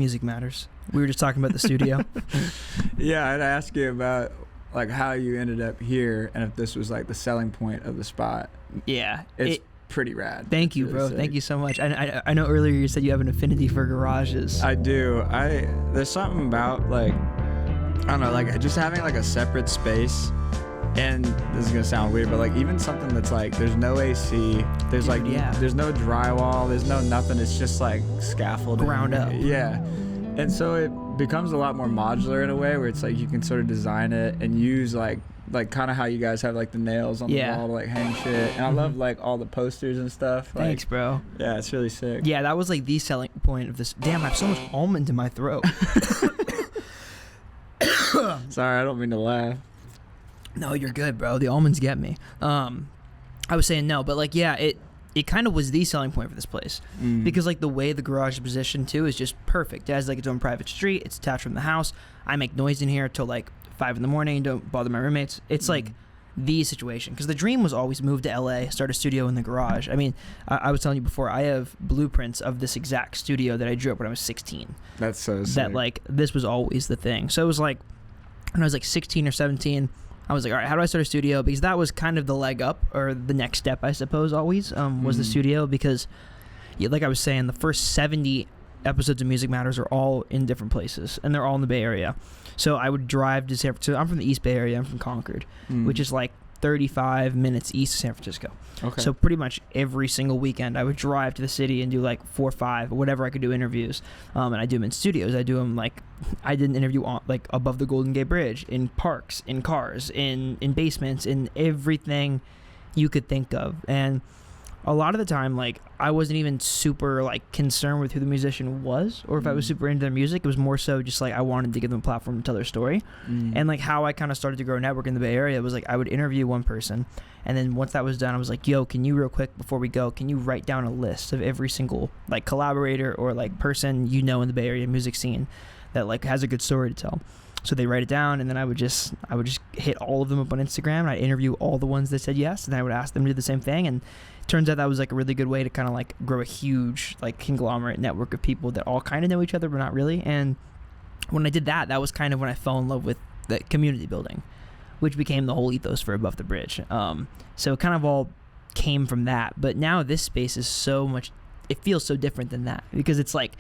Music Matters. We were just talking about the studio. Yeah, I'd ask you about like how you ended up here and if this was like the selling point of the spot. Yeah. It's pretty rad. Thank you, bro. Thank you so much. I know earlier you said you have an affinity for garages. I do. There's something about like, I don't know, like just having like a separate space. And this is gonna sound weird, but like even something that's like there's no AC, there's like there's no drywall, there's no nothing. It's just like scaffolding. Ground up. Yeah. And so it becomes a lot more modular in a way where it's like you can sort of design it and use like kind of how you guys have like the nails on the wall to like hang shit. And I love like all the posters and stuff. Thanks, bro. Yeah, it's really sick. Yeah, that was like the selling point of this. Damn, I have so much almond in my throat. Sorry, I don't mean to laugh. No, you're good, bro. The almonds get me. I was saying no, but like, yeah, it kind of was the selling point for this place because like the way the garage is positioned too is just perfect. It has like its own private street. It's attached from the house. I make noise in here till like 5 a.m. Don't bother my roommates. It's like the situation because the dream was always move to LA, start a studio in the garage. I mean, I was telling you before, I have blueprints of this exact studio that I drew up when I was 16. That's so sick. That like this was always the thing. So it was like when I was like 16 or 17. I was like, all right, how do I start a studio? Because that was kind of the leg up or the next step, I suppose, always was the studio. Because, like I was saying, the first 70 episodes of Music Matters are all in different places, and they're all in the Bay Area. So I would drive to San Francisco. I'm from the East Bay Area. I'm from Concord, which is like 35 minutes east of San Francisco. Okay. So pretty much every single weekend, I would drive to the city and do like 4 or 5 or whatever I could do interviews. And I do them in studios. I do them like I did an interview on like above the Golden Gate Bridge, in parks, in cars, in basements, in everything you could think of. And a lot of the time, like I wasn't even super like concerned with who the musician was or if I was super into their music. It was more so just like I wanted to give them a platform to tell their story. And like how I kind of started to grow a network in the Bay Area was like I would interview one person, and then once that was done, I was like, yo, can you real quick before we go, can you write down a list of every single like collaborator or like person you know in the Bay Area music scene that like has a good story to tell? So they write it down, and then I would just hit all of them up on Instagram, and I'd interview all the ones that said yes, and I would ask them to do the same thing. And it turns out that was like a really good way to kind of like grow a huge like conglomerate network of people that all kind of know each other but not really. And when I did that, that was kind of when I fell in love with the community building, which became the whole ethos for Above the Bridge. So it kind of all came from that. But now this space is so much, it feels so different than that because it's like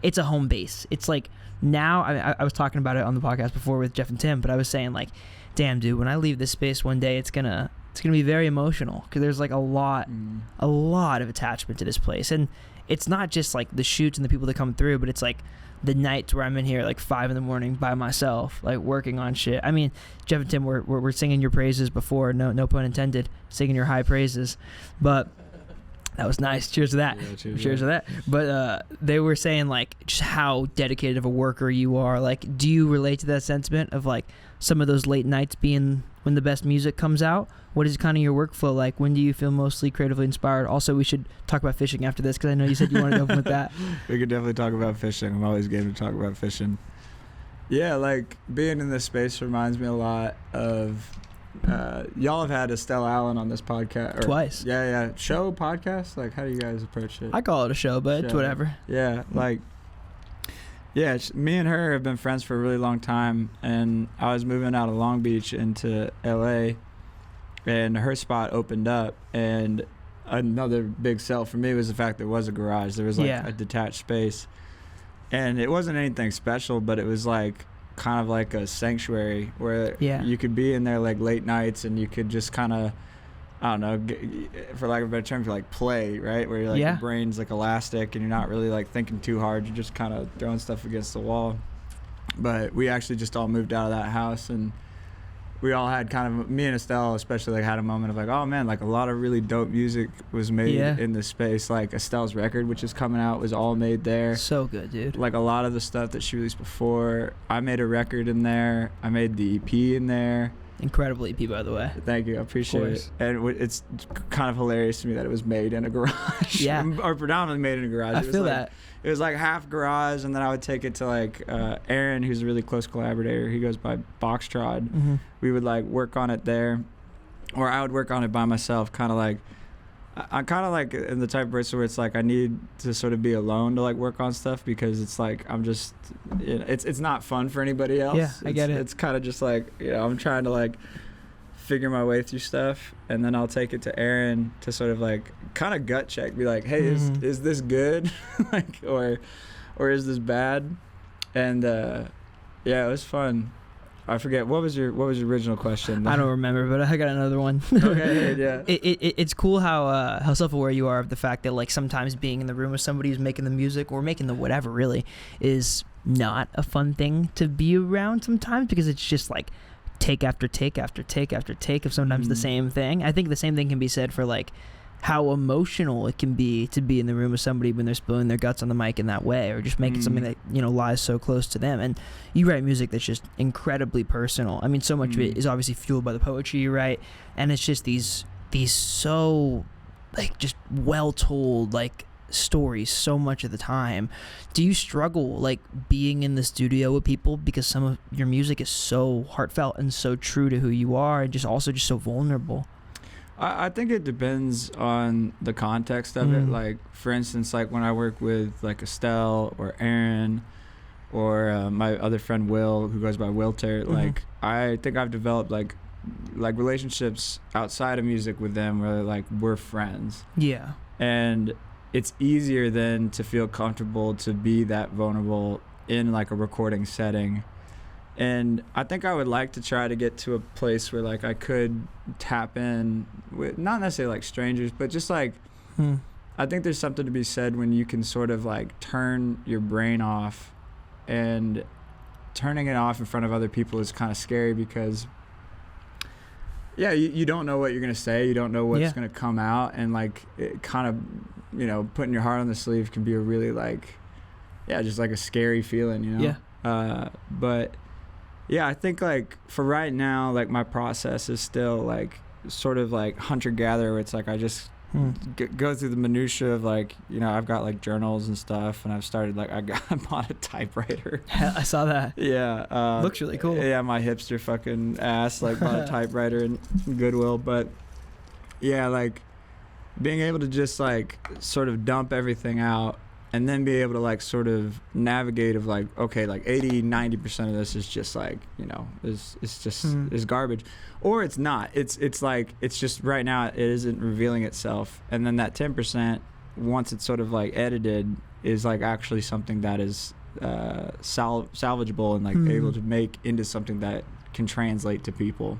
it's a home base. It's like now I was talking about it on the podcast before with Jeff and Tim, but I was saying like, damn dude, when I leave this space one day, it's gonna be very emotional because there's like a lot of attachment to this place. And it's not just like the shoots and the people that come through, but it's like the nights where I'm in here like 5 a.m. by myself, like working on shit. I mean, Jeff and Tim were singing your praises before, no pun intended, singing your high praises, but that was nice. Cheers to that. Yeah, cheers to that. But they were saying like just how dedicated of a worker you are. Like, do you relate to that sentiment of like some of those late nights being when the best music comes out? What is kind of your workflow like? When do you feel mostly creatively inspired? Also, we should talk about fishing after this because I know you said you wanted to open with that. We could definitely talk about fishing. I'm always game to talk about fishing. Yeah, like being in this space reminds me a lot of y'all have had Estelle Allen on this podcast twice. Yeah. Show podcast? Like, how do you guys approach it? I call it a show, but it's whatever. Yeah, like, yeah, me and her have been friends for a really long time, and I was moving out of Long Beach into LA, and her spot opened up, and another big sell for me was the fact there was a garage. There was like a detached space, and it wasn't anything special, but it was like kind of like a sanctuary where you could be in there like late nights and you could just kind of, I don't know, for lack of a better term, like play, right? Where you're like your brain's like elastic and you're not really like thinking too hard. You're just kind of throwing stuff against the wall. But we actually just all moved out of that house, and we all had kind of, me and Estelle especially, like had a moment of like, oh man, like a lot of really dope music was made in this space. Like Estelle's record, which is coming out, was all made there. So good, dude. Like a lot of the stuff that she released before, I made a record in there. I made the EP in there. Incredible EP, by the way. Thank you, I appreciate it. And it's kind of hilarious to me that it was made in a garage. Yeah. Or predominantly made in a garage. I feel that. It was like half garage, and then I would take it to like Aaron, who's a really close collaborator. He goes by Boxtrod. We would like work on it there, or I would work on it by myself, kind of like I'm kind of like in the type of person where it's like I need to sort of be alone to like work on stuff, because it's like I'm just, it's not fun for anybody else. Yeah, I get it. It's kind of just like, I'm trying to like figure my way through stuff, and then I'll take it to Aaron to sort of like kind of gut check, be like, hey, is this good? Like, or is this bad? And yeah, it was fun. I forget what was your original question? I don't remember, but I got another one. Okay, yeah. It's cool how self-aware you are of the fact that like sometimes being in the room with somebody who's making the music or making the whatever really is not a fun thing to be around sometimes, because it's just like take after take after take after take of sometimes the same thing. I think the same thing can be said for like how emotional it can be to be in the room with somebody when they're spilling their guts on the mic in that way, or just making something that lies so close to them. And you write music that's just incredibly personal. I mean, so much of it is obviously fueled by the poetry you write, and it's just these so like just well told like stories so much of the time. Do you struggle like being in the studio with people because some of your music is so heartfelt and so true to who you are, and just also just so vulnerable? I think it depends on the context of it. Like, for instance, like when I work with like Estelle or Aaron or my other friend Will, who goes by Wilter, like I think I've developed like relationships outside of music with them where like we're friends. Yeah. And it's easier then to feel comfortable to be that vulnerable in like a recording setting. And I think I would like to try to get to a place where like I could tap in with not necessarily like strangers, but just like I think there's something to be said when you can sort of like turn your brain off, and turning it off in front of other people is kind of scary because you don't know what you're going to say. You don't know what's going to come out. And like it kind of, putting your heart on the sleeve can be a really like, just like a scary feeling, but yeah, I think like for right now, like my process is still like sort of like hunter-gatherer, where it's like I just go through the minutia of like, I've got like journals and stuff, and I've started like I bought a typewriter. I saw that. Yeah. Looks really cool. Yeah, my hipster fucking ass like bought a typewriter in Goodwill. But yeah, like being able to just like sort of dump everything out, and then be able to like sort of navigate of like, okay, like 80-90% of this is just like, is garbage, or it's not. It's like, it's just right now it isn't revealing itself. And then that 10%, once it's sort of like edited, is like actually something that is salvageable and like able to make into something that can translate to people.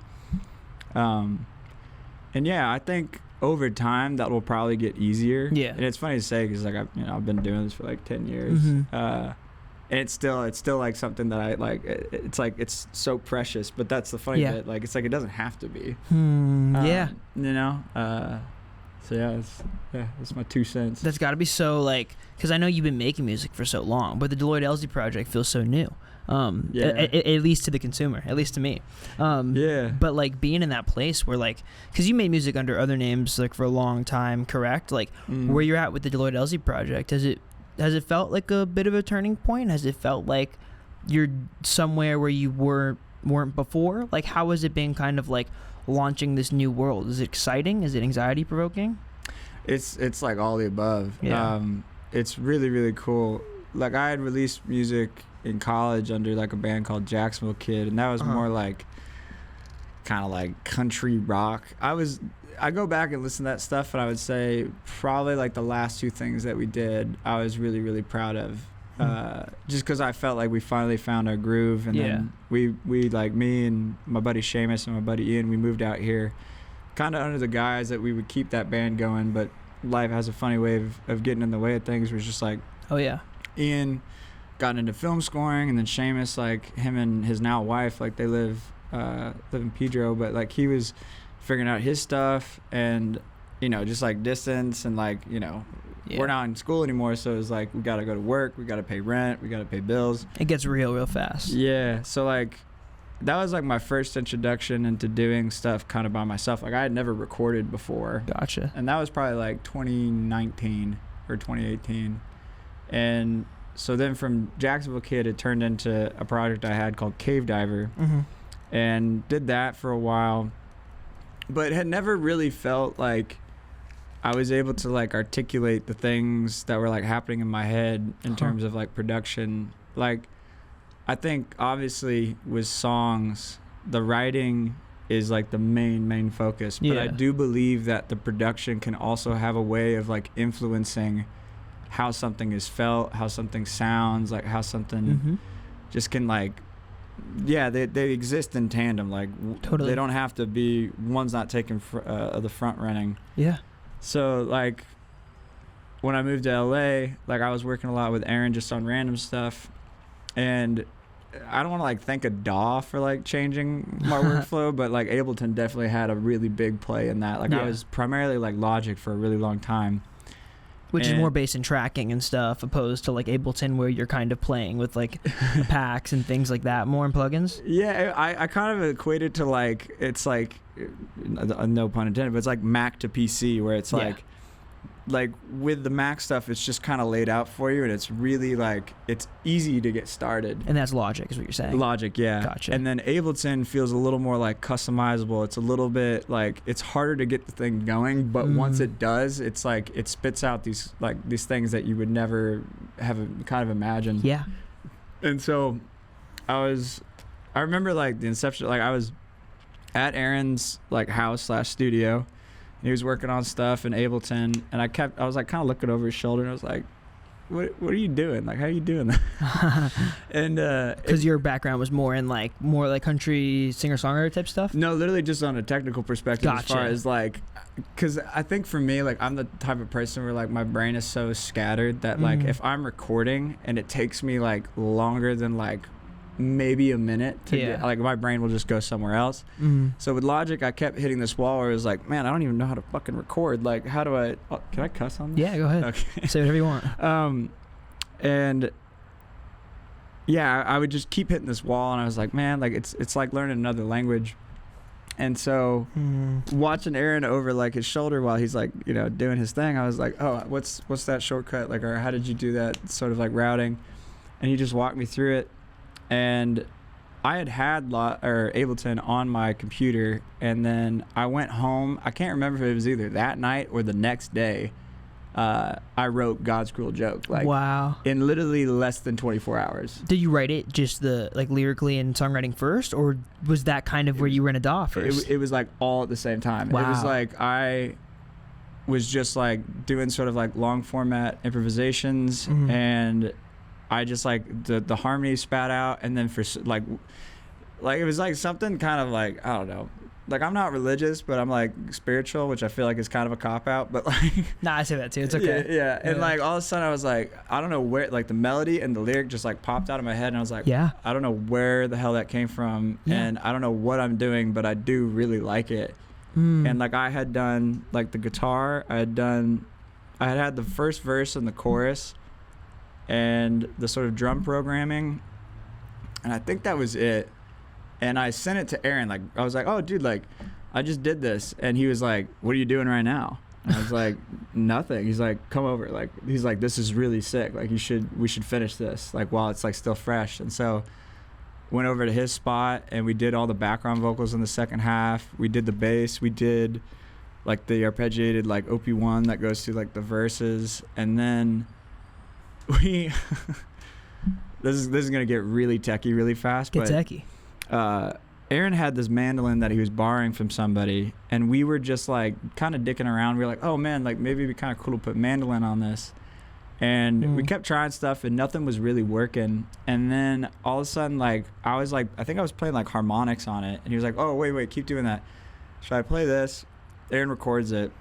And yeah, I think over time that will probably get easier. Yeah. And it's funny to say because like I've been doing this for like 10 years. And it's still like something that I like. It's like it's so precious, but that's the funny bit. Like it's like it doesn't have to be. So that's my 2 cents. That's got to be so like, because I know you've been making music for so long, but the Deloyd Elze project feels so new. At least to the consumer, at least to me. But like being in that place where like, because you made music under other names like for a long time, correct? Like where you're at with the Deloyd Elze project, has it felt like a bit of a turning point? Has it felt like you're somewhere where you weren't before? Like how has it been kind of like launching this new world? Is it exciting? Is it anxiety provoking? It's like all the above. It's really, really cool. Like I had released music in college under like a band called Jacksonville Kid, and that was more like kind of like country rock. I go back and listen to that stuff, and I would say probably like the last 2 things that we did I was really, really proud of, just because I felt like we finally found our groove. And then we like me and my buddy Seamus and my buddy Ian, we moved out here kind of under the guise that we would keep that band going, but life has a funny way of getting in the way of things. It was just like, Ian got into film scoring, and then Seamus, like him and his now wife, like they live in Pedro, but like he was figuring out his stuff, and just like distance, and like we're not in school anymore, so it's like we gotta go to work, we gotta pay rent, we gotta pay bills. It gets real fast. So like that was like my first introduction into doing stuff kind of by myself. Like I had never recorded before. Gotcha. And that was probably like 2019 or 2018. And so then from Jacksonville Kid, it turned into a project I had called Cave Diver, and did that for a while, but had never really felt like I was able to like articulate the things that were like happening in my head in terms of like production. Like, I think obviously with songs, the writing is like the main focus, but I do believe that the production can also have a way of like influencing how something is felt, how something sounds, like how something just can like, they exist in tandem. Like Totally. They don't have to be, one's not taking the front running. Yeah. So like when I moved to LA, like I was working a lot with Aaron just on random stuff, and I don't want to like thank a DAW for like changing my workflow, but like Ableton definitely had a really big play in that. Like I was primarily like Logic for a really long time. Which is more based in tracking and stuff, opposed to like Ableton, where you're kind of playing with like packs and things like that, more in plugins. Yeah, I kind of equate it to like, it's like, no pun intended, but it's like Mac to PC, where it's like with the Mac stuff, it's just kind of laid out for you, and it's really like, it's easy to get started. And that's Logic, is what you're saying. Logic, yeah. Gotcha. And then Ableton feels a little more like customizable. It's a little bit like, it's harder to get the thing going, but once it does, it's like it spits out these things that you would never have kind of imagined. Yeah. And so I remember like the inception, like I was at Aaron's like house / studio. He was working on stuff in Ableton, and I was like kind of looking over his shoulder, and I was like, what are you doing? Like, how are you doing that? And because your background was more like country singer-songwriter type stuff? No, literally just on a technical perspective. Gotcha. As far as like, because I think for me, like I'm the type of person where like my brain is so scattered that like if I'm recording and it takes me like longer than like maybe a minute to get, like my brain will just go somewhere else. So with Logic, I kept hitting this wall where it was like, man, I don't even know how to fucking record. Like, how do I can I cuss on this? Yeah, go ahead. Okay. Say whatever you want. And yeah, I would just keep hitting this wall, and I was like, man, like it's like learning another language. And so watching Aaron over like his shoulder while he's like, you know, doing his thing, I was like, oh, what's that shortcut, like, or how did you do that sort of like routing? And he just walked me through it. And I had Ableton on my computer, and then I went home. I can't remember if it was either that night or the next day. I wrote God's Cruel Joke. Like, wow. In literally less than 24 hours. Did you write it just like lyrically and songwriting first, or was that kind of where you were in a DAW first? It was like all at the same time. Wow. It was like I was just like doing sort of like long format improvisations, and I just like the harmony spat out, and then for like it was like something kind of like, I don't know, like I'm not religious, but I'm like spiritual, which I feel like is kind of a cop out, but like nah, I say that too, it's okay. Yeah. And like all of a sudden I was like, I don't know where, like the melody and the lyric just like popped out of my head, and I was like, I don't know where the hell that came from, and I don't know what I'm doing, but I do really like it. And like I had done like the guitar, I had had the first verse and the chorus and the sort of drum programming, and I think that was it. And I sent it to Aaron. Like I was like, oh dude, like I just did this. And he was like, what are you doing right now? And I was like, nothing. He's like, come over. Like he's like, this is really sick. Like we should finish this like while it's like still fresh. And so went over to his spot, and we did all the background vocals in the second half. We did the bass, we did like the arpeggiated like OP1 that goes through like the verses, and then we this is gonna get really techie really fast. Get techie. Aaron had this mandolin that he was borrowing from somebody, and we were just like kind of dicking around. We were like, oh man, like maybe it'd be kind of cool to put mandolin on this. And we kept trying stuff, and nothing was really working. And then all of a sudden, like I think I was playing like harmonics on it, and he was like, oh wait, keep doing that. Should I play this? Aaron records it.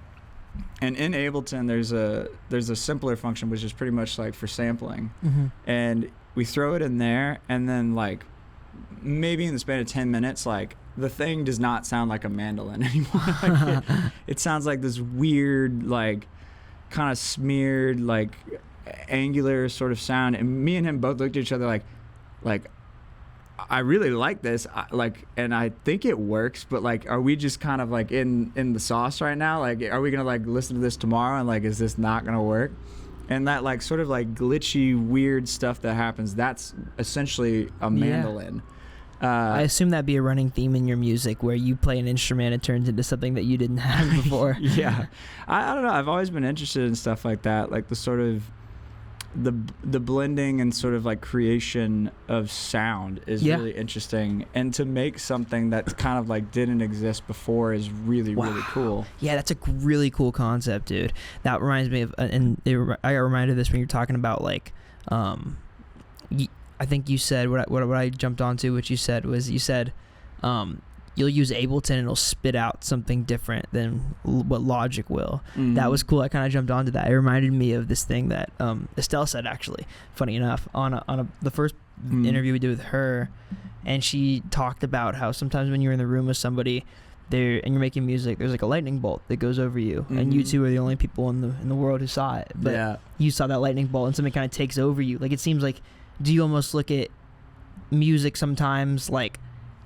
And in Ableton, there's a simpler function, which is pretty much like for sampling. And we throw it in there, and then like maybe in the span of 10 minutes, like the thing does not sound like a mandolin anymore. Like it sounds like this weird, like kind of smeared, like angular sort of sound. And me and him both looked at each other like I really like this, and I think it works, but like, are we just kind of like in the sauce right now? Like, are we gonna like listen to this tomorrow, and like, is this not gonna work? And that like sort of like glitchy, weird stuff that happens, that's essentially a mandolin. I assume that'd be a running theme in your music where you play an instrument, it turns into something that you didn't have before. Yeah. I don't know. I've always been interested in stuff like that, like the sort of the blending and sort of like creation of sound is really interesting, and to make something that's kind of like didn't exist before is really really cool. Yeah, that's a really cool concept, dude. That reminds me of I got reminded of this when you're talking about like I think you said what I jumped onto, which you said you'll use Ableton and it'll spit out something different than what Logic will. That was cool. I kind of jumped onto that. It reminded me of this thing that Estelle said, actually, funny enough, on the first interview we did with her, and she talked about how sometimes when you're in the room with somebody there and you're making music, there's like a lightning bolt that goes over you, and you two are the only people in the world who saw it. But you saw that lightning bolt and something kind of takes over you. Like, it seems like, do you almost look at music sometimes like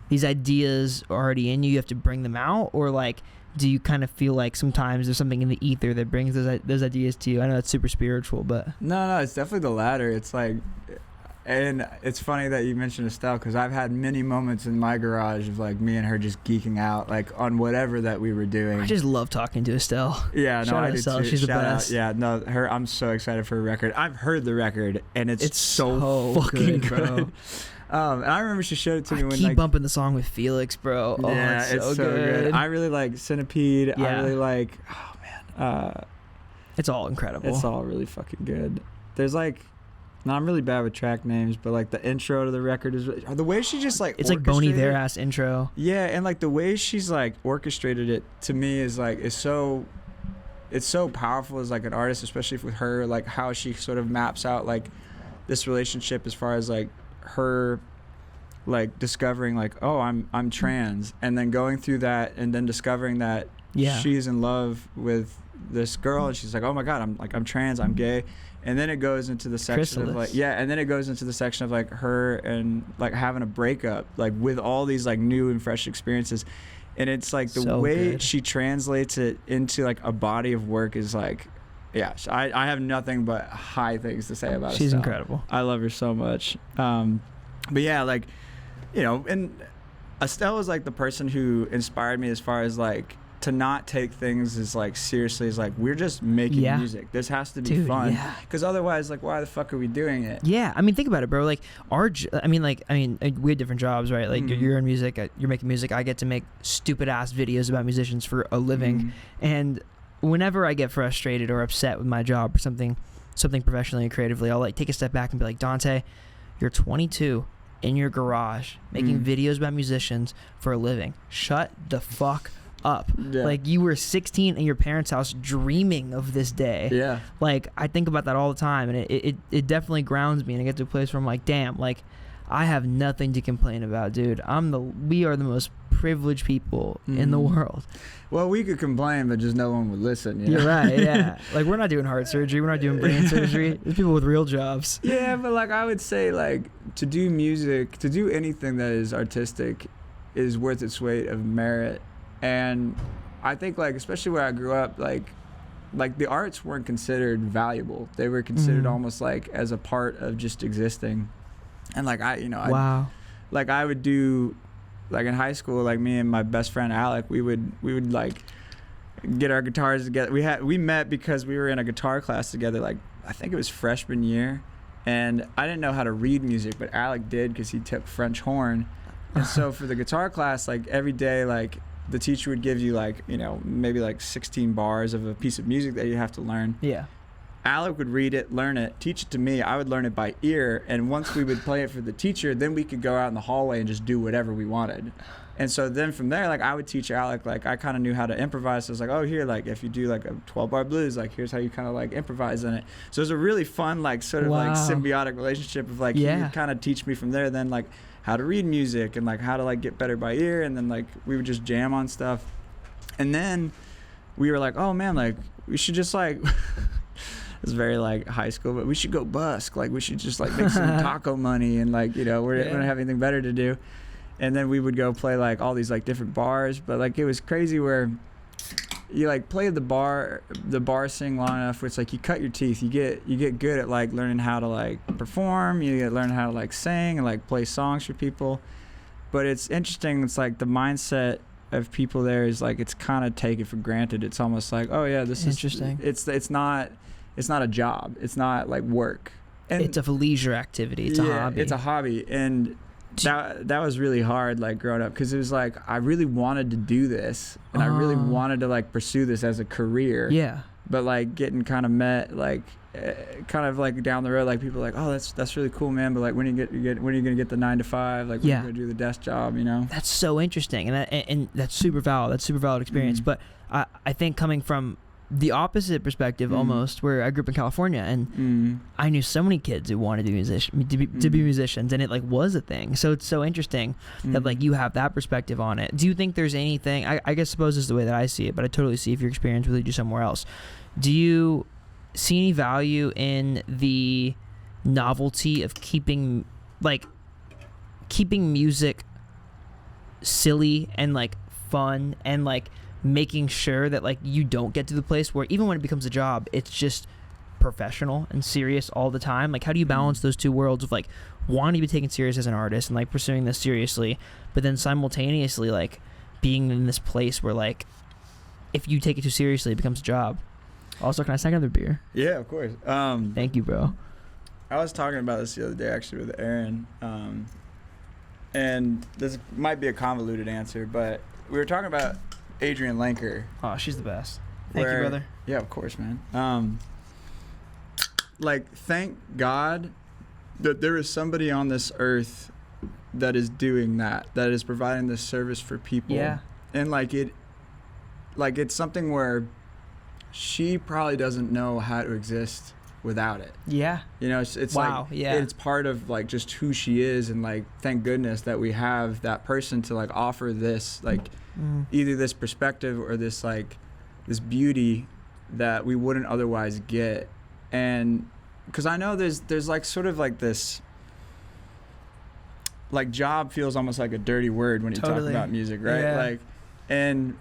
these ideas are already in you, you have to bring them out, or like do you kind of feel like sometimes there's something in the ether that brings those ideas to you? I know that's super spiritual, but no, it's definitely the latter. It's like, and it's funny that you mentioned Estelle, because I've had many moments in my garage of like me and her just geeking out like on whatever that we were doing. I just love talking to Estelle. Yeah, Shout no, out I do Estelle. too. She's the best. Yeah, no, her. I'm so excited for her record. I've heard the record, and it's so fucking good, bro. And I remember she showed it to me when keep like bumping the song with Felix, bro. Oh, yeah, it's so good. I really like Centipede. Yeah. I really like. Oh man, it's all incredible. It's all really fucking good. There's like, no, I'm really bad with track names, but like the intro to the record is the way she just like. It's like Boney their ass intro. Yeah, and like the way she's like orchestrated it to me is like it's so powerful as like an artist, especially with her, like how she sort of maps out like this relationship as far as like her like discovering like, oh, I'm trans, and then going through that and then discovering that she's in love with this girl, and she's like, oh my god, I'm trans, I'm gay. And then it goes into the section of like and then it goes into the section of like her and like having a breakup like with all these like new and fresh experiences. And it's like the way she translates it into like a body of work is like, yeah, I have nothing but high things to say about her. She's incredible. I love her so much. But yeah, like, you know, and Estelle was like the person who inspired me as far as like to not take things as like seriously as like we're just making music. This has to be fun, because otherwise, like, why the fuck are we doing it? Yeah, I mean, think about it, bro. Like I mean, we have different jobs, right? Like you're in music, you're making music. I get to make stupid ass videos about musicians for a living, and whenever I get frustrated or upset with my job or something professionally and creatively, I'll like take a step back and be like, Dante, you're 22 in your garage making videos about musicians for a living. Shut the fuck up. Like, you were 16 in your parents' house dreaming of this day. Like, I think about that all the time, and it definitely grounds me, and I get to a place where I'm like, damn, like, I have nothing to complain about, dude. We are the most privileged people in the world. Well, we could complain, but just no one would listen. You know? You're right, yeah. Like, we're not doing heart surgery, we're not doing brain surgery. There's people with real jobs. Yeah, but like, I would say, like, to do music, to do anything that is artistic is worth its weight of merit. And I think, like, especially where I grew up, like the arts weren't considered valuable. They were considered almost like as a part of just existing. And like, I would do, like, in high school, like, me and my best friend Alec, we would like get our guitars together. We met because we were in a guitar class together, like, I think it was freshman year, and I didn't know how to read music, but Alec did because he took French horn. And so for the guitar class, like, every day, like, the teacher would give you, like, you know, maybe like 16 bars of a piece of music that you have to learn. Yeah. Alec would read it, learn it, teach it to me. I would learn it by ear. And once we would play it for the teacher, then we could go out in the hallway and just do whatever we wanted. And so then from there, like, I would teach Alec, like, I kind of knew how to improvise. So I was like, oh, here, like, if you do like a 12-bar blues, like, here's how you kind of like improvise in it. So it was a really fun, like, sort of like symbiotic relationship of like, he would kind of teach me from there, then like how to read music and like how to like get better by ear. And then like we would just jam on stuff. And then we were like, oh man, like, we should just like, it's very like high school, but we should go busk. Like, we should just like make some taco money, and like, you know, we don't have anything better to do. And then we would go play like all these like different bars, but like it was crazy where you like play the bar sing long enough where it's like you cut your teeth. You get good at like learning how to like perform. You learn how to like sing and like play songs for people. but it's interesting. It's like the mindset of people there is like it's kind of taken for granted. It's almost like, oh yeah, this is interesting. It's not a job. It's not like work. And it's a leisure activity. It's a hobby. It's a hobby, and that was really hard, like growing up, because it was like I really wanted to do this, and I really wanted to like pursue this as a career. Yeah. But like getting kind of met like kind of like down the road, like people are like, oh, that's really cool, man, but like when are you gonna get the 9 to 5, like when are you gonna do the desk job, you know? That's so interesting, and that's super valid. That's super valid experience. But I think coming from the opposite perspective, almost, where I grew up in California, and I knew so many kids who wanted to be musicians, and it like was a thing. So it's so interesting that like you have that perspective on it. Do you think there's anything? I guess suppose this is the way that I see it, but I totally see if your experience will lead you somewhere else. Do you see any value in the novelty of keeping music silly and like fun, and like making sure that like you don't get to the place where even when it becomes a job, it's just professional and serious all the time? Like, how do you balance those two worlds of like wanting to be taken serious as an artist and like pursuing this seriously, but then simultaneously like being in this place where like if you take it too seriously, it becomes a job? Also, can I snag another beer? Yeah, of course. Thank you, bro. I was talking about this the other day actually with Aaron, and this might be a convoluted answer, but we were talking about Adrienne Lenker. Oh, she's the best. Thank you, brother. Yeah, of course, man. Like, thank God that there is somebody on this earth that is doing that is providing this service for people. Yeah. And it's something where she probably doesn't know how to exist without it. Yeah. You know, it's wow, like, yeah. it's part of like just who she is, and like thank goodness that we have that person to like offer this like either this perspective or this like this beauty that we wouldn't otherwise get. And because I know there's like sort of like this like job feels almost like a dirty word when you talk about music, right? Yeah. Like, and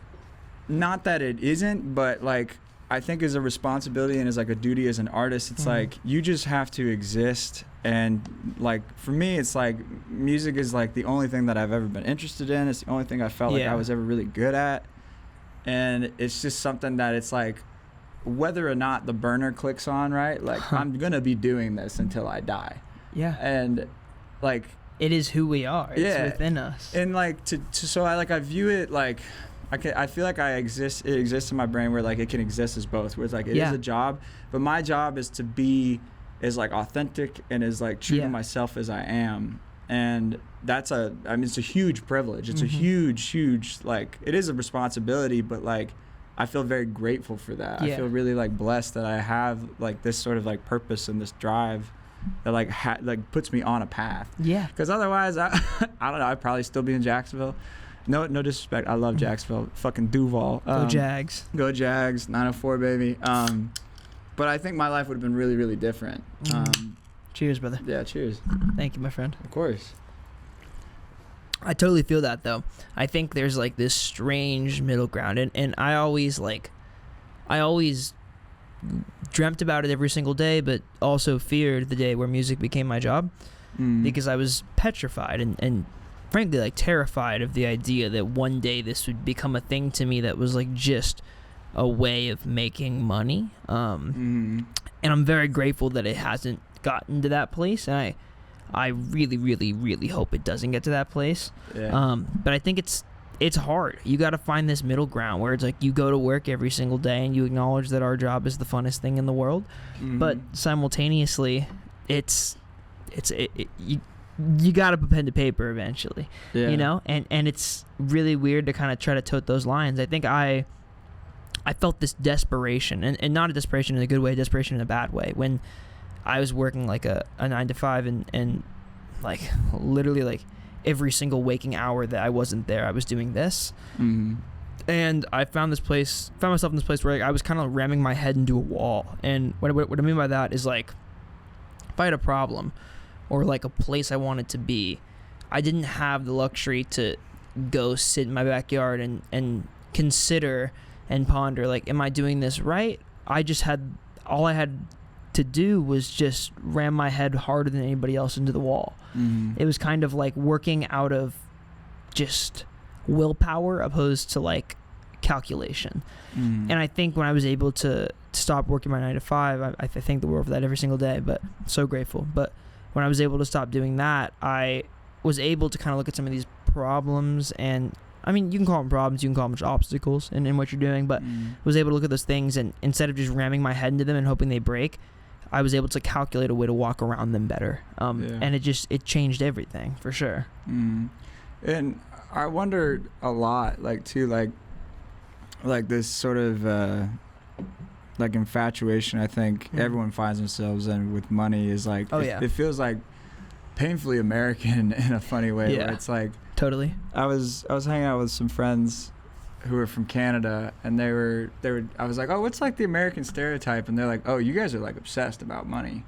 not that it isn't, but like I think as a responsibility and as like a duty as an artist, it's like you just have to exist. And like for me, it's like music is like the only thing that I've ever been interested in. It's the only thing I felt like I was ever really good at. And it's just something that it's like whether or not the burner clicks on, right? Like I'm gonna be doing this until I die. Yeah. And like it is who we are. It's within us. And like so I view it like I feel like it exists in my brain where like it can exist as both, where it's like it is a job, but my job is to be as like authentic and as like true to myself as I am. And it's a huge privilege. It's a huge like, it is a responsibility, but like I feel very grateful for that. I feel really like blessed that I have like this sort of like purpose and this drive that like puts me on a path. Yeah. Because otherwise I don't know, I'd probably still be in Jacksonville. No disrespect. I love Jacksonville. Fucking Duval. Go Jags. Go Jags. 904, baby. But I think my life would have been really, really different. Cheers, brother. Yeah, cheers. Thank you, my friend. Of course. I totally feel that, though. I think there's, like, this strange middle ground. And I always dreamt about it every single day, but also feared the day where music became my job. Because I was petrified and frankly like terrified of the idea that one day this would become a thing to me that was like just a way of making money. And I'm very grateful that it hasn't gotten to that place, and I really, really, really hope it doesn't get to that place. But I think it's hard. You got to find this middle ground where it's like you go to work every single day and you acknowledge that our job is the funnest thing in the world, but simultaneously you got to put pen to paper eventually, you know? And it's really weird to kind of try to tote those lines. I think I felt this desperation, and not a desperation in a good way, desperation in a bad way, when I was working like a 9 to 5 and like literally like every single waking hour that I wasn't there, I was doing this. And I found myself in this place where like, I was kind of ramming my head into a wall. And what I mean by that is like, if I had a problem or like a place I wanted to be, I didn't have the luxury to go sit in my backyard and consider and ponder like, am I doing this right? All I had to do was just ram my head harder than anybody else into the wall. It was kind of like working out of just willpower opposed to like calculation. And I think when I was able to stop working my 9 to 5, I thank the world for that every single day, but I'm so grateful. But when I was able to stop doing that, I was able to kind of look at some of these problems, and I mean, you can call them problems, you can call them just obstacles in what you're doing, but was able to look at those things, and instead of just ramming my head into them and hoping they break, I was able to calculate a way to walk around them better. And it changed everything for sure. And I wonder a lot, like too, like this sort of like infatuation I think everyone finds themselves in with money is like, it feels like painfully American in a funny way. Where it's like, totally. I was hanging out with some friends who were from Canada, and they were I was like, oh, what's like the American stereotype? And they're like, oh, you guys are like obsessed about money.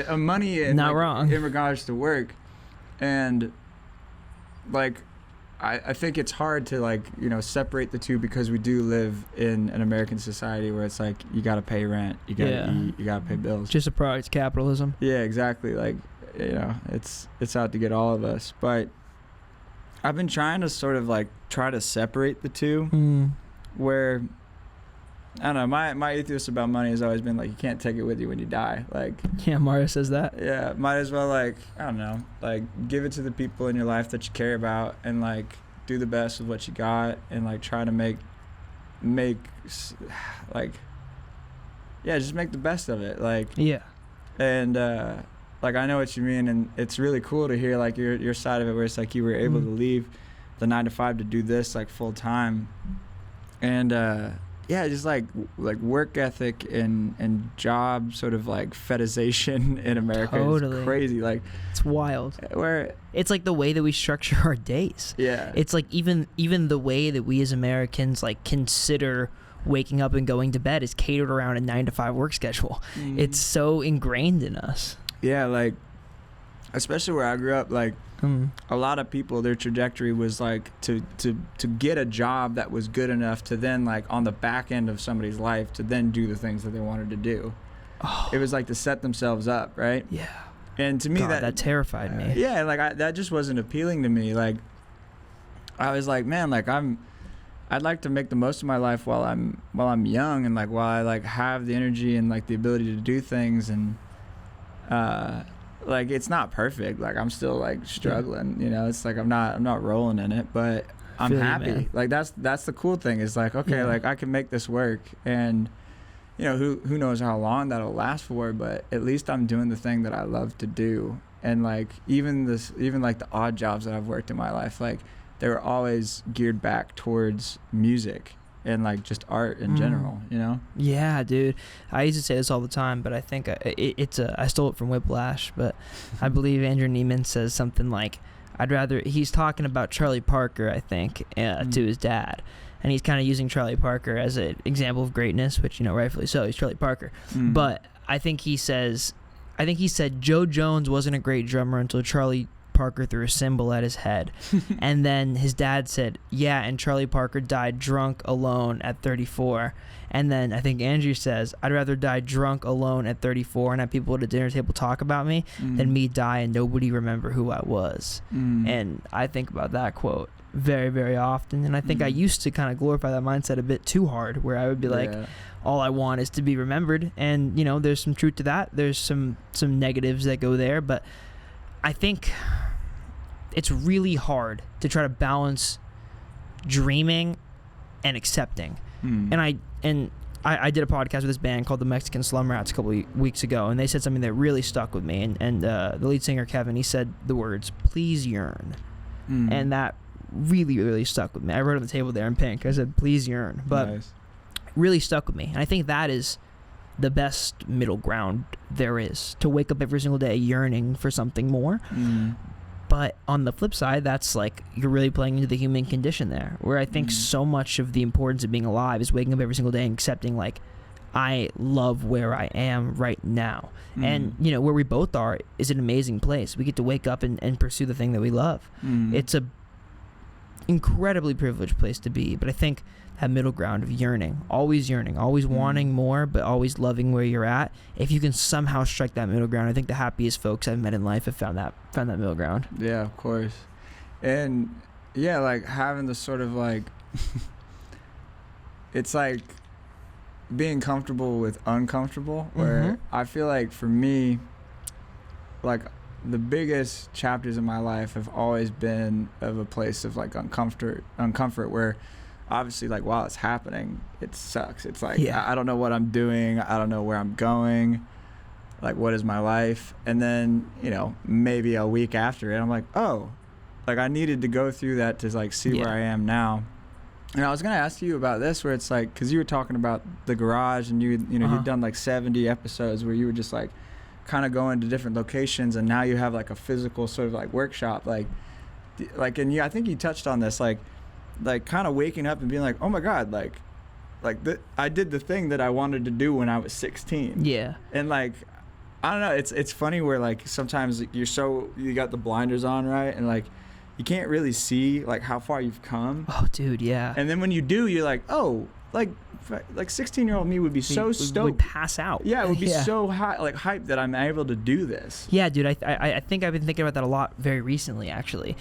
Money in, not like, wrong, in regards to work. And like I think it's hard to like, you know, separate the two, because we do live in an American society where it's like you gotta pay rent, you gotta eat, you gotta pay bills. Just a product of capitalism. Yeah, exactly. Like, you know, it's out to get all of us. But I've been trying to sort of like try to separate the two, where I don't know, my ethos about money has always been like, you can't take it with you when you die. Like, yeah, Mario says that. Yeah, might as well, like, I don't know, like give it to the people in your life that you care about, and like do the best with what you got, and like try to make like, yeah, just make the best of it. Like, yeah. And like, I know what you mean, and it's really cool to hear like your side of it, where it's like you were able to leave the 9 to 5 to do this like full time. And yeah, just like work ethic and job sort of like fetishization in America is crazy. Like, it's wild. Where it's like the way that we structure our days. Yeah. It's like even the way that we as Americans like consider waking up and going to bed is catered around a 9 to 5 work schedule. It's so ingrained in us. Yeah, like especially where I grew up, like a lot of people, their trajectory was like to get a job that was good enough to then like on the back end of somebody's life to then do the things that they wanted to do. It was like to set themselves up, right? Yeah. And to me, that terrified me. Yeah, like that just wasn't appealing to me. Like, I was like, man, like I'd like to make the most of my life while I'm young, and like while I like have the energy and like the ability to do things. And like, it's not perfect. Like, I'm still like struggling, you know. It's like I'm not rolling in it, but I'm happy. Like, that's the cool thing, is like, okay, like I can make this work, and you know, who knows how long that'll last for, but at least I'm doing the thing that I love to do. And like even like the odd jobs that I've worked in my life, like they were always geared back towards music and like just art in general, you know? Yeah, dude. I used to say this all the time, but I think I stole it from Whiplash, but I believe Andrew Neiman says something like, he's talking about Charlie Parker, I think, to his dad. And he's kind of using Charlie Parker as an example of greatness, which, you know, rightfully so. He's Charlie Parker. But I think he said Joe Jones wasn't a great drummer until Charlie Parker threw a cymbal at his head. And then his dad said, yeah, and Charlie Parker died drunk alone at 34. And then I think Andrew says, I'd rather die drunk alone at 34 and have people at a dinner table talk about me than me die and nobody remember who I was. And I think about that quote very, very often. And I think I used to kind of glorify that mindset a bit too hard, where I would be like, all I want is to be remembered. And, you know, there's some truth to that. There's some negatives that go there. But I think it's really hard to try to balance dreaming and accepting. And I did a podcast with this band called the Mexican Slum Rats a couple weeks ago, and they said something that really stuck with me. And the lead singer, Kevin, he said the words, please yearn. And that really, really stuck with me. I wrote it on the table there in pink. I said, please yearn. But it really stuck with me. And I think that is the best middle ground there is, to wake up every single day yearning for something more. But on the flip side, that's like you're really playing into the human condition there, where I think so much of the importance of being alive is waking up every single day and accepting, like, I love where I am right now. And, you know, where we both are is an amazing place. We get to wake up and pursue the thing that we love. It's a incredibly privileged place to be. But I think that middle ground of yearning, always wanting more, but always loving where you're at. If you can somehow strike that middle ground, I think the happiest folks I've met in life have found that middle ground. Yeah, of course. And yeah, like having the sort of like, it's like being comfortable with uncomfortable, where I feel like for me, like the biggest chapters of my life have always been of a place of like uncomfort where obviously like while it's happening, it sucks. It's like, I don't know what I'm doing. I don't know where I'm going. Like, what is my life? And then, you know, maybe a week after it, I'm like, oh, like I needed to go through that to like see where I am now. And I was going to ask you about this, where it's like, because you were talking about the garage and you know, you've done like 70 episodes where you were just like kind of going to different locations, and now you have like a physical sort of like workshop, like, and I think you touched on this, like kind of waking up and being like, oh my God, I did the thing that I wanted to do when I was 16. Yeah. And like, I don't know, it's funny where like sometimes you got the blinders on, right? And like, you can't really see like how far you've come. Oh, dude, yeah. And then when you do, you're like, oh, like 16-year-old me would be so stoked. Would pass out. Yeah, it would be so high, like hyped that I'm able to do this. Yeah, dude, I think I've been thinking about that a lot very recently, actually.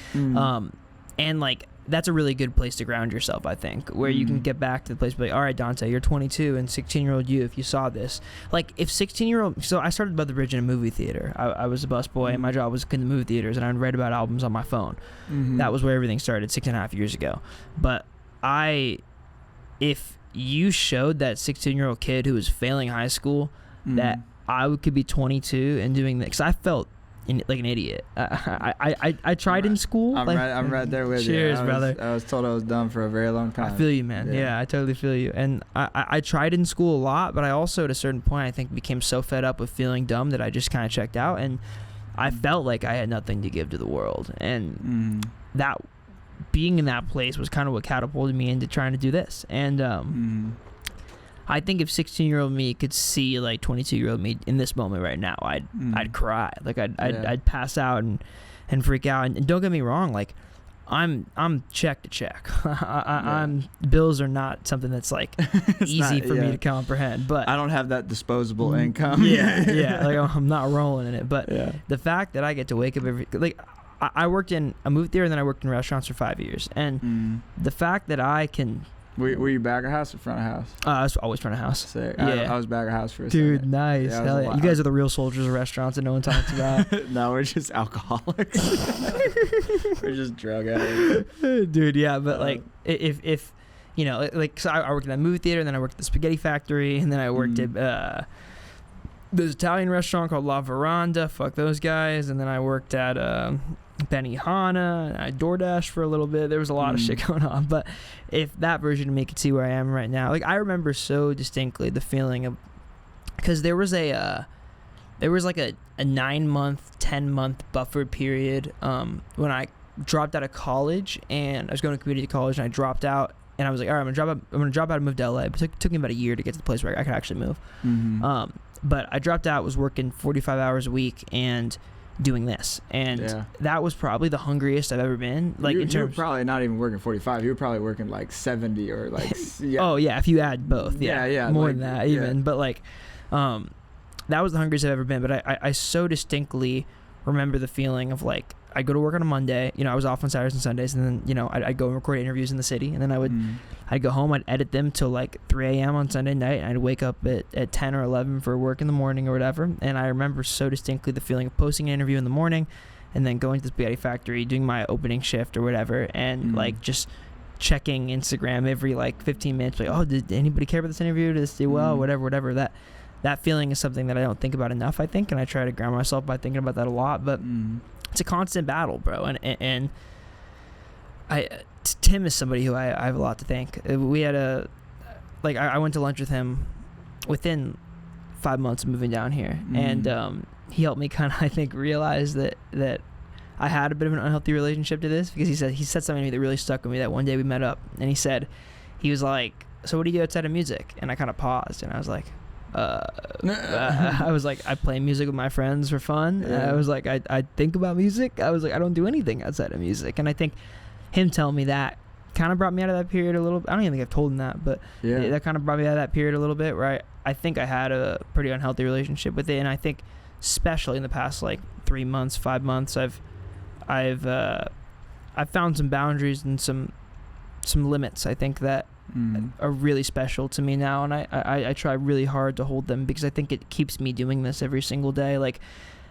And like, that's a really good place to ground yourself, I think, where you can get back to the place where, like, all right, Dante, you're 22, and 16-year-old you, if you saw this. Like, if 16-year-old... So I started above the bridge in a movie theater. I was a busboy, and my job was in the movie theaters, and I read about albums on my phone. That was where everything started 6.5 years ago. But if you showed that 16-year-old kid who was failing high school that I could be 22 and doing this... Because I felt... like an idiot. I tried in school. I'm right there with you. Cheers, brother. I was told I was dumb for a very long time. I feel you, man. Yeah, I totally feel you. And I tried in school a lot, but I also at a certain point I think became so fed up with feeling dumb that I just kind of checked out, and I felt like I had nothing to give to the world. And that being in that place was kind of what catapulted me into trying to do this. And I think if 16-year-old me could see like 22-year-old me in this moment right now, I'd cry. Like I'd pass out and freak out. And don't get me wrong, like I'm check to check. I'm bills are not something that's like easy for me to comprehend. But I don't have that disposable income. Yeah. Like I'm not rolling in it. But the fact that I get to wake up I worked in a movie theater and then I worked in restaurants for 5 years, and the fact that I can. Were you back of house or front of house? I was always front of house. Sick. Yeah. I was back of house for a Dude, second. nice. Hell yeah. You guys are the real soldiers of restaurants that no one talks about. No, we're just alcoholics. We're just drug addicts. Dude, yeah, but like if you know, like, so I worked in that movie theater, and then I worked at the spaghetti factory, and then I worked at this Italian restaurant called La Veranda. Fuck those guys. And then I worked at Benihana, and I DoorDashed for a little bit. There was a lot of shit going on. But if that version of me could see where I am right now, like I remember so distinctly the feeling of, because there was like a 9-month, 10-month buffer period when I dropped out of college, and I was going to community college, and I dropped out, and I was like, all right, I'm gonna drop out and move to LA. But it took me about a year to get to the place where I could actually move. But I dropped out, was working 45 hours a week and doing this, and that was probably the hungriest I've ever been. Like you were probably not even working 45. You were probably working like 70 or like. Oh yeah, if you add both, more than that even. But like, that was the hungriest I've ever been. But I so distinctly remember the feeling of like, I'd go to work on a Monday, you know, I was off on Saturdays and Sundays, and then, you know, I'd go and record interviews in the city, and then I'd go home, I'd edit them till like 3 a.m. on Sunday night, and I'd wake up at 10 or 11 for work in the morning or whatever. And I remember so distinctly the feeling of posting an interview in the morning, and then going to the spaghetti factory, doing my opening shift or whatever, and like just checking Instagram every like 15 minutes, like, oh, did anybody care about this interview? Did this do well? Whatever. That feeling is something that I don't think about enough, I think, and I try to ground myself by thinking about that a lot. But it's a constant battle, bro. And Tim is somebody who I have a lot to thank. We had I went to lunch with him within 5 months of moving down here, and he helped me kind of, I think, realize that I had a bit of an unhealthy relationship to this, because he said something to me that really stuck with me. That one day we met up, and he was like, so what do you do outside of music? And I kind of paused, and I was like, I was like, I play music with my friends for fun. I was like, I think about music. I was like, I don't do anything outside of music. And I think him telling me that kind of brought me out of that period a little bit. I don't even think I've told him that, but that kind of brought me out of that period a little bit, where I think I had a pretty unhealthy relationship with it. And I think especially in the past like 3 months, 5 months, I've I've found some boundaries and some limits, I think, that are really special to me now, and I try really hard to hold them, because I think it keeps me doing this every single day. Like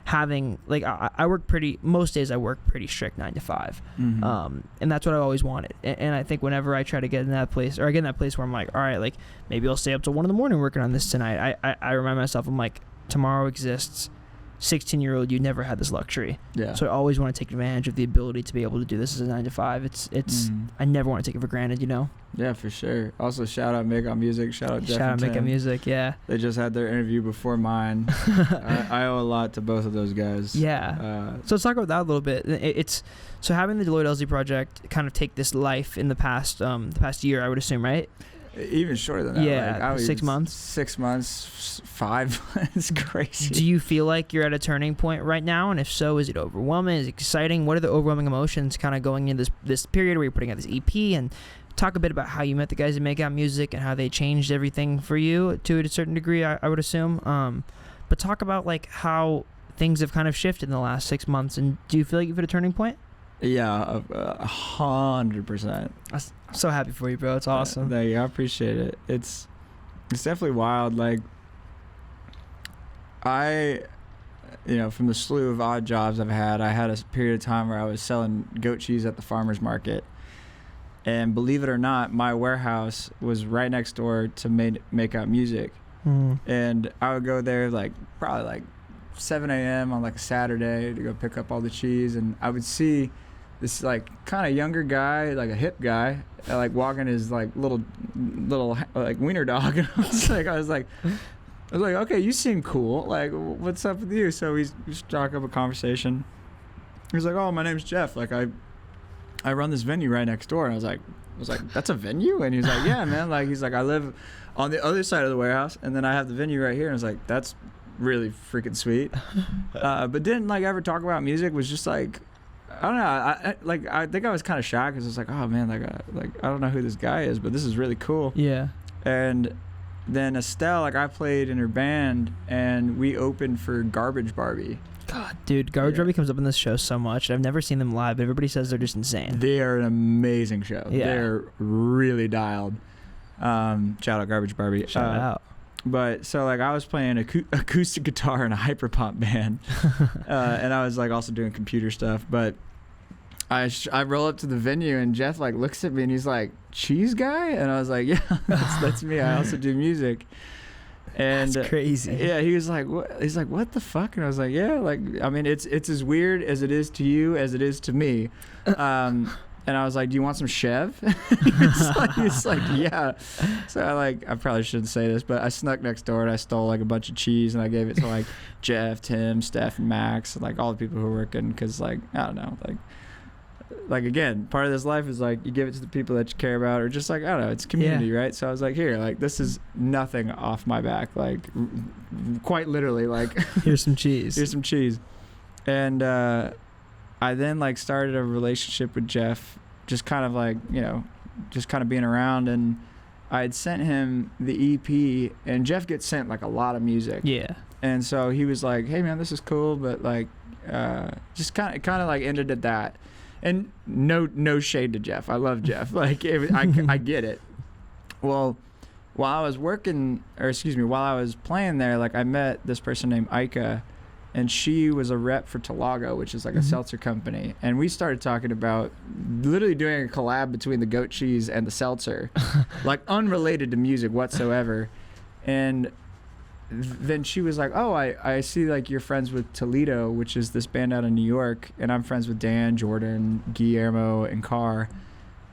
having, like, I work most days I work pretty strict 9 to 5, and that's what I always wanted. And I think whenever I try to get in that place, or I get in that place where I'm like, all right, like maybe I'll stay up till 1 a.m. working on this tonight, I remind myself, I'm like, tomorrow exists. 16-year-old, you never had this luxury. Yeah. So I always want to take advantage of the ability to be able to do this as a 9 to 5. It's I never want to take it for granted, you know. Yeah, for sure. Also, shout out Make Out Music. Shout out Jeff. Shout out and Make Out Tim. Music. Yeah. They just had their interview before mine. I owe a lot to both of those guys. Yeah. So let's talk about that a little bit. It's so having the Deloyd Elze project kind of take this life in the past year, I would assume, right? Even shorter than that. Yeah, like, 6 months. 6 months, 5. It's crazy. Do you feel like you're at a turning point right now? And if so, is it overwhelming? Is it exciting? What are the overwhelming emotions kind of going into this period where you're putting out this EP? And talk a bit about how you met the guys that Make Out Music and how they changed everything for you to a certain degree, I would assume. But talk about like how things have kind of shifted in the last 6 months. And do you feel like you've hit a turning point? Yeah, 100%. I'm so happy for you, bro. It's awesome. Thank you. I appreciate it. It's definitely wild. Like, from the slew of odd jobs I've had, I had a period of time where I was selling goat cheese at the farmer's market. And believe it or not, my warehouse was right next door to Make Out Music. And I would go there probably like 7 a.m. on like a Saturday to go pick up all the cheese. And I would see this like kind of younger guy, like a hip guy, like walking his like little like wiener dog. And I was like, okay, you seem cool. Like, what's up with you? So we struck up a conversation. He was like, oh, my name's Jeff. Like I run this venue right next door. And I was like, that's a venue? And he was like, yeah, man. Like, he's like, I live on the other side of the warehouse, and then I have the venue right here. And I was like, that's really freaking sweet. But didn't like ever talk about music. Was just like, I don't know. I think I was kind of shocked because I was like, oh man, I don't know who this guy is, but this is really cool. Yeah. And then Estelle, like I played in her band, and we opened for Garbage Barbie. God, dude, Garbage Barbie comes up in this show so much. I've never seen them live, but everybody says they're just insane. They are an amazing show. Yeah. They're really dialed. Shout out Garbage Barbie. Shout out. But so like I was playing acoustic guitar in a hyperpop band, and I was like also doing computer stuff. But I roll up to the venue, and Jeff like looks at me and he's like, "Cheese guy?" And I was like, "Yeah, that's me. I also do music." And that's crazy. Yeah, he was like, "What?" He's like, "What the fuck?" And I was like, "Yeah, like I mean, it's as weird as it is to you as it is to me." And I was like, "Do you want some Chev?" He's like, "Yeah." So I probably shouldn't say this, but I snuck next door and I stole like a bunch of cheese and I gave it to like Jeff, Tim, Steph, and Max, and like all the people who were working, because like I don't know, like again, part of this life is like you give it to the people that you care about, or just like I don't know, it's community, right? So I was like, here, like this is nothing off my back, like quite literally, like here's some cheese. Here's some cheese, and I then like started a relationship with Jeff, just kind of like, just kind of being around, and I had sent him the EP, and Jeff gets sent like a lot of music. Yeah. And so he was like, hey man, this is cool, but like, just kind of like ended at that. And no shade to Jeff. I love Jeff. Like I get it. Well, while I was playing there, like I met this person named Ika, and she was a rep for Talago, which is like a seltzer company. And we started talking about literally doing a collab between the goat cheese and the seltzer, like unrelated to music whatsoever. And then she was like, oh, I see like you're friends with Toledo, which is this band out of New York. And I'm friends with Dan, Jordan, Guillermo, and Carr.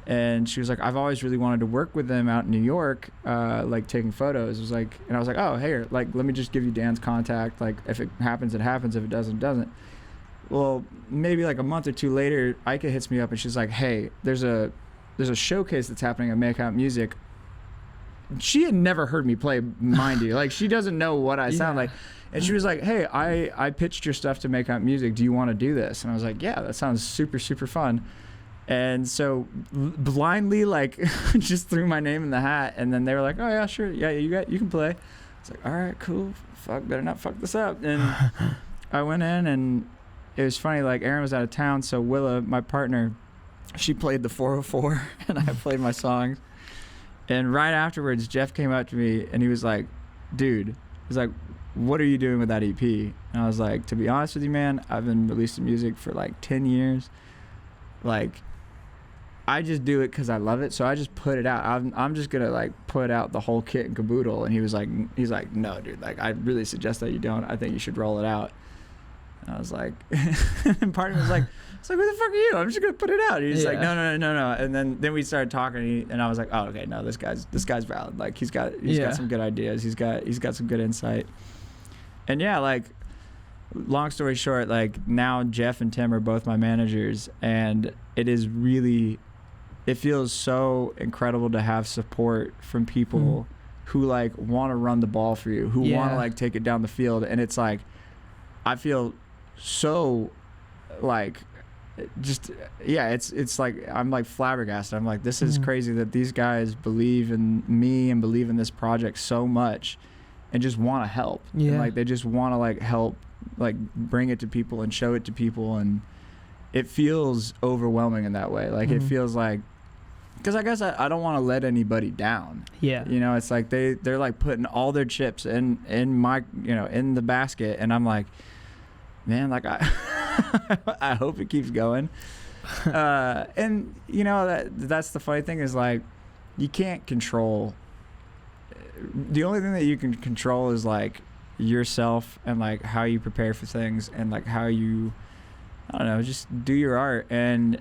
And she was like, I've always really wanted to work with them out in New York, like taking photos. It was like, and I was like, oh, hey, like, let me just give you Dan's contact. Like, if it happens, it happens. If it doesn't, it doesn't. Well, maybe like a month or two later, Ika hits me up and she's like, hey, there's a showcase that's happening at Make Out Music. She had never heard me play, mind you. Like, she doesn't know what I sound like. And she was like, hey, I pitched your stuff to Make Out Music. Do you want to do this? And I was like, yeah, that sounds super, super fun. And so blindly, like, just threw my name in the hat. And then they were like, oh, yeah, sure. Yeah, you can play. It's like, all right, cool. Fuck, better not fuck this up. And I went in, and it was funny. Like, Aaron was out of town. So Willa, my partner, she played the 404 and I played my songs. And right afterwards, Jeff came up to me and he was like, dude, he's like, what are you doing with that EP? And I was like, to be honest with you, man, I've been releasing music for like 10 years. Like, I just do it because I love it, so I just put it out. I'm just gonna like put out the whole kit and caboodle. And he's like, no, dude, like I really suggest that you don't. I think you should roll it out. And I was like, and part of me was like, who the fuck are you? I'm just gonna put it out. And he's like, no. And then we started talking, and I was like, oh, okay, no, this guy's valid. Like he's got some good ideas. He's got some good insight. And yeah, like, long story short, like now Jeff and Tim are both my managers, and it feels so incredible to have support from people who like want to run the ball for you, who want to like take it down the field. And it's like, I feel so like, it's like, I'm like flabbergasted. I'm like, this is crazy that these guys believe in me and believe in this project so much and just want to help. And like, they just want to like help, like bring it to people and show it to people. And it feels overwhelming in that way. Like it feels like, because I guess I don't want to let anybody down. Yeah. You know, it's like they're like putting all their chips in my, you know, in the basket. And I'm like, man, like I hope it keeps going. And you know, that's the funny thing is like, you can't control. The only thing that you can control is like yourself and like how you prepare for things and like how you, I don't know, just do your art. And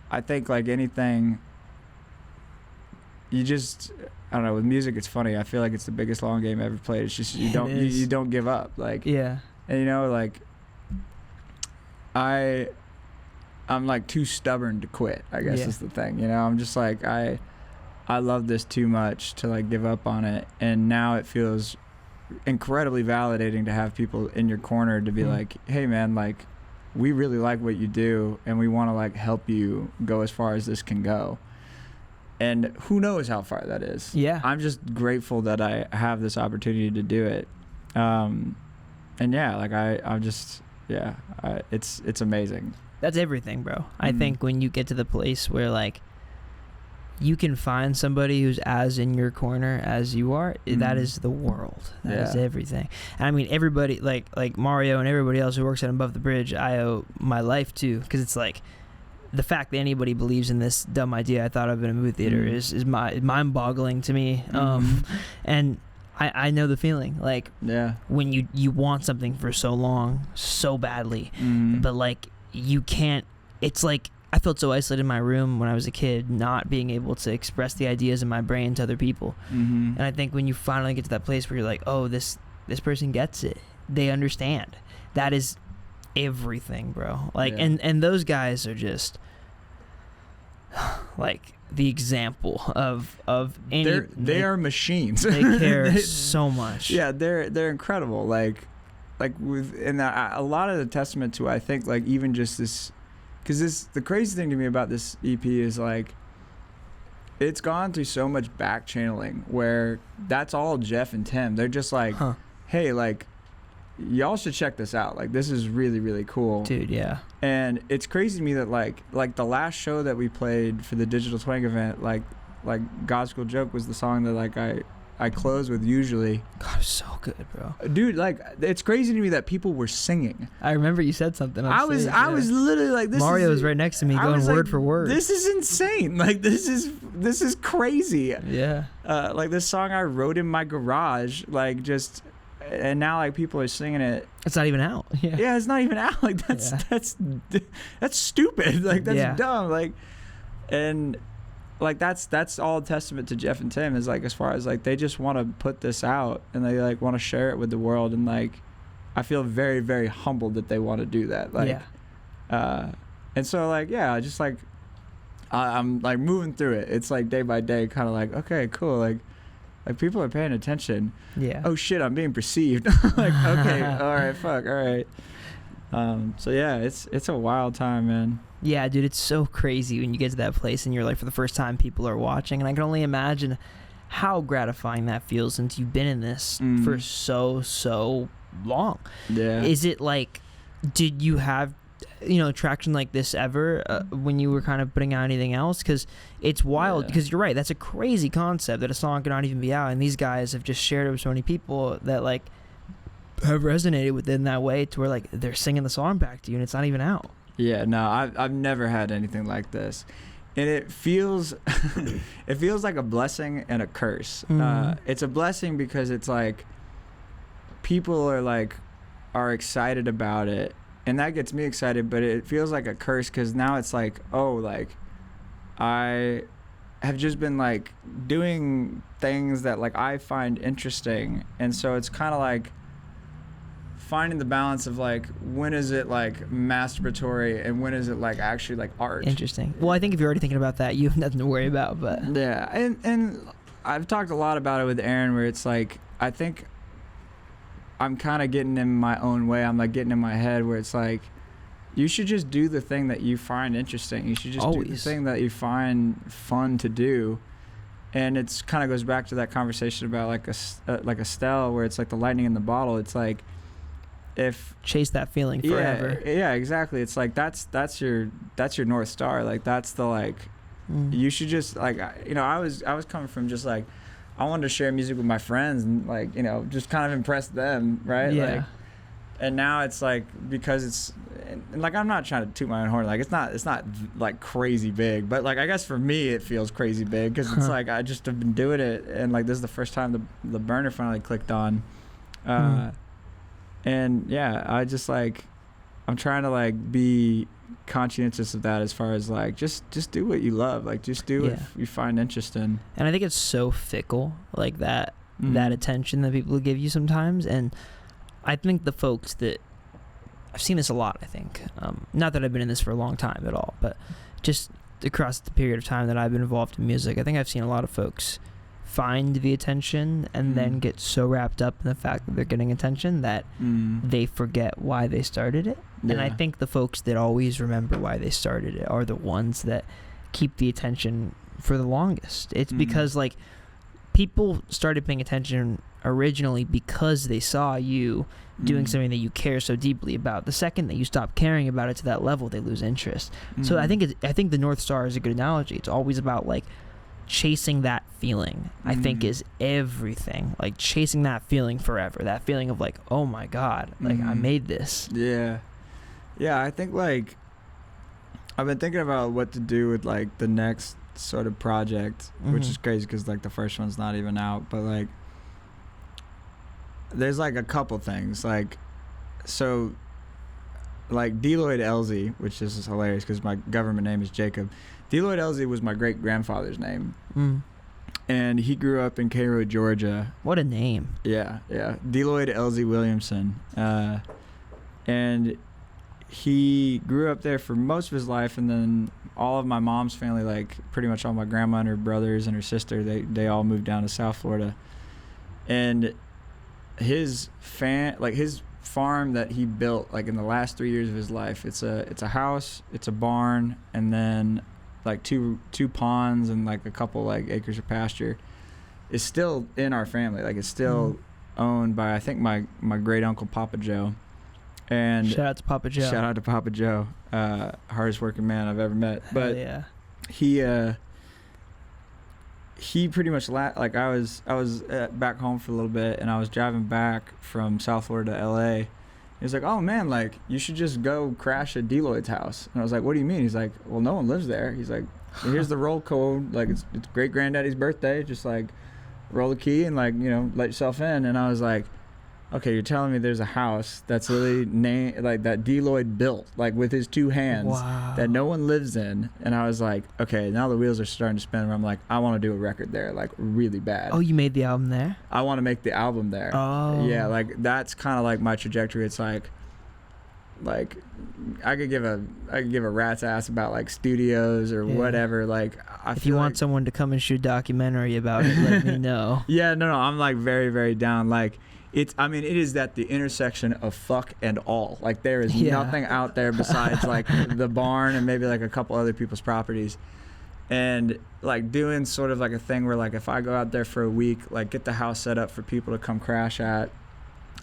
I think like anything, you just, I don't know, with music it's funny. I feel like it's the biggest long game ever played. It's just you don't give up. Like, and you know, like I'm like too stubborn to quit, I guess is the thing. You know, I'm just like I love this too much to like give up on it. And now it feels incredibly validating to have people in your corner to be like, hey man, like we really like what you do and we want to like help you go as far as this can go. And who knows how far that is. I'm just grateful that I have this opportunity to do it. And yeah, like I'm just, it's amazing. That's everything, bro. I think when you get to the place where like you can find somebody who's as in your corner as you are, that is the world. That is everything. And I mean, everybody like Mario and everybody else who works at Above the Bridge, I owe my life to, because it's like the fact that anybody believes in this dumb idea I thought of in a movie theater is mind-boggling to me. And I know the feeling, like when you want something for so long, so badly, but like you can't. It's like I felt so isolated in my room when I was a kid, not being able to express the ideas in my brain to other people. And I think when you finally get to that place where you're like, oh, this person gets it, they understand. That is everything, bro. Like, and those guys are just like the example of any. They are machines. They care so much. Yeah, they're incredible. Like a lot of the testament to, I think, like even just this, because the crazy thing to me about this EP is like it's gone through so much back channeling where that's all Jeff and Tim. They're just like, hey, like y'all should check this out. Like this is really, really cool. Dude, yeah. And it's crazy to me that like the last show that we played for the Digital Twang event, like God School Joke was the song that like I close with usually. God, it was so good, bro. Dude, like it's crazy to me that people were singing. I remember you said something. I was literally like, this. Mario was right next to me, going word for word. This is insane. Like this is crazy. Yeah. Like this song I wrote in my garage, like just. And now like people are singing it. It's not even out. Yeah, it's not even out. Like that's stupid. Like that's dumb. Like, and like that's all a testament to Jeff and Tim, is like as far as like they just want to put this out and they like want to share it with the world. And like I feel very, very humbled that they want to do that. Like, and so like just like I'm like moving through it. It's like day by day, kind of like, okay, cool, like people are paying attention. Oh shit, I'm being perceived. Like, okay, all right, fuck, all right. So yeah, it's a wild time, man. Yeah, dude, it's so crazy when you get to that place and you're like, for the first time, people are watching, and I can only imagine how gratifying that feels since you've been in this for so long. Yeah. Is it like, did you have traction like this ever when you were kind of putting out anything else? Because it's wild, because you're right, that's a crazy concept that a song could not even be out, and these guys have just shared it with so many people that like have resonated with it in that way to where like they're singing the song back to you and it's not even out. Yeah, no, I've never had anything like this. And it feels it feels like a blessing and a curse. It's a blessing because it's like people are excited about it, and that gets me excited, but it feels like a curse because now it's like, oh, like I have just been like doing things that like I find interesting, and so it's kind of like finding the balance of like when is it like masturbatory and when is it like actually like art. Interesting. Well, I think if you're already thinking about that, you have nothing to worry about. But yeah, and I've talked a lot about it with Aaron, where it's like I think I'm kind of getting in my own way. I'm like getting in my head where it's like you should just do the thing that you find interesting. You should just do the thing that you find fun to do. And it's kind of goes back to that conversation about like Estelle, where it's like the lightning in the bottle. It's like if chase that feeling forever. Yeah, exactly. It's like that's your North Star. Like that's the like you should just like I was coming from just like I wanted to share music with my friends and like just kind of impress them, right? Yeah. Like, and now it's like because it's and like I'm not trying to toot my own horn, like it's not like crazy big, but like I guess for me it feels crazy big because it's like I just have been doing it, and like this is the first time the burner finally clicked on. And yeah, I just like I'm trying to like be conscientious of that as far as like just do what you love, like just do what you find interest in. And I think it's so fickle, like that attention that people give you sometimes. And I think the folks that I've seen this a lot, I think not that I've been in this for a long time at all, but just across the period of time that I've been involved in music, I think I've seen a lot of folks find the attention and then get so wrapped up in the fact that they're getting attention that they forget why they started it. And I think the folks that always remember why they started it are the ones that keep the attention for the longest. It's because like people started paying attention originally because they saw you doing something that you care so deeply about. The second that you stop caring about it to that level, they lose interest. So I think the North Star is a good analogy. It's always about like chasing that feeling, I think, is everything. Like chasing that feeling forever, that feeling of like, oh my god, like I made this. Yeah, I think like I've been thinking about what to do with like the next sort of project, which is crazy because like the first one's not even out, but like there's like a couple things, like so like Deloyd Elze, which is hilarious because my government name is Jacob. Deloyd Elze was my great-grandfather's name. And he grew up in Cairo, Georgia. What a name. Yeah. Deloyd Elze Williamson. And he grew up there for most of his life, and then all of my mom's family, like pretty much all my grandma and her brothers and her sister, they all moved down to South Florida. And his farm that he built like in the last 3 years of his life, it's a house, it's a barn, and then like two ponds and like a couple like acres of pasture, is still in our family. Like it's still owned by I think my great uncle Papa Joe. And shout out to Papa Joe. Hardest working man I've ever met. But he pretty much like I was back home for a little bit, and I was driving back from South Florida to LA. He's like, oh man, like you should just go crash at Deloyd's house. And I was like, what do you mean? He's like, well, no one lives there. He's like, here's the roll code, like it's great granddaddy's birthday, just like roll the key and like let yourself in. And I was like, okay, you're telling me there's a house that's really like that Deloyd built, like with his two hands, that no one lives in. And I was like, okay, now the wheels are starting to spin where I'm like, I want to do a record there, like really bad. Oh, you made the album there? I want to make the album there. Oh. Yeah, like that's kind of like my trajectory. It's like I could give a rat's ass about like studios or whatever. Like if you want someone to come and shoot a documentary about it, let me know. Yeah, no, I'm like very, very down. Like it is at the intersection of fuck and all. Like there is nothing out there besides like the barn and maybe like a couple other people's properties. And like doing sort of like a thing where like if I go out there for a week, like get the house set up for people to come crash at,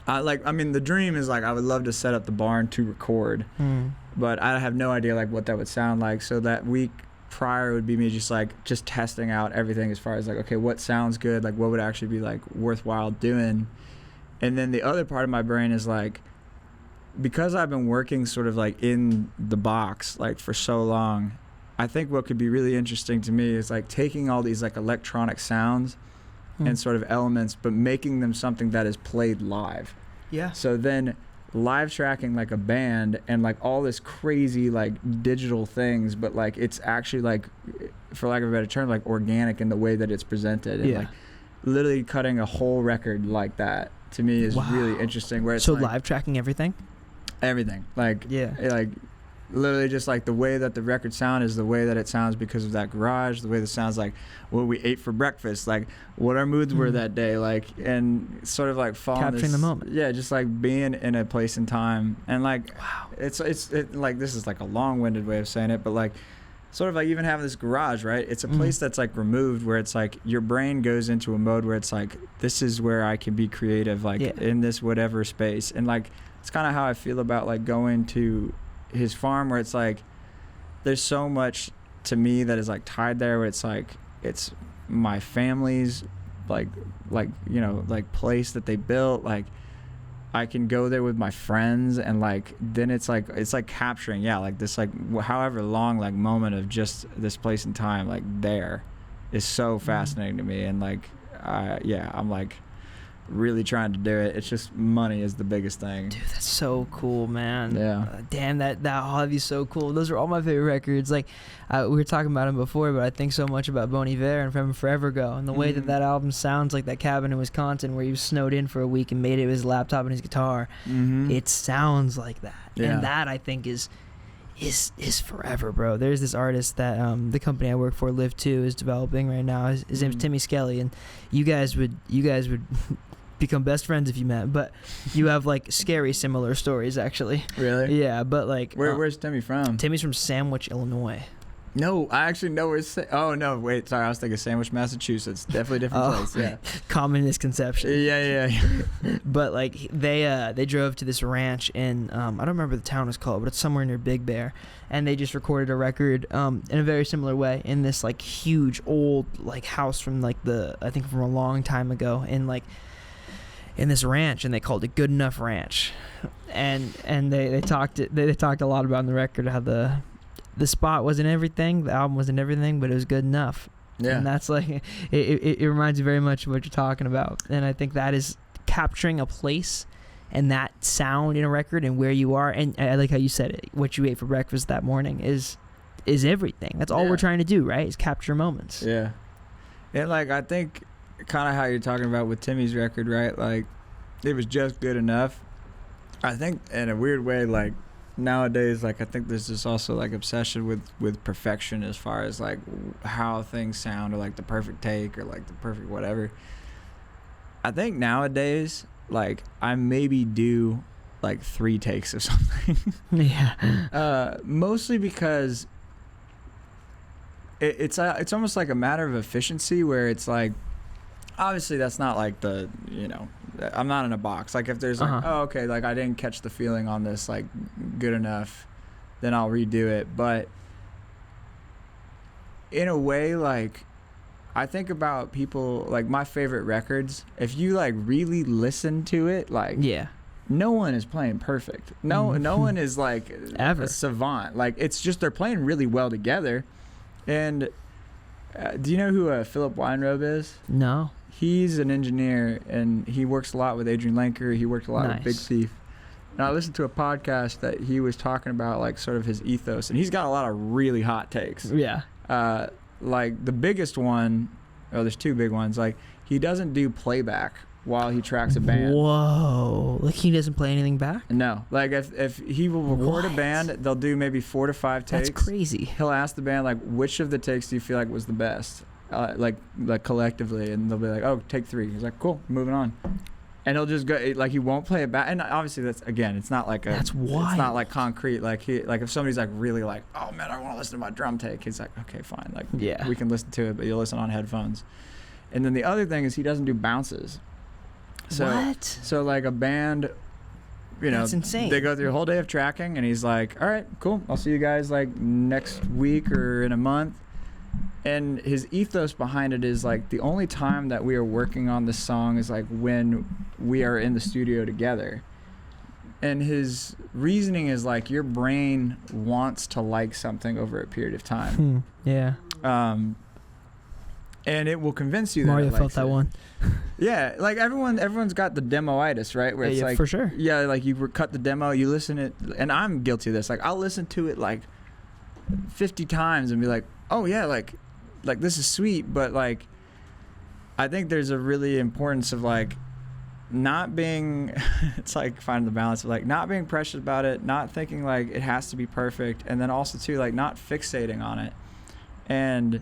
I mean, the dream is like I would love to set up the barn to record, but I have no idea like what that would sound like. So that week prior would be me just testing out everything as far as like, okay, what sounds good, like what would actually be like worthwhile doing. And then the other part of my brain is like, because I've been working sort of like in the box like for so long, I think what could be really interesting to me is like taking all these like electronic sounds and sort of elements, but making them something that is played live. Yeah. So then live tracking like a band and like all this crazy like digital things, but like it's actually like, for lack of a better term, like organic in the way that it's presented. And like literally cutting a whole record like that to me is really interesting. Where it's so like, live tracking everything? Everything. Like, like literally just like the way that the record sound is the way that it sounds because of that garage, the way that sounds like what we ate for breakfast, like what our moods were that day, like, and sort of like capturing the moment. Yeah, just like being in a place and time. And like it's like, this is like a long-winded way of saying it, but like sort of like even having this garage, right? It's a place that's like removed, where it's like your brain goes into a mode where it's like, this is where I can be creative, like in this whatever space. And like it's kind of how I feel about like going to his farm, where it's like there's so much to me that is like tied there, where it's like it's my family's like you know, like place that they built. Like I can go there with my friends, and like then it's like capturing like this like however long like moment of just this place and time like there is so fascinating to me. And like I'm like really trying to do it. It's just money is the biggest thing. Dude, that's so cool, man. Yeah. Damn, that hobby's so cool. Those are all my favorite records. Like we were talking about him before, but I think so much about Bon Iver and From Forever Go, and the way that album sounds, like that cabin in Wisconsin where he was snowed in for a week and made it with his laptop and his guitar. It sounds like that. And that I think is forever, bro. There's this artist that the company I work for, Live 2, is developing right now. His name's Timmy Skelly, and you guys would become best friends if you met, but you have like scary similar stories actually. Really? Yeah, but like where's Timmy from? Timmy's from Sandwich, Illinois. No, I actually know where oh no, wait, sorry, I was thinking Sandwich, Massachusetts. Definitely a different place. Yeah. Common misconception. Yeah. But like they drove to this ranch in I don't remember the town was called, but it's somewhere near Big Bear, and they just recorded a record in a very similar way in this like huge old like house from like I think from a long time ago, in this ranch, and they called it Good Enough Ranch. And they talked a lot about in the record how the spot wasn't everything, the album wasn't everything, but it was good enough. Yeah. And that's like it reminds me very much of what you're talking about. And I think that is capturing a place and that sound in a record and where you are. And I like how you said it, what you ate for breakfast that morning is everything. That's all we're trying to do, right? Is capture moments. Yeah. And like I think kind of how you're talking about with Timmy's record, right? Like it was just good enough. I think in a weird way, like nowadays, like I think there's this also like obsession with perfection as far as like how things sound, or like the perfect take, or like the perfect whatever. I think nowadays, like I maybe do like 3 takes of something. Mostly because it's almost like a matter of efficiency, where it's like, obviously that's not like the, you know, I'm not in a box. Like if there's like, oh, okay, like I didn't catch the feeling on this, like good enough, then I'll redo it. But in a way, like I think about people, like my favorite records, if you like really listen to it, like no one is playing perfect. No one is like ever a savant. Like it's just they're playing really well together. And do you know who Philip Weinrobe is? No. He's an engineer, and he works a lot with Adrian Lenker. He worked a lot with Big Thief. And I listened to a podcast that he was talking about like sort of his ethos, and he's got a lot of really hot takes. Yeah. Like the biggest one, there's 2 big ones. Like he doesn't do playback while he tracks a band. Whoa. Like he doesn't play anything back? No. Like if he will record a band, they'll do maybe 4 to 5 takes. That's crazy. He'll ask the band like, which of the takes do you feel like was the best? Like collectively, and they'll be like, oh, take 3. He's like, cool, moving on. And he'll just go, like he won't play it back. And obviously that's, again, it's not like that's wild. It's not like concrete. Like if somebody's like really like, oh man, I want to listen to my drum take, he's like, okay, fine, like we can listen to it, but you'll listen on headphones. And then the other thing is he doesn't do bounces. So like a band, you know, That's insane. they go through a whole day of tracking, and he's like, all right, cool, I'll see you guys like next week or in a month. And his ethos behind it is like the only time that we are working on this song is like when we are in the studio together. And his reasoning is like your brain wants to like something over a period of time. Yeah. And it will convince you that Mario it likes felt that it. one. Yeah, like everyone's got the demoitis, right? Where it's yeah, like, for sure. Yeah, like you cut the demo, you listen it, and I'm guilty of this. Like I'll listen to it like 50 times and be like, oh yeah, like this is sweet, but like I think there's a really importance of like not being it's like finding the balance of like not being precious about it, not thinking like it has to be perfect, and then also too like not fixating on it. And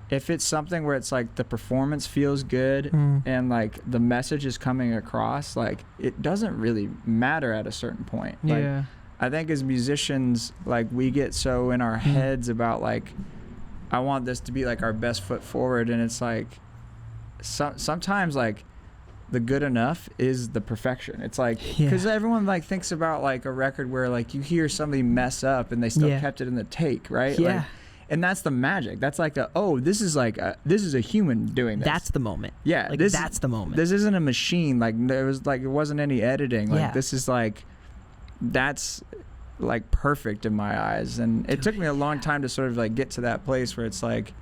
if it's something where it's like the performance feels good and like the message is coming across, like it doesn't really matter at a certain point. Like, Yeah. I think as musicians, like we get so in our heads about like, I want this to be like our best foot forward, and it's like sometimes like the good enough is the perfection. It's like because everyone like thinks about like a record where like you hear somebody mess up and they still kept it in the take, right? Yeah. Like, and that's the magic. That's like this is a human doing this. That's the moment. Yeah, Like that's the moment. This isn't a machine. Like it wasn't any editing. Like Yeah. this is like, that's like perfect in my eyes. And it took me a long time to sort of like get to that place where it's like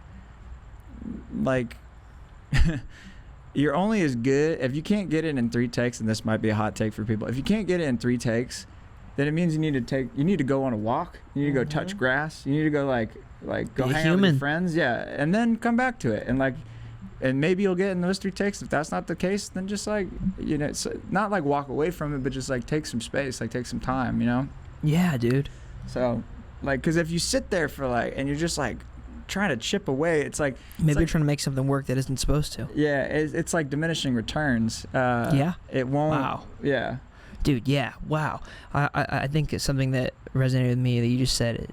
you're only as good if you can't get it in 3 takes. And this might be a hot take for people. If you can't get it in 3 takes, then it means you need to go on a walk. You need to go touch grass. You need to go like go hang out with your friends. Yeah. And then come back to it. And maybe you'll get in those 3 takes. If that's not the case, then just like, you know, it's not like walk away from it, but just like take some space, like take some time, you know? Yeah, dude. So like, cause if you sit there for like, and you're just like trying to chip away, it's like, Maybe you're trying to make something work that isn't supposed to. yeah, it's like diminishing returns. Yeah. It won't. Wow. Yeah. Dude, yeah, wow. I think it's something that resonated with me that you just said,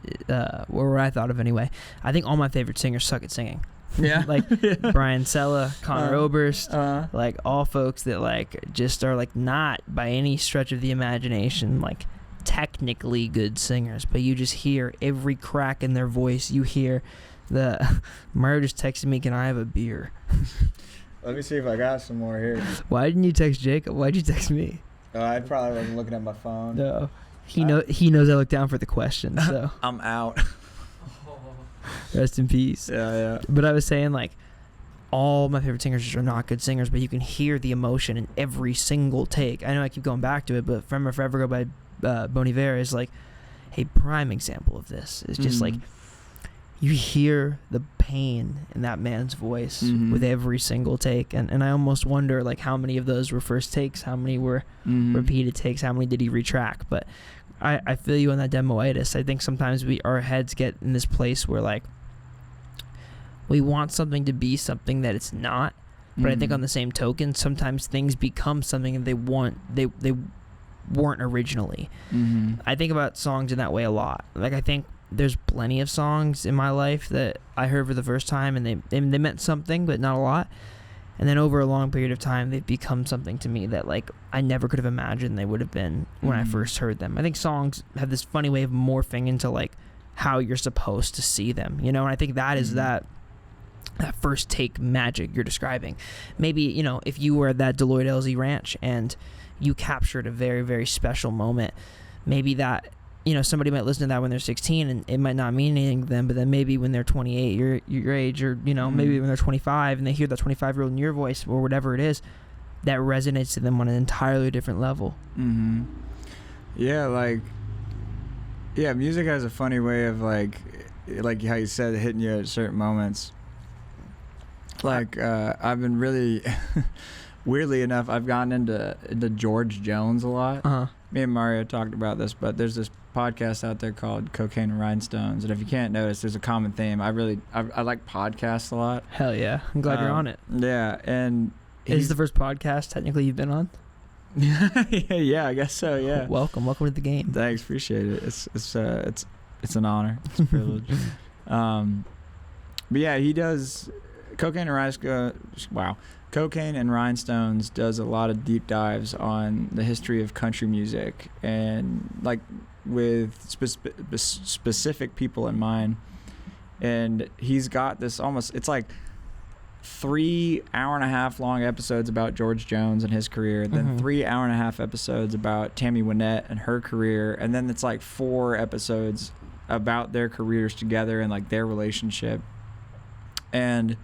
or what I thought of anyway. I think all my favorite singers suck at singing. Yeah. Like Brian Sella, Connor Oberst, like all folks that like just are like not by any stretch of the imagination like technically good singers, but you just hear every crack in their voice. You hear Mario just texted me, can I have a beer? Let me see if I got some more here. Why didn't you text Jacob? Why'd you text me? I probably wasn't looking at my phone. No. He knows I look down for the question, so I'm out. rest in peace. Yeah. But I was saying, like, all my favorite singers are not good singers, but you can hear the emotion in every single take. I know I keep going back to it, but Forever Forever Ago by Bon Iver is like a prime example of this. It's just like you hear the pain in that man's voice with every single take, and I almost wonder like how many of those were first takes, how many were repeated takes, how many did he retrack. But I feel you on that demoitis. I think sometimes our heads get in this place where like we want something to be something that it's not, but I think on the same token sometimes things become something that they weren't originally. I think about songs in that way a lot. Like I think there's plenty of songs in my life that I heard for the first time and they meant something, but not a lot. And then over a long period of time, they've become something to me that like I never could have imagined they would have been when I first heard them. I think songs have this funny way of morphing into like how you're supposed to see them, you know? And I think that is that first take magic you're describing. Maybe, you know, if you were at that Deloyd Elze ranch and you captured a very, very special moment, maybe that, you know, somebody might listen to that when they're 16 and it might not mean anything to them, but then maybe when they're 28, your age, or, you know, maybe when they're 25 and they hear that 25-year-old in your voice or whatever it is, that resonates to them on an entirely different level. Yeah, like, yeah, music has a funny way of like how you said, hitting you at certain moments. Like, I've been really, weirdly enough, I've gotten into George Jones a lot. Me and Mario talked about this, but there's this podcast out there called Cocaine and Rhinestones, and if you can't notice, there's a common theme. I like podcasts a lot. Hell yeah, I'm glad you're on it. Yeah, and is the first podcast technically you've been on? Yeah, I guess so. Yeah. Welcome to the game. Thanks, appreciate it. It's an honor. It's a privilege. But yeah, he does Cocaine and Rhinestones does a lot of deep dives on the history of country music, and like with specific people in mind. And he's got this it's like 3 hour-and-a-half long episodes about George Jones and his career, then 3 hour-and-a-half episodes about Tammy Wynette and her career, and then it's like 4 episodes about their careers together and like their relationship. And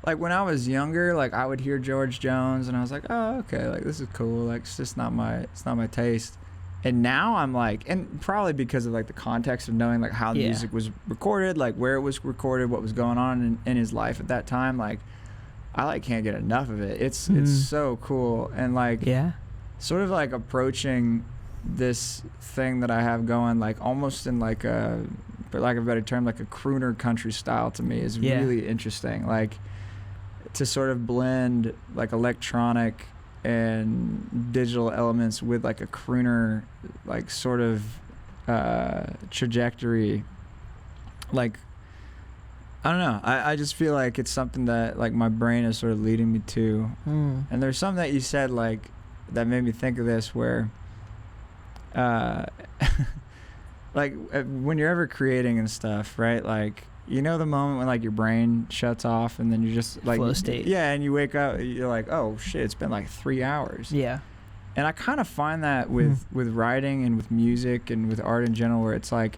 like when I was younger, like I would hear George Jones and I was like, oh, okay, like this is cool, like it's just not my taste. And now I'm like, and probably because of like the context of knowing like how the music was recorded, like where it was recorded, what was going on in his life at that time, like I like can't get enough of it. It's so cool. And like sort of like approaching this thing that I have going, like almost in like a, for lack of a better term, like a crooner country style to me is really interesting. Like to sort of blend like electronic and digital elements with like a crooner like sort of trajectory. Like I don't know, I just feel like it's something that like my brain is sort of leading me to. And there's something that you said like that made me think of this, where like when you're ever creating and stuff, right, like you know the moment when like your brain shuts off and then you just like flow state. Yeah, and you wake up, you're like, oh shit, it's been like 3 hours. Yeah. And I kind of find that with writing and with music and with art in general, where it's like,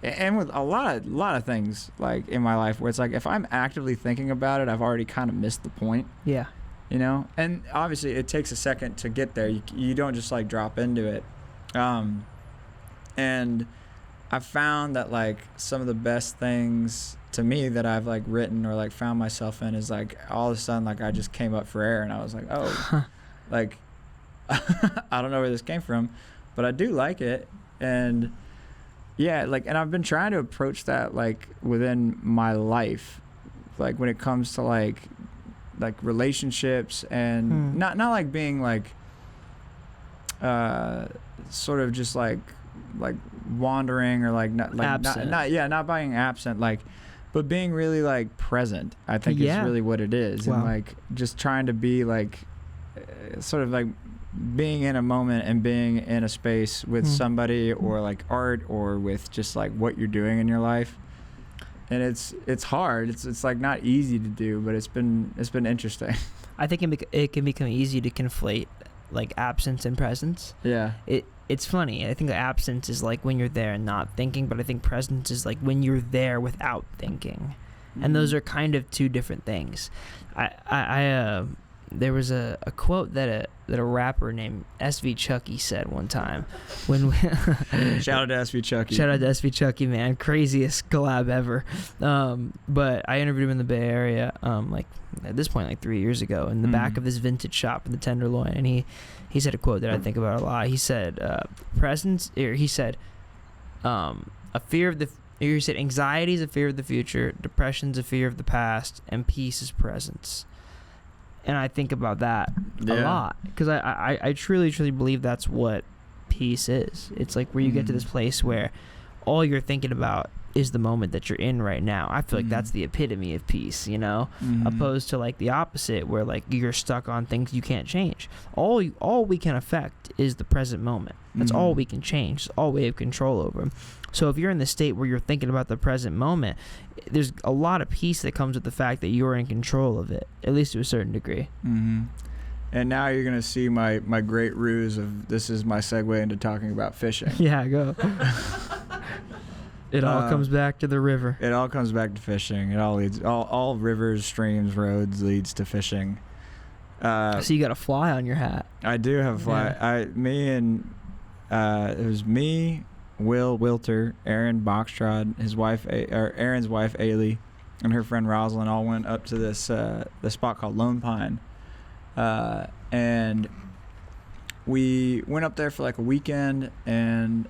and with a lot of things like in my life, where it's like if I'm actively thinking about it, I've already kind of missed the point. Yeah. You know, and obviously it takes a second to get there. You don't just like drop into it. And I found that like some of the best things to me that I've like written or like found myself in is like all of a sudden like I just came up for air and I was like, oh, like I don't know where this came from, but I do like it. And yeah, like, and I've been trying to approach that like within my life, like when it comes to like relationships and not like being like sort of just like wandering or like not being absent, like, but being really like present, I think is really what it is. Wow. And like just trying to be like sort of like being in a moment and being in a space with somebody or like art or with just like what you're doing in your life. And it's hard. It's like not easy to do, but it's been interesting. I think it can become easy to conflate like absence and presence. Yeah. It's funny. I think absence is like when you're there and not thinking, but I think presence is like when you're there without thinking. And those are kind of two different things. There was a quote that a rapper named SV Chucky said one time. When shout out to SV Chucky. Shout out to SV Chucky, man, craziest collab ever. But I interviewed him in the Bay Area, like at this point, like 3 years ago, in the back of this vintage shop in the Tenderloin, and he said a quote that I think about a lot. He said, "Presence," or he said, "a fear of the." He said, "Anxiety is a fear of the future, depression's a fear of the past, and peace is presence." And I think about that a lot, because I truly believe that's what peace is. It's like where you get to this place where all you're thinking about is the moment that you're in right now. I feel like that's the epitome of peace, you know, opposed to like the opposite, where like you're stuck on things you can't change. All we can affect is the present moment. That's all we can change. It's all we have control over. So if you're in the state where you're thinking about the present moment, there's a lot of peace that comes with the fact that you're in control of it, at least to a certain degree. And now you're going to see my great ruse of this is my segue into talking about fishing. Yeah, go. It all comes back to the river. It all comes back to fishing. It all leads, all rivers, streams, roads leads to fishing. So you got a fly on your hat. I do have a fly. Yeah. It was me, Will Wilter, Aaron Boxtrod, his wife, or Aaron's wife, Ailey, and her friend Rosalind all went up to this the spot called Lone Pine. And we went up there for like a weekend, and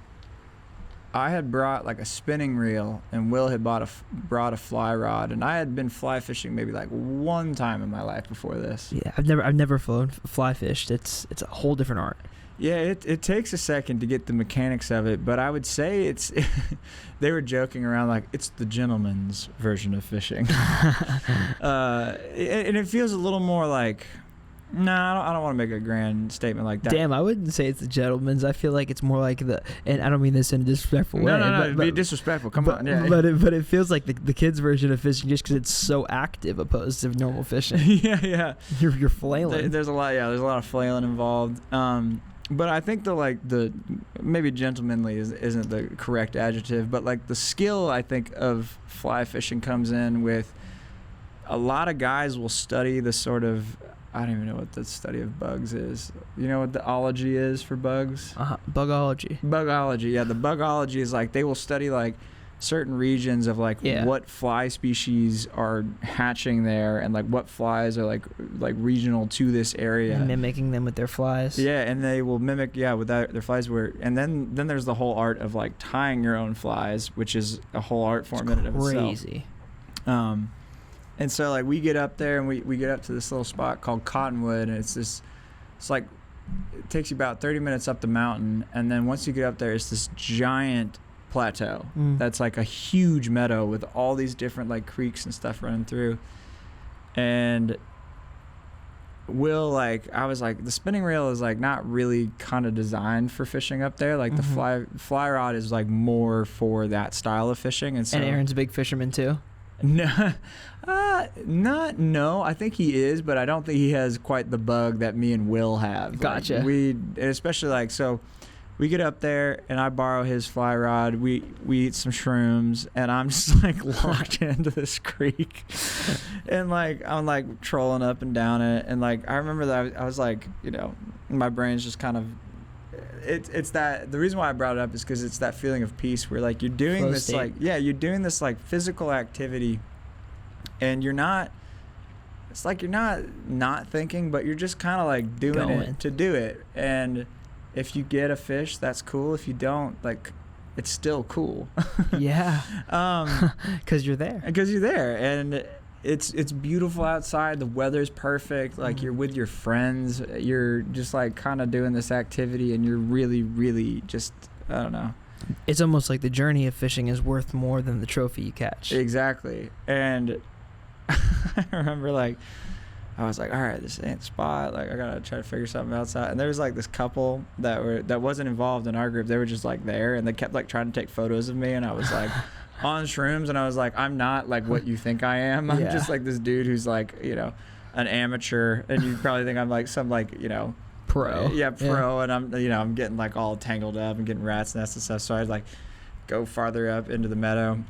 I had brought like a spinning reel, and Will had brought a fly rod, and I had been fly fishing maybe like one time in my life before this. Yeah, I've never fly fished. It's a whole different art. Yeah, it takes a second to get the mechanics of it, but I would say it's they were joking around like it's the gentleman's version of fishing. And it feels a little more like, I don't want to make a grand statement like that. Damn, I wouldn't say it's the gentleman's. I feel like it's more like and I don't mean this in a disrespectful way. No, be disrespectful. Come on, yeah. But it feels like the kids' version of fishing just because it's so active opposed to normal fishing. yeah. You're flailing. There's a lot of flailing involved. But I think the maybe gentlemanly isn't the correct adjective, but like the skill I think of fly fishing comes in with a lot of guys will study the sort of, I don't even know what the study of bugs is. You know what the ology is for bugs? Bugology. Bugology, yeah. The bugology is like they will study like certain regions of like what fly species are hatching there and like what flies are like regional to this area. And mimicking them with their flies. Yeah, and they will mimic with their flies. And then there's the whole art of like tying your own flies, which is a whole art form in and of itself. Crazy. And so like we get up there and we get up to this little spot called Cottonwood, and it's like it takes you about 30 minutes up the mountain, and then once you get up there it's this giant plateau that's like a huge meadow with all these different like creeks and stuff running through. And I was like, the spinning reel is like not really kind of designed for fishing up there. Like the fly rod is like more for that style of fishing. And Aaron's a big fisherman too. No, I think he is, but I don't think he has quite the bug that me and Will have. Gotcha. Like especially like, so we get up there and I borrow his fly rod. We eat some shrooms and I'm just like locked into this creek, and like I'm like trolling up and down it. And like I remember that I was like, my brain's just kind of. It's that the reason why I brought it up is because it's that feeling of peace where like you're doing Flow this state. you're doing this like physical activity, and you're not thinking, but you're just kind of like doing it to do it. And if you get a fish, that's cool. If you don't, like, it's still cool. Yeah. Because you're there. And it's beautiful outside. The weather's perfect. Like you're with your friends. You're just like kind of doing this activity, and you're really, really just, I don't know. It's almost like the journey of fishing is worth more than the trophy you catch. Exactly. And I remember like I was like, all right, this ain't the spot. Like I gotta try to figure something else out. And there was like this couple that wasn't involved in our group. They were just like there, and they kept like trying to take photos of me, and I was like. On shrooms, and I was like, I'm not like what you think I am. I'm just like this dude who's like, an amateur, and you probably think I'm like some like, pro. Pro, and I'm getting like all tangled up and getting rat's nests and stuff. So I'd like go farther up into the meadow,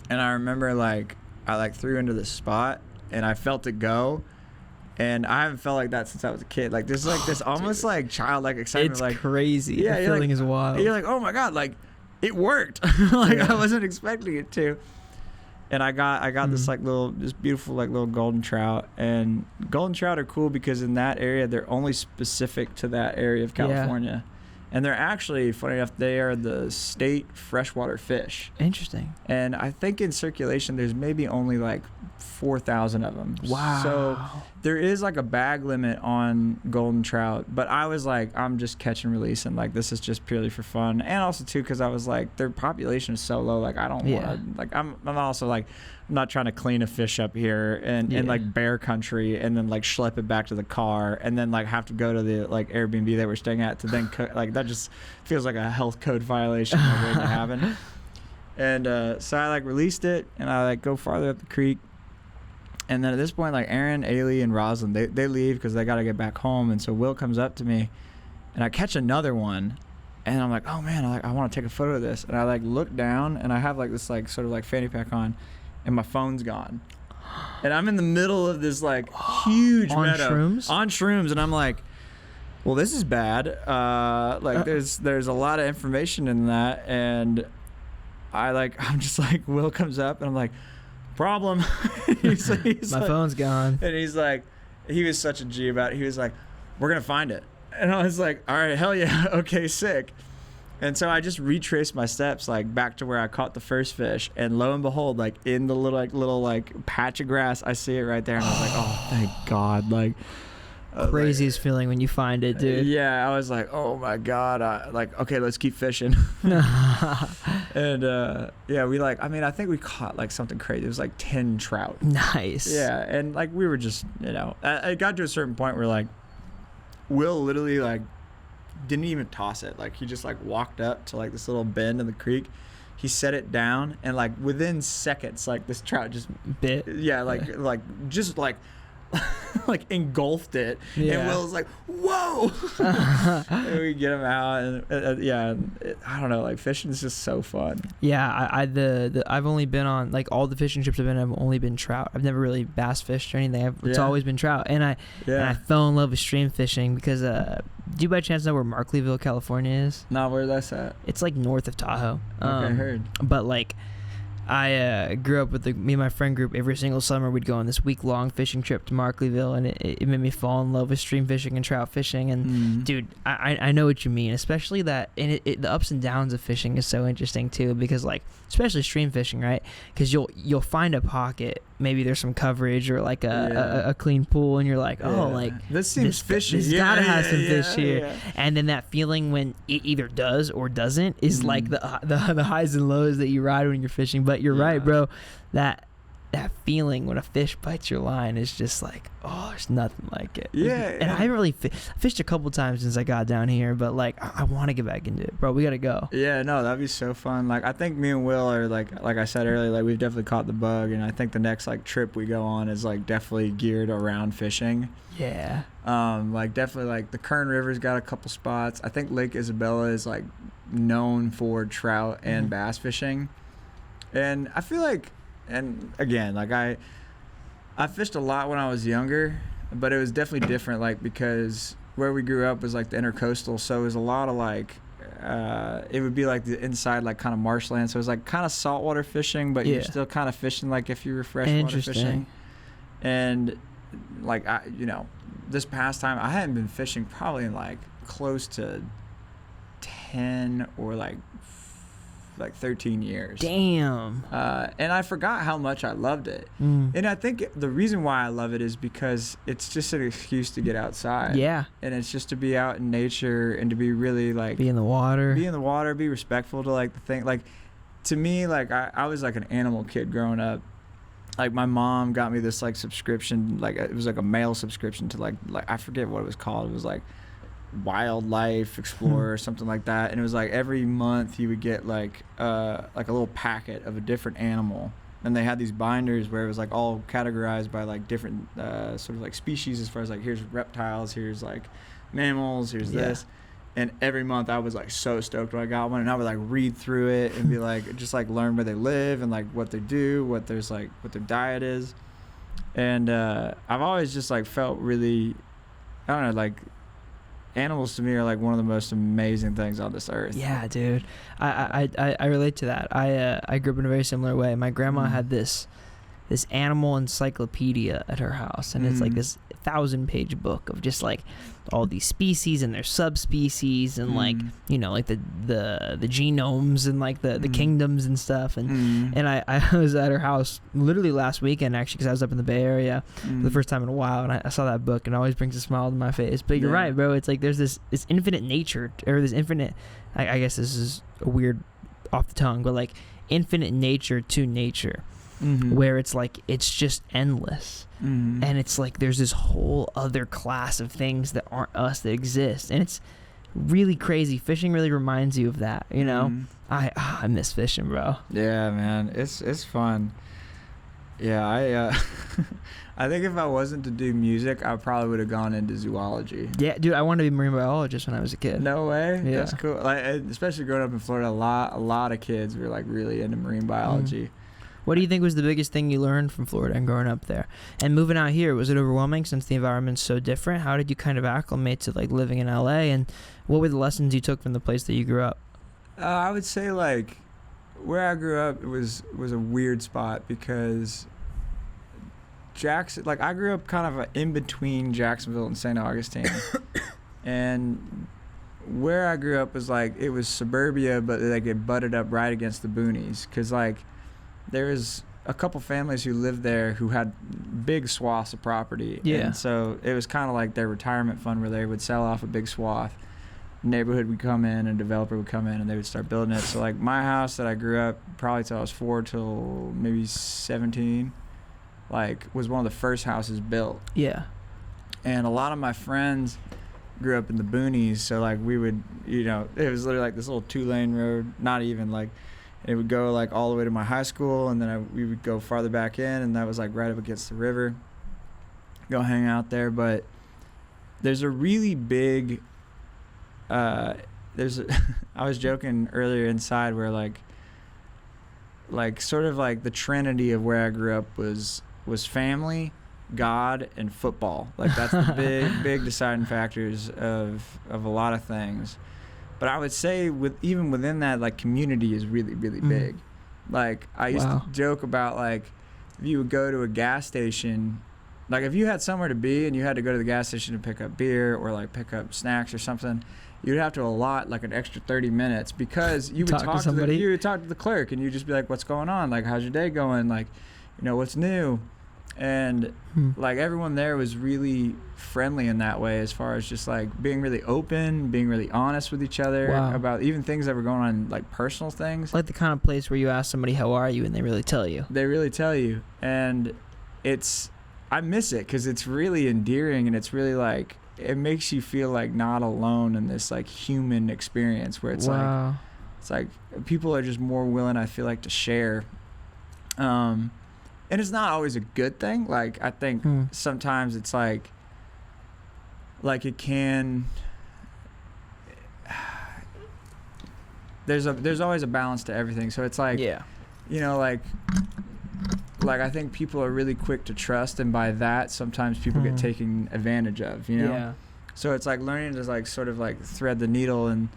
and I remember like I like threw into this spot, and I felt it go. And I haven't felt like that since I was a kid. Like there's like this almost like childlike excitement. It's like crazy. Yeah, the feeling is wild. You're like, oh my god, like it worked. I wasn't expecting it to. And I got this beautiful like little golden trout. And golden trout are cool because in that area they're only specific to that area of California. And they're actually, funny enough, they are the state freshwater fish. Interesting. And I think in circulation there's maybe only like 4,000 of them. Wow. So there is like a bag limit on golden trout, but I was like, I'm just catch and release, and like this is just purely for fun, and also too because I was like, their population is so low, like I don't want to, like I'm also like, I'm not trying to clean a fish up here in like bear country and then like schlep it back to the car and then like have to go to the like Airbnb that we're staying at to then cook. Like that just feels like a health code violation waiting to happen. And so I like released it, and I like go farther up the creek. And then at this point, like Aaron, Ailey, and Rosalind, they leave because they got to get back home. And so Will comes up to me, and I catch another one, and I'm like, oh man, I want to take a photo of this. And I like look down, and I have like this like sort of like fanny pack on, and my phone's gone. And I'm in the middle of this like huge meadow on shrooms, and I'm like, well, this is bad. Like there's a lot of information in that, and I'm just like, Will comes up, and I'm like, problem. he's my like, phone's gone. And he's like, he was such a G about it. He was like, we're gonna find it. And I was like, all right, hell yeah, okay, sick. And so I just retraced my steps like back to where I caught the first fish, and lo and behold, like in the little patch of grass, I see it right there, and I was like, oh, thank God. Like Craziest feeling when you find it, dude. Yeah, I was like, oh my god, okay, let's keep fishing. And yeah, I think we caught like something crazy. It was like 10 trout. Nice. Yeah, and like we were just, it got to a certain point where like Will literally like didn't even toss it. Like he just like walked up to like this little bend in the creek. He set it down, and like within seconds, like this trout just bit. Yeah, like just like like engulfed it. Yeah. And Will's like, whoa. And we get him out, and I don't know, like fishing is just so fun. Yeah, I've only been on like all the fishing trips I've been on, have only been trout. I've never really bass fished or anything. It's always been trout, and I fell in love with stream fishing because do you by chance know where Markleeville, California is? No, where that's at? It's like north of Tahoe. Okay, I heard. But like, I grew up with me and my friend group. Every single summer we'd go on this week-long fishing trip to Markleeville, and it made me fall in love with stream fishing and trout fishing. And dude, I know what you mean, especially that, and the ups and downs of fishing is so interesting too, because like, especially stream fishing, right? Because you'll find a pocket, maybe there's some coverage or like a clean pool, and you're like, oh, like this seems fishy. This gotta have some fish here. And then that feeling when it either does or doesn't is like the highs and lows that you ride when you're fishing. But you're right, bro. That feeling when a fish bites your line is just like, oh, there's nothing like it. Yeah. And I haven't really fished a couple times since I got down here, but like I want to get back into it, bro. We gotta go. Yeah, no, that'd be so fun. Like I think me and Will are like I said earlier, like we've definitely caught the bug, and I think the next like trip we go on is like definitely geared around fishing. Yeah. Like definitely like the Kern River's got a couple spots. I think Lake Isabella is like known for trout and bass fishing, and I feel like. And again, like I fished a lot when I was younger, but it was definitely different, like because where we grew up was like the intercoastal, so it was a lot of like it would be like the inside like kind of marshland, so it was like kind of saltwater fishing, but you're still kind of fishing like if you were freshwater fishing. And like this past time I hadn't been fishing probably in like close to 10 or like 13 years. Damn. And I forgot how much I loved it. And I think the reason why I love it is because it's just an excuse to get outside. Yeah. And it's just to be out in nature and to be really like be in the water, be respectful to like the thing. Like to me, like I was like an animal kid growing up. Like my mom got me this like subscription, like it was like a mail subscription to like I forget what it was called. It was like Wildlife Explorer or something like that, and it was like every month you would get like a little packet of a different animal, and they had these binders where it was like all categorized by like different sort of like species, as far as like here's reptiles, here's like mammals, here's this. And every month I was like so stoked when I got one, and I would like read through it and be like just like learn where they live and like what they do, what their diet is. And I've always just like felt really, I don't know, like animals to me are like one of the most amazing things on this earth. Yeah, dude. I relate to that. I grew up in a very similar way. My grandma had this animal encyclopedia at her house, and it's like this 1,000-page book of just like all these species and their subspecies and like like the genomes and like the kingdoms and stuff. And I was at her house literally last weekend actually, because I was up in the Bay Area for the first time in a while, and I saw that book, and it always brings a smile to my face. But you're right, bro. It's like there's this infinite nature, or this infinite, I guess this is a weird off the tongue, but like infinite nature to nature. Where it's like it's just endless, and it's like there's this whole other class of things that aren't us that exist, and it's really crazy. Fishing really reminds you of that, I miss fishing, bro. Yeah, man, it's fun. Yeah, I think if I wasn't to do music, I probably would have gone into zoology. Yeah, dude, I wanted to be a marine biologist when I was a kid. No way. Yeah. That's cool. Like especially growing up in Florida, a lot of kids were like really into marine biology. What do you think was the biggest thing you learned from Florida and growing up there? And moving out here, was it overwhelming since the environment's so different? How did you kind of acclimate to like living in LA, and what were the lessons you took from the place that you grew up? I would say like where I grew up was a weird spot, because Jackson, like I grew up kind of in between Jacksonville and St. Augustine. And where I grew up was like, it was suburbia, but like it butted up right against the boonies, because like there was a couple families who lived there who had big swaths of property. Yeah. And so it was kind of like their retirement fund where they would sell off a big swath. Neighborhood would come in, and a developer would come in, and they would start building it. So like my house that I grew up probably till I was 4 till maybe 17, like was one of the first houses built. Yeah. And a lot of my friends grew up in the boonies, so like we would, you know, it was literally like this little 2-lane road, not even like, it would go like all the way to my high school, and then we would go farther back in, and that was like right up against the river. Go hang out there, but there's a really big I was joking earlier inside where like sort of like the trinity of where I grew up was family, God, and football. Like that's the big deciding factors of a lot of things. But I would say even within that, like community is really, really big. Like I used to joke about like if you would go to a gas station, like if you had somewhere to be and you had to go to the gas station to pick up beer or like pick up snacks or something, you'd have to allot like an extra 30 minutes because you would talk to somebody. You would talk to the clerk and you'd just be like, what's going on? Like, how's your day going? Like, you know, what's new? And like everyone there was really friendly in that way, as far as just like being really open, being really honest with each other about even things that were going on, like personal things. Like the kind of place where you ask somebody, how are you? And they really tell you. They really tell you. And I miss it because it's really endearing, and it's really like, it makes you feel like not alone in this like human experience where it's like people are just more willing, I feel like, to share. And it's not always a good thing. Like I think sometimes it's like it can, there's always a balance to everything. So it's like, you know, like I think people are really quick to trust, and by that sometimes people get taken advantage of, you know? So it's like learning to like sort of like thread the needle. And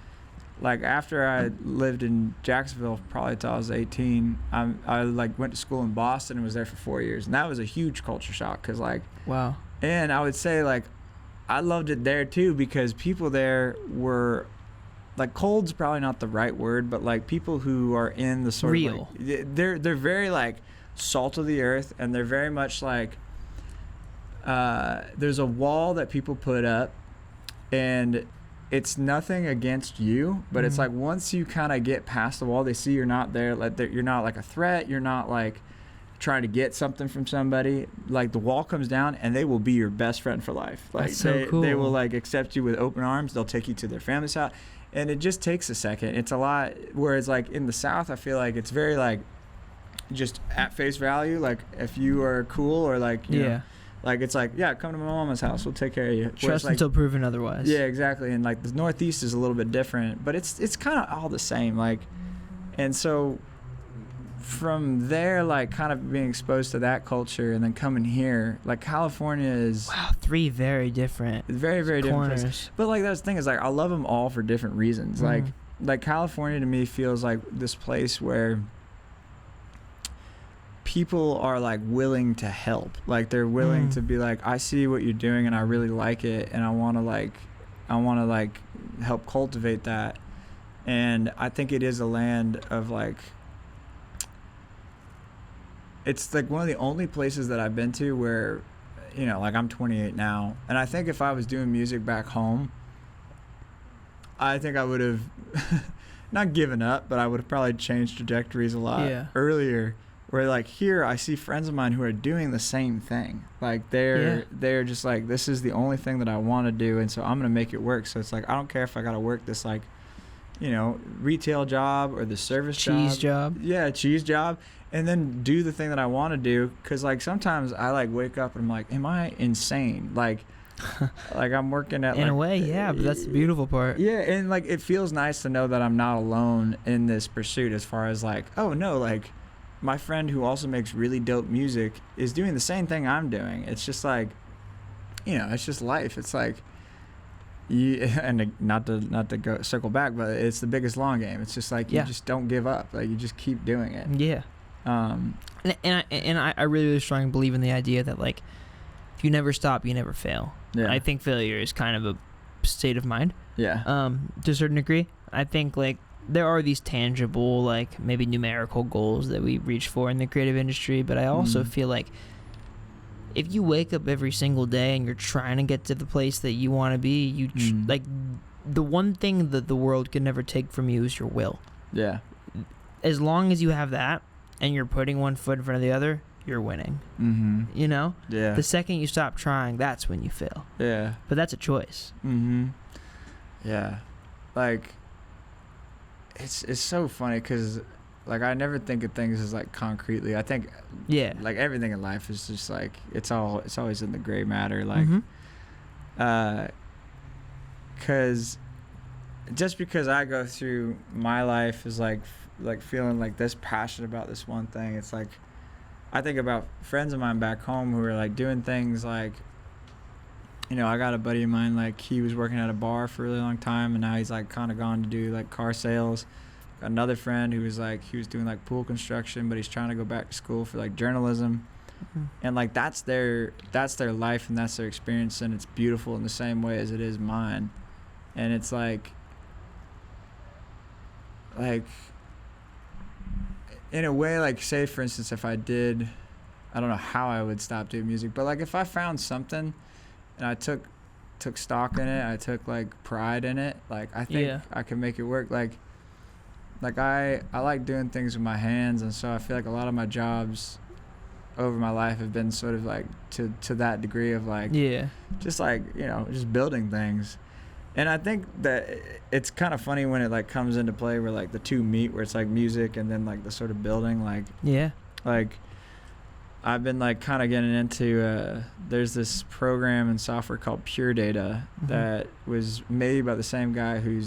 like after I lived in Jacksonville probably till I was 18, I like went to school in Boston and was there for 4 years, and that was a huge culture shock because like and I would say like I loved it there too because people there were like, cold's probably not the right word, but like people who are in the sort of like, they're very like salt of the earth, and they're very much like there's a wall that people put up, and it's nothing against you, but it's like once you kind of get past the wall, they see you're not there, like you're not like a threat, you're not like trying to get something from somebody. Like the wall comes down and they will be your best friend for life. Like that's so cool. They will like accept you with open arms. They'll take you to their family's house, and it just takes a second. It's a lot, whereas like in the South I feel like it's very like just at face value, like if you are cool or like you know, like it's like, yeah, come to my mama's house, we'll take care of you. Trust like, until proven otherwise. Yeah, exactly. And like the Northeast is a little bit different, but it's kind of all the same. Like, and so from there, like kind of being exposed to that culture, and then coming here, like California is 3 very different, very different places. But like that's the thing is like I love them all for different reasons. Like California to me feels like this place where people are like willing to help. Like they're willing to be like, I see what you're doing and I really like it, and I want to like help cultivate that. And I think it is a land of like, it's like one of the only places that I've been to where, you know, like I'm 28 now, and I think if I was doing music back home, I think I would have not given up, but I would have probably changed trajectories a lot earlier. Where like here I see friends of mine who are doing the same thing. Like they're just like, this is the only thing that I want to do, and so I'm gonna make it work. So it's like I don't care if I gotta work this like, you know, retail job or the service cheese job. Yeah, cheese job, and then do the thing that I want to do. Cause like sometimes I like wake up and I'm like, am I insane? Like like I'm working at in a way, but that's the beautiful part. Yeah, and like it feels nice to know that I'm not alone in this pursuit, as far as like, oh no, like my friend who also makes really dope music is doing the same thing I'm doing. It's just like, you know, it's just life. It's like, and not to go circle back, but it's the biggest long game. It's just like you just don't give up. Like you just keep doing it. Yeah. And I really strongly believe in the idea that like, if you never stop, you never fail. Yeah. I think failure is kind of a state of mind. Yeah. To a certain degree, I think like there are these tangible, like maybe numerical goals that we reach for in the creative industry, but I also feel like if you wake up every single day and you're trying to get to the place that you want to be, like the one thing that the world can never take from you is your will. Yeah. As long as you have that and you're putting one foot in front of the other, you're winning. You know? Yeah. The second you stop trying, that's when you fail. Yeah. But that's a choice. Yeah. Like, it's so funny because, like, I never think of things as, like, concretely. I think, like, everything in life is just, like, it's always in the gray matter. Like, because just because I go through my life is, like feeling, like, this passionate about this one thing, it's, like, I think about friends of mine back home who are, like, doing things like, you know, I got a buddy of mine, like, he was working at a bar for a really long time, and now he's, like, kind of gone to do, like, car sales. Got another friend who was, like, he was doing, like, pool construction, but he's trying to go back to school for, like, journalism. And, like, that's their life and that's their experience, and it's beautiful in the same way as it is mine. And it's, like, in a way, like, say, for instance, if I don't know how I would stop doing music, but, like, if I found something and I took stock in it, I took, like, pride in it, like, I think I can make it work. Like I like doing things with my hands, and so I feel like a lot of my jobs over my life have been sort of, like, to that degree of, like, just, like, you know, just building things. And I think that it's kind of funny when it, like, comes into play where, like, the two meet, where it's, like, music and then, like, the sort of building, like, like, I've been, like, kind of getting into, there's this program and software called Pure Data that was made by the same guy who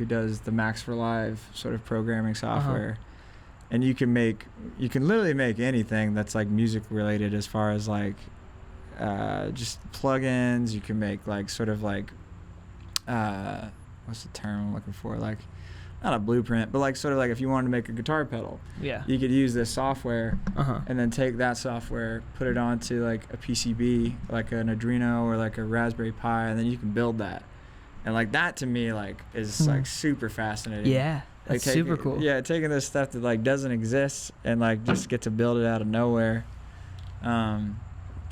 does the Max for Live sort of programming software. And you can literally make anything that's, like, music related, as far as, like, just plugins. You can make, like, sort of, like, what's the term I'm looking for? Like, not a blueprint, but, like, sort of like if you wanted to make a guitar pedal, you could use this software and then take that software, put it onto, like, a PCB, like an Arduino or, like, a Raspberry Pi, and then you can build that. And, like, that to me, like, is like super fascinating. Yeah, that's like, super cool. Yeah, taking this stuff that, like, doesn't exist and, like, just get to build it out of nowhere.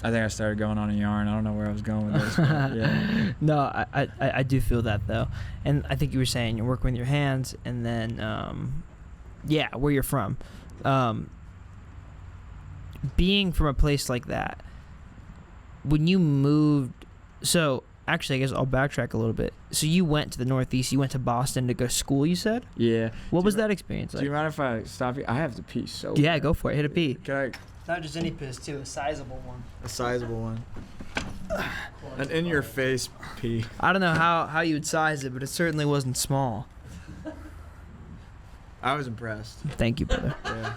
I think I started going on a yarn. I don't know where I was going with this. But yeah. No, I do feel that, though. And I think you were saying you're working with your hands, and then, where you're from. Being from a place like that, when you moved... So, actually, I guess I'll backtrack a little bit. So you went to the Northeast. You went to Boston to go to school, you said? Yeah. What was that experience like? Do you mind if I stop you? I have to pee so Yeah, bad. go for it. Hit a pee. Can I... Not just any piss, too. A sizable one. A sizable one. An in-your-face pee. I don't know how you would size it, but it certainly wasn't small. I was impressed. Thank you, brother. Yeah.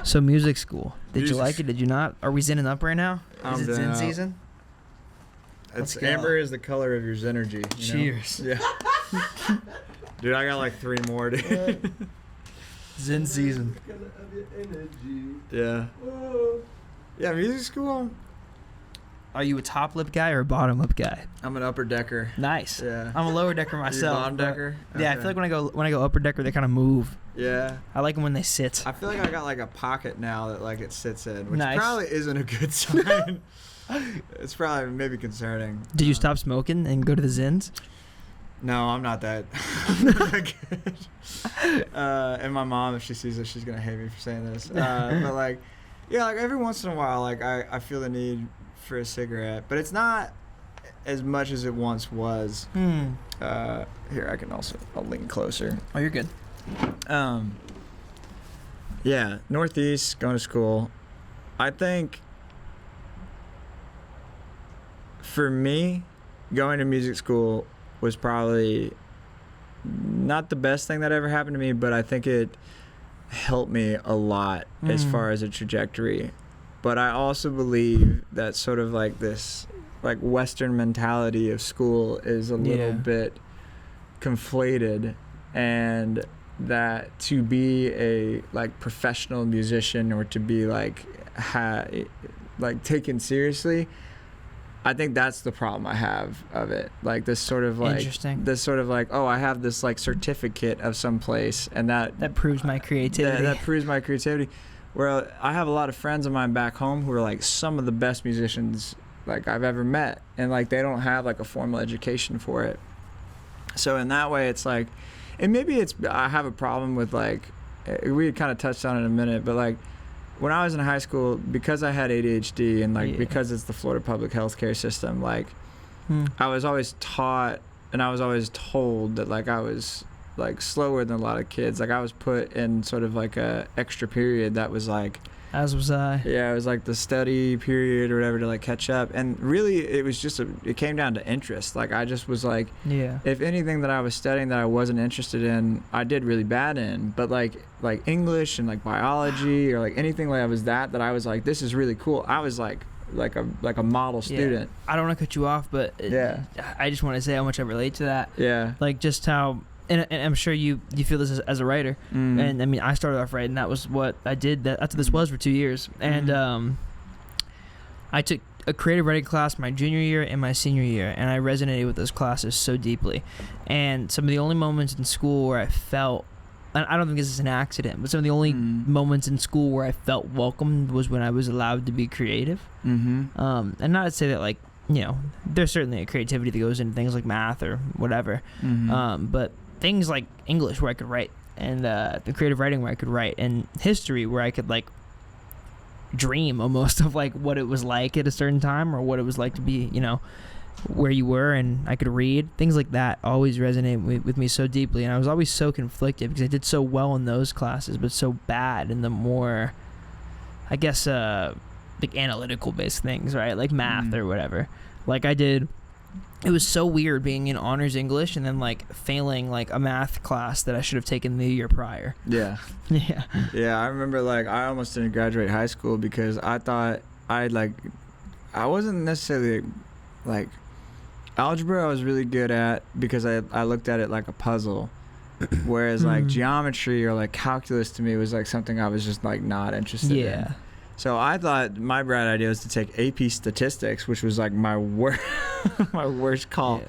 So music school. Did you like it? Did you not? Are we zinning up right now? Is it Zen season? It's amber is the color of your Zenergy. Cheers. Yeah. Dude, I got like 3 more, dude. Zen season. Yeah. Yeah, music school. Are you a top lip guy or a bottom lip guy? I'm an upper decker. Nice. Yeah. I'm a lower decker myself. Bottom decker? Yeah, I feel like when I go upper decker, they kind of move. Yeah. I like them when they sit. I feel like I got like a pocket now that like it sits in, which Nice. probably isn't a good sign. It's probably maybe concerning. Did you stop smoking and go to the Zins? No, I'm not that. I'm not that good. And my mom, if she sees this, she's gonna hate me for saying this. But like, yeah, like every once in a while, like I feel the need for a cigarette, but it's not as much as it once was. Here, I'll lean closer. Oh, you're good. Yeah, Northeast, going to school. I think for me, going to music school was probably not the best thing that ever happened to me, but I think it helped me a lot as far as a trajectory. But I also believe that sort of like this like Western mentality of school is a little bit conflated, and that to be a like professional musician or to be like taken seriously, I think that's the problem I have of it. Like this sort of like Interesting. this sort of like, oh, I have this like certificate of some place, and that proves my creativity. That proves my creativity. Where I have a lot of friends of mine back home who are like some of the best musicians like I've ever met, and like they don't have like a formal education for it. So in that way, it's like, and maybe it's I have a problem with like, we had kind of touched on it in a minute, but like when I was in high school, because I had ADHD and like because it's the Florida public health care system, like I was always taught and I was always told that like I was like slower than a lot of kids. Like I was put in sort of like a extra period that was like, as was I. Yeah, it was like the study period or whatever to like catch up. And really it was just it came down to interest. Like I just was like, if anything that I was studying that I wasn't interested in, I did really bad in. But like English and like biology or like anything like I was that I was like, this is really cool. I was like a model student. I don't want to cut you off, but I just want to say how much I relate to that. Yeah. Like just how, and I'm sure you feel this as a writer. And I mean, I started off writing. That was what I did. That's what this was for 2 years. And I took a creative writing class my junior year and my senior year, and I resonated with those classes so deeply. And some of the only moments in school where I felt, and I don't think this is an accident, but some of the only moments in school where I felt welcomed was when I was allowed to be creative. And not to say that like, you know, there's certainly a creativity that goes into things like math or whatever. But things like English where I could write, and the creative writing where I could write, and history where I could like dream almost of like what it was like at a certain time or what it was like to be, you know, where you were, and I could read. Things like that always resonate with me so deeply, and I was always so conflicted because I did so well in those classes but so bad in the more, I guess, like analytical based things, right? Like math or whatever. Like I did, it was so weird being in honors English and then like failing like a math class that I should have taken the year prior. Yeah. I remember like I almost didn't graduate high school because I thought I wasn't necessarily like algebra I was really good at because I looked at it like a puzzle. Whereas like geometry or like calculus to me was like something I was just like not interested in. So I thought my bright idea was to take AP statistics, which was like my worst call.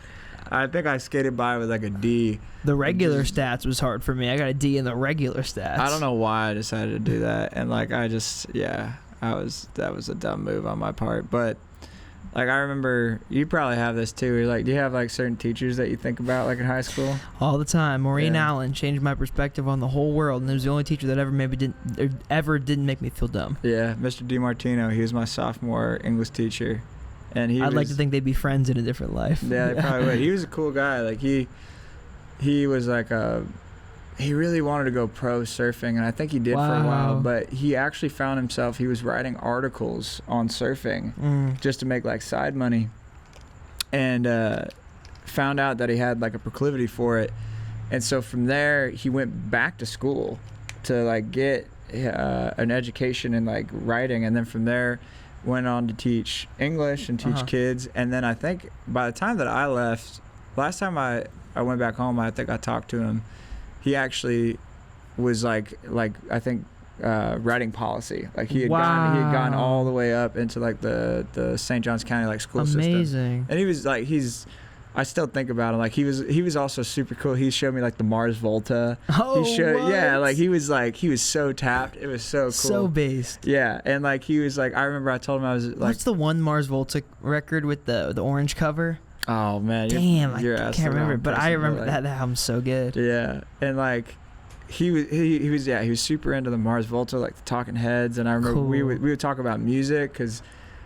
I think I skated by with like a D. The regular stats was hard for me. I got a D in the regular stats. I don't know why I decided to do that, and like I just that was a dumb move on my part. But like I remember, you probably have this too. You're like, do you have like certain teachers that you think about like in high school? All the time. Maureen Allen changed my perspective on the whole world, and it was the only teacher that ever didn't make me feel dumb. Yeah, Mr. DiMartino. He was my sophomore English teacher, and I'd like to think they'd be friends in a different life. Yeah, they probably would. He was a cool guy. Like he was like he really wanted to go pro surfing, and I think he did for a while, but he actually found himself, he was writing articles on surfing just to make like side money, and found out that he had like a proclivity for it. And so from there he went back to school to like get an education in like writing, and then from there went on to teach English and teach kids. And then I think by the time that I left, last time I went back home, I think I talked to him, he actually was like I think writing policy. Like he had gone all the way up into like the St. Johns County like school system. Amazing. And he was like I still think about him. Like he was also super cool. He showed me like the Mars Volta. Like he was so tapped. It was so cool. So based. Yeah, and like he was like, I remember I told him I was like, what's the one Mars Volta record with the orange cover? Oh man, damn, I can't remember, but I remember that album's so good. Yeah, and like he was super into the Mars Volta, like the Talking Heads, and I remember we would talk about music because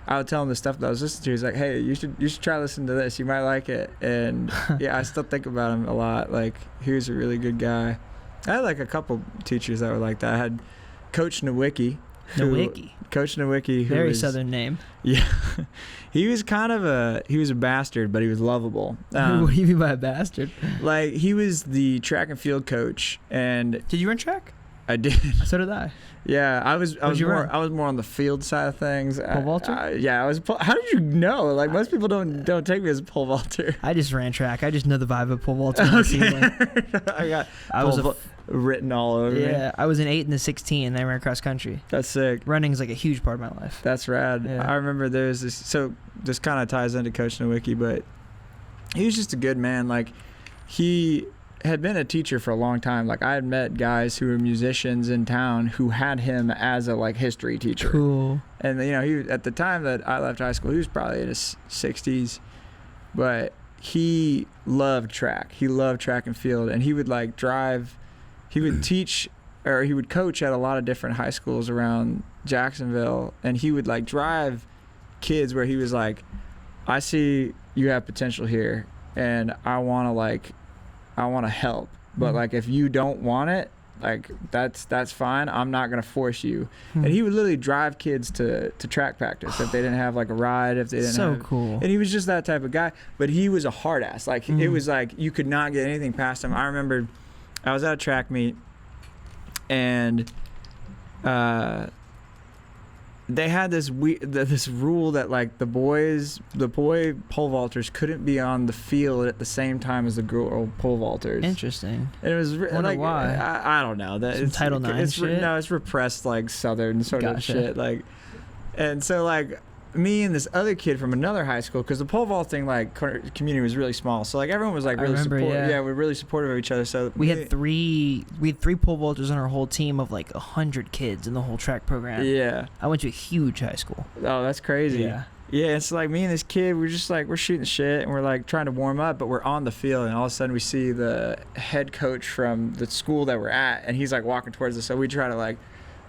I would tell him the stuff that I was listening to. He's like, hey, you should try listening to this, you might like it. And I still think about him a lot. Like he was a really good guy. I had like a couple teachers that were like that. I had Coach Nowicki. Coach Nowicki, who very was, southern name. Yeah, he was a bastard, but he was lovable. What do you mean by a bastard? Like he was the track and field coach, and did you run track? I did. So did I. Yeah, I was more on the field side of things. Pole vaulter? I was. How did you know? Like most people don't take me as a pole vaulter. I just ran track. I just know the vibe of pole vaulter. Okay. written all over me. Yeah, I was an 8 and a 16, and I ran cross country. That's sick. Running's like a huge part of my life. That's rad. Yeah. I remember there's this, so this kind of ties into Coach Nowicki, but he was just a good man. Like, he had been a teacher for a long time. Like, I had met guys who were musicians in town who had him as a like history teacher. Cool. And you know, he at the time that I left high school, he was probably in his 60s, but he loved track. He loved track and field, and he would like drive. He would teach, or he would coach at a lot of different high schools around Jacksonville, and he would like drive kids where he was like, I see you have potential here, and I want to help, but like if you don't want it, like that's fine. I'm not gonna force you. And he would literally drive kids to track practice if they didn't have like a ride, if they didn't So have. cool. And he was just that type of guy, but he was a hard ass. Like it was like you could not get anything past him. I remember I was at a track meet, and they had this rule that like the boy pole vaulters couldn't be on the field at the same time as the girl pole vaulters. Interesting. And it was Wonder like why. I don't know. That it's Title IX shit? No, it's repressed like Southern sort of Gotcha. shit. Like, and so like me and this other kid from another high school, because the pole vaulting like community was really small, so like everyone was like really supportive. Yeah, we're really supportive of each other. So we had three pole vaulters on our whole team of like 100 kids in the whole track program. Yeah. I went to a huge high school. Oh, that's crazy. Yeah. Yeah, it's like me and this kid, we're just like, we're shooting shit and we're like trying to warm up, but we're on the field, and all of a sudden we see the head coach from the school that we're at, and he's like walking towards us. So we try to like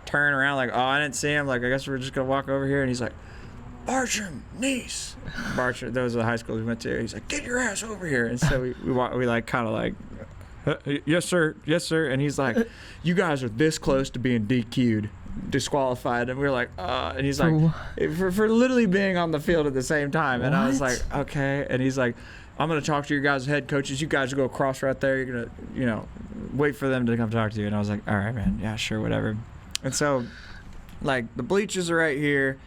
turn around, like, oh, I didn't see him. Like, I guess we're just going to walk over here. And he's like, Bartram, niece. Bartram, those are the high schools we went to. He's like, get your ass over here. And so we like kind of like, yes, sir. Yes, sir. And he's like, you guys are this close to being DQ'd. Disqualified. And we were like, and he's like, for literally being on the field at the same time. And I was like, okay. And he's like, I'm gonna talk to your guys' head coaches. You guys go across right there. You're gonna wait for them to come talk to you. And I was like, all right, man, yeah, sure, whatever. And so like the bleachers are right here,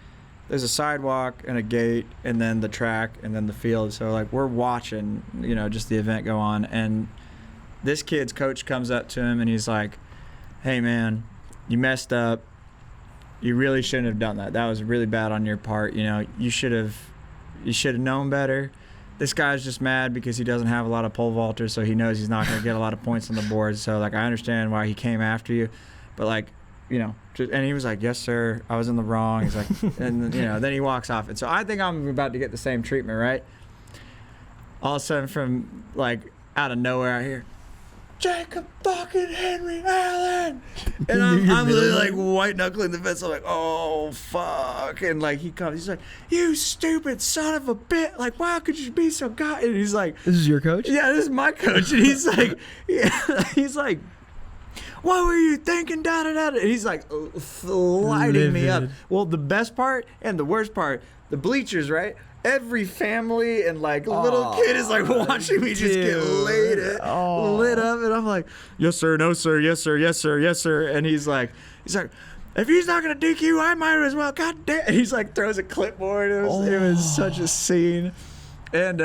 there's a sidewalk and a gate, and then the track, and then the field. So like we're watching just the event go on, and this kid's coach comes up to him and he's like, hey man, you messed up. You really shouldn't have done that. That was really bad on your part. You should have known better. This guy's just mad because he doesn't have a lot of pole vaulters, so he knows he's not going to get a lot of points on the board. So, like, I understand why he came after you. But, like, and he was like, yes, sir, I was in the wrong. He's like, and, then he walks off. And so I think I'm about to get the same treatment, right? All of a sudden from, like, out of nowhere I hear, Jacob fucking Henry Allen, and I'm literally like white knuckling the fence. I'm like, oh fuck, and like he comes, he's like, you stupid son of a bitch, like why could you be so god? And he's like, this is your coach? Yeah, this is my coach. And he's like, he's like, what were you thinking? Da da da. And he's like lighting me up. Well, the best part and the worst part, the bleachers, right? Every family and like little kid is like watching me just get lit up, and I'm like, yes sir, no sir, yes sir, yes sir, yes sir. And he's like, if he's not gonna DQ, I might as well. God damn! And he's like throws a clipboard. It was such a scene, and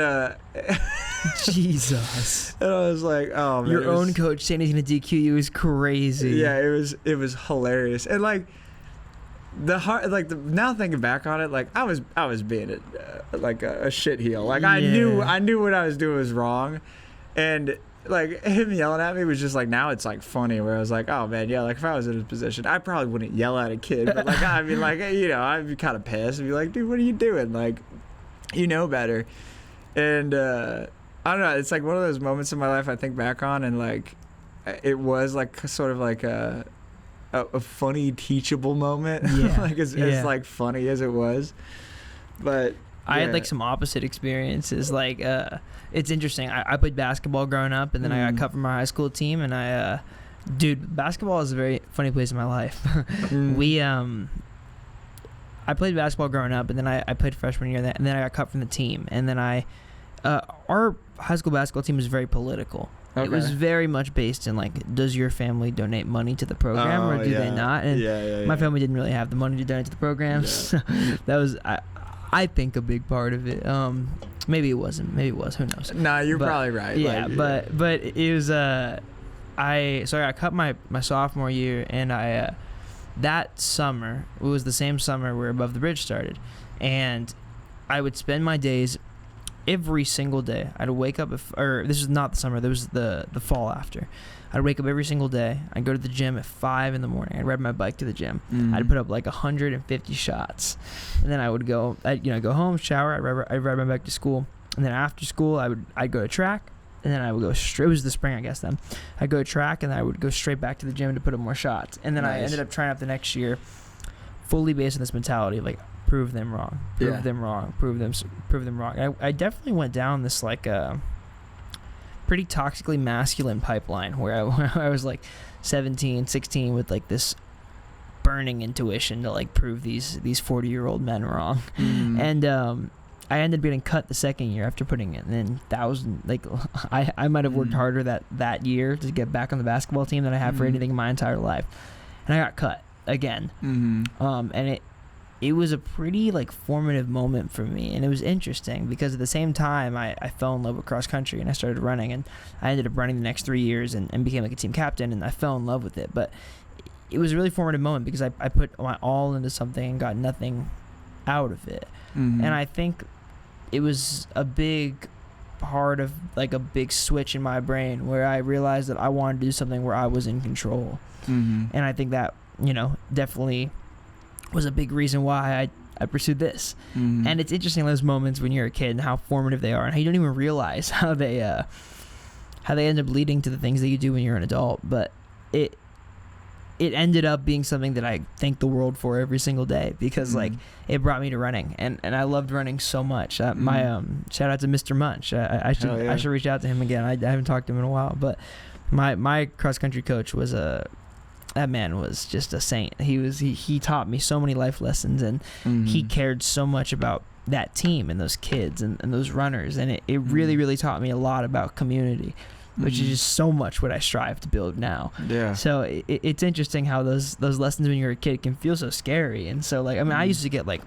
Jesus. And I was like, oh man, your own coach saying he's gonna DQ you is crazy. Yeah, it was hilarious, and like. Now thinking back on it, like I was being a shit heel. Like I knew what I was doing was wrong, and like him yelling at me was just like, now it's like funny, where I was like, oh man, yeah, like if I was in his position, I probably wouldn't yell at a kid, but like I mean, like I'd be kind of pissed and be like, dude, what are you doing? Like, better. And I don't know, it's like one of those moments in my life I think back on, and like it was like sort of like a funny teachable moment. Like as like funny as it was, but I had like some opposite experiences. Like it's interesting, I played basketball growing up, and then I got cut from our high school team, and dude, basketball is a very funny place in my life. I played basketball growing up, and then I played freshman year, and then I got cut from the team, and then our high school basketball team was very political. Okay. It was very much based in like, does your family donate money to the program or do they not? And my family didn't really have the money to donate to the program, so that was I think a big part of it. Maybe it wasn't. Maybe it was. Who knows? Nah, you're probably right. Yeah, but it was. I cut my sophomore year, and that summer, it was the same summer where Above the Bridge started, and I would spend my days every single day. I'd wake up, or this is not the summer, there was the fall after. I'd wake up every single day. I'd go to the gym at 5 in the morning. I'd ride my bike to the gym. I'd put up like 150 shots, and then I'd go home, shower. I'd ride my bike to school, and then after school I'd go to track, and then I would go straight. It was the spring, I guess. Then I'd go to track, and then I would go straight back to the gym to put up more shots. And then I ended up trying out the next year, fully based on this mentality of like, prove them wrong, prove them wrong, prove them wrong. I definitely went down this like pretty toxically masculine pipeline where I was like 17, 16 with like this burning intuition to like prove these 40-year-old men wrong. And I ended up getting cut the second year after putting in 1,000. Like I might have worked harder that year to get back on the basketball team than I have for anything in my entire life, and I got cut again. And it was a pretty like formative moment for me, and it was interesting because at the same time I fell in love with cross country, and I started running, and I ended up running the next 3 years and became like a team captain, and I fell in love with it. But it was a really formative moment because I put my all into something and got nothing out of it. And I think it was a big part of like a big switch in my brain where I realized that I wanted to do something where I was in control. And I think that, definitely was a big reason why I pursued this. And it's interesting, those moments when you're a kid and how formative they are, and how you don't even realize how they end up leading to the things that you do when you're an adult. But it ended up being something that I thank the world for every single day, because like it brought me to running, and I loved running so much. My shout out to Mr. Munch. I should reach out to him again. I haven't talked to him in a while, but my cross country coach was that man was just a saint. He taught me so many life lessons, and he cared so much about that team and those kids and those runners, and it really, really taught me a lot about community, which is just so much what I strive to build now. Yeah. So it's interesting how those lessons when you're a kid can feel so scary. And so like, I mean, I used to get like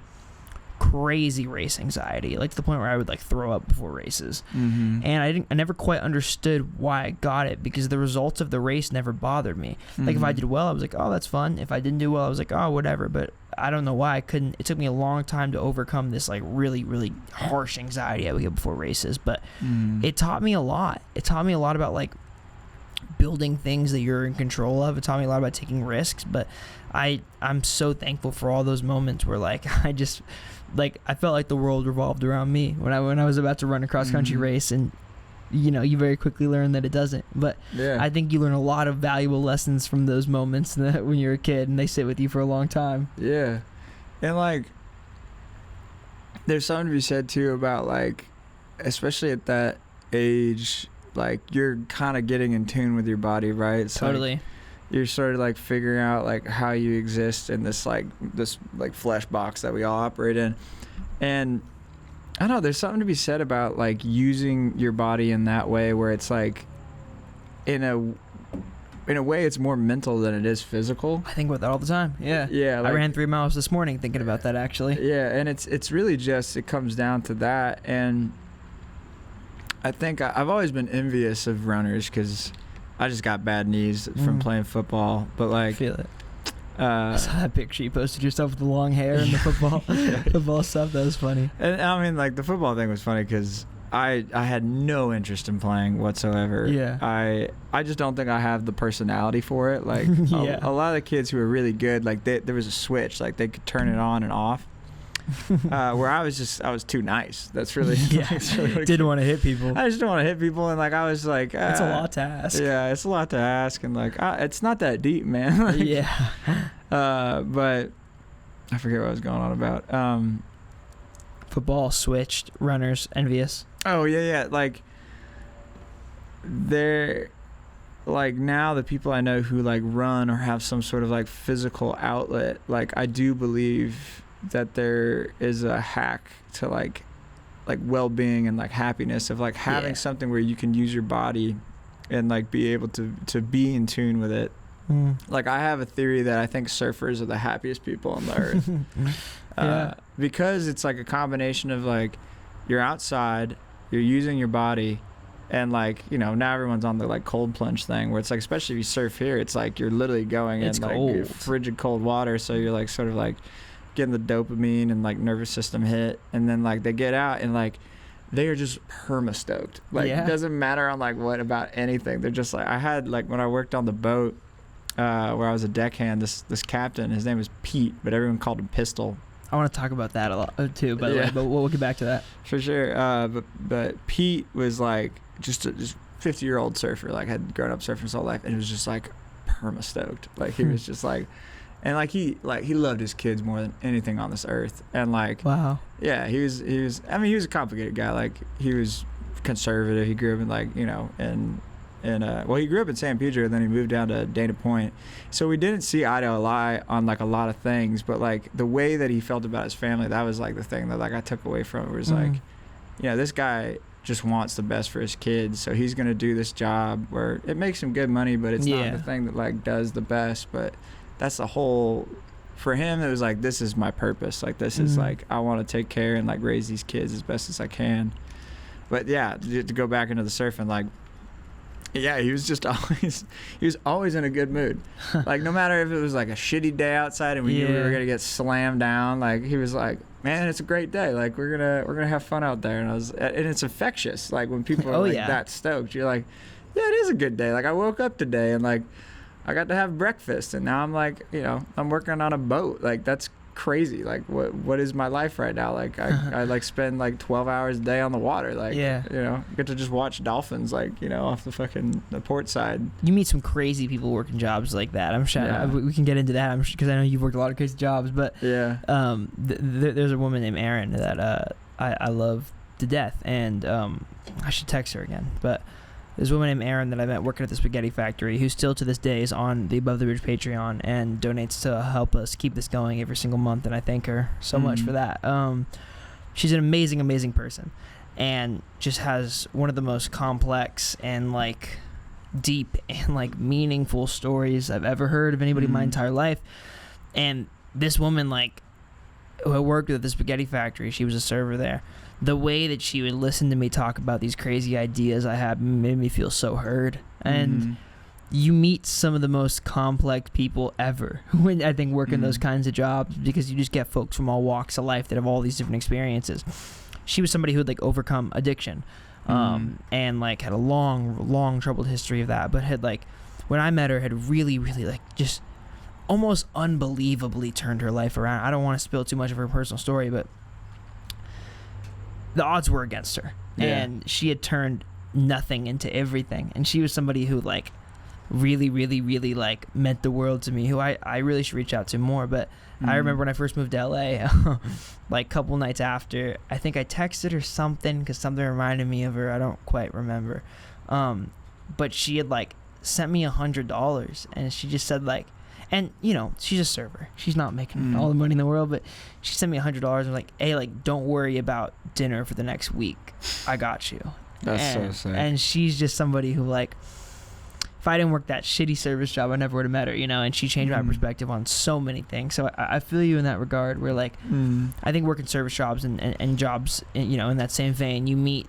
crazy race anxiety, like to the point where I would like throw up before races. And I never quite understood why I got it, because the results of the race never bothered me. Like if I did well, I was like, oh, that's fun. If I didn't do well, I was like, oh, whatever. But I don't know why I couldn't. It took me a long time to overcome this like really, really harsh anxiety I would get before races. But it taught me a lot. It taught me a lot about like building things that you're in control of. It taught me a lot about taking risks. But I'm so thankful for all those moments where like I felt like the world revolved around me when I was about to run a cross country race, and you very quickly learn that it doesn't. But I think you learn a lot of valuable lessons from those moments that when you're a kid, and they sit with you for a long time. Yeah. And like there's something to be said too about like, especially at that age, like you're kind of getting in tune with your body, right? It's totally. Like, you're sort of like figuring out like how you exist in this flesh box that we all operate in. And I don't know, there's something to be said about like using your body in that way, where it's like in a way it's more mental than it is physical. I think about that all the time. Yeah. Like, I ran 3 miles this morning thinking about that, actually. Yeah, and it's really just, it comes down to that. And I think I've always been envious of runners, because I just got bad knees from playing football. But like, I feel it. I saw that picture you posted yourself with the long hair and the football stuff. That was funny. And I mean, like the football thing was funny because I had no interest in playing whatsoever. Yeah. I just don't think I have the personality for it. Like a lot of the kids who were really good, like there was a switch, like they could turn it on and off. Where I was too nice. That's really didn't want to hit people. I just don't want to hit people, and like I was like, it's a lot to ask. Yeah, it's a lot to ask, and like it's not that deep, man. Like, yeah. But I forget what I was going on about. Football switched, runners envious. Oh yeah. Like they're like, now the people I know who like run or have some sort of like physical outlet, like I do believe that there is a hack to like well-being and like happiness of like having something where you can use your body and like be able to be in tune with it. Like I have a theory that I think surfers are the happiest people on the earth. Because it's like a combination of like you're outside, you're using your body, And like, you know, now everyone's on the like cold plunge thing where it's like, especially if you surf here, it's like you're literally going It's in like cold. frigid cold water. So you're like sort of like getting the dopamine and like nervous system hit. And then like they get out and like they are just perma stoked. Like it doesn't matter on like what about anything. They're just like, I had like when I worked on the boat where I was a deckhand, this captain, his name was Pete, but everyone called him Pistol. I want to talk about that a lot too, by the way, but we'll get back to that. For sure. But Pete was like just 50-year-old surfer, like had grown up surfing his whole life, and it was just like perma stoked. Like he was just like, and like he loved his kids more than anything on this earth. And like, wow. Yeah, he was. I mean, he was a complicated guy. Like he was conservative. He grew up in like, you know, well, he grew up in San Pedro, then he moved down to Dana Point. So we didn't see eye to eye on like a lot of things, but like the way that he felt about his family, that was like the thing that like I took away from it. Was like, you know, this guy just wants the best for his kids, so he's gonna do this job where it makes him good money, but it's not the thing that like does the best. But that's the whole. For him, it was like, this is my purpose. Like this is like, I want to take care and like raise these kids as best as I can. But yeah, to go back into the surfing, like. Yeah, he was always in a good mood. Like no matter if it was like a shitty day outside and we knew we were gonna get slammed down, like he was like, man, it's a great day. Like we're gonna have fun out there. And it's infectious. Like when people are that stoked, you're like, yeah, it is a good day. Like I woke up today and like I got to have breakfast and now I'm like, you know, I'm working on a boat. Like that's crazy. Like what is my life right now? Like I like spend like 12 hours a day on the water. Like you know, get to just watch dolphins, like, you know, off the port side. You meet some crazy people working jobs like that. I'm sure we can get into that, because I know you've worked a lot of crazy jobs, but there's a woman named Erin that I love to death, and I should text her again, but there's a woman named Erin that I met working at the spaghetti factory who still to this day is on the Above the Bridge Patreon and donates to help us keep this going every single month, and I thank her so much for that. She's an amazing, amazing person and just has one of the most complex and like deep and like meaningful stories I've ever heard of anybody in my entire life. And this woman, like, who I worked with at the spaghetti factory, she was a server there. The way that she would listen to me talk about these crazy ideas I had made me feel so heard. And you meet some of the most complex people ever when I think working those kinds of jobs, because you just get folks from all walks of life that have all these different experiences. She was somebody who had like overcome addiction and like had a long troubled history of that, but had like, when I met her, had really like just almost unbelievably turned her life around. I don't want to spill too much of her personal story, but the odds were against her, and she had turned nothing into everything. And she was somebody who like really like meant the world to me, who I really should reach out to more. But I remember when I first moved to LA, like a couple nights after, I think I texted her something because something reminded me of her. I don't quite remember. But she had like sent me $100, and she just said like, and you know, she's a server, she's not making all the money in the world, but she sent me $100 and like, hey, like, don't worry about dinner for the next week, I got you. That's so sick. And she's just somebody who, like, if I didn't work that shitty service job, I never would have met her, you know. And she changed my perspective on so many things. So I feel you in that regard, where like I think working service jobs and jobs, you know, in that same vein, you meet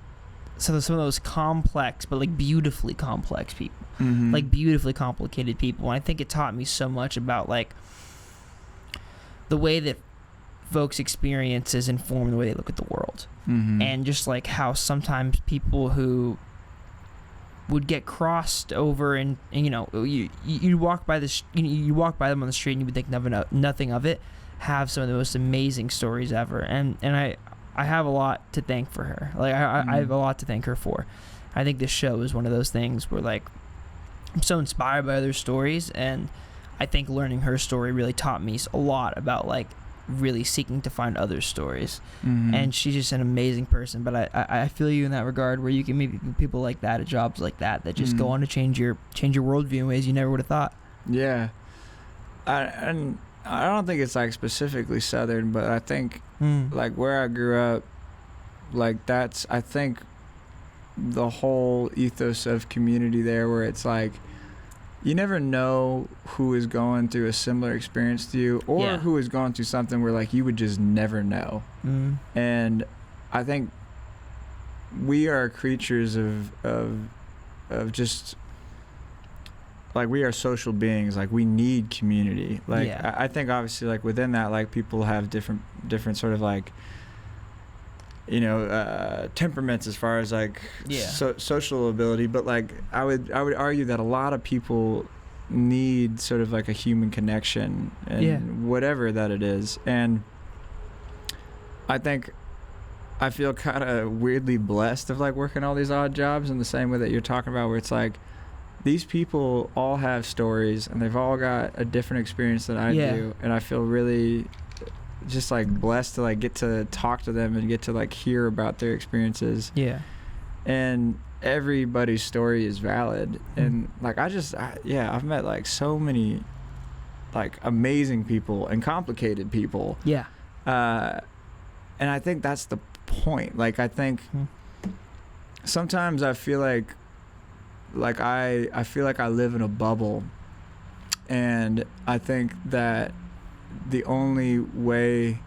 some of those complex but like beautifully complex people, like beautifully complicated people. And I think it taught me so much about like the way that folks' experiences inform the way they look at the world, and just like how sometimes people who would get crossed over and you know, you walk by this, you walk by them on the street and you would think nothing of it, have some of the most amazing stories ever. And I have a lot to thank for her. Like I have a lot to thank her for. I think this show is one of those things where like I'm so inspired by other stories, and I think learning her story really taught me a lot about like really seeking to find other stories. And she's just an amazing person. But I feel you in that regard, where you can meet people like that at jobs like that just go on to change your worldview in ways you never would have thought. Yeah. And I don't think it's like specifically Southern, but I think like where I grew up, like that's, I think the whole ethos of community there, where it's like you never know who is going through a similar experience to you, or who is going through something where like you would just never know. And I think we are creatures of just like, we are social beings. Like, we need community. Like, I think obviously, like, within that, like, people have different sort of, like, you know, temperaments as far as, like, social ability. But, like, I would argue that a lot of people need sort of like a human connection, and whatever that it is. And I think I feel kind of weirdly blessed of, like, working all these odd jobs in the same way that you're talking about, where it's like, these people all have stories and they've all got a different experience than I do, and I feel really just, like, blessed to, like, get to talk to them and get to, like, hear about their experiences. And everybody's story is valid. And, like, I've met, like, so many, like, amazing people and complicated people. And I think that's the point. Like, I think sometimes I feel like I feel like I live in a bubble, and I think that the only way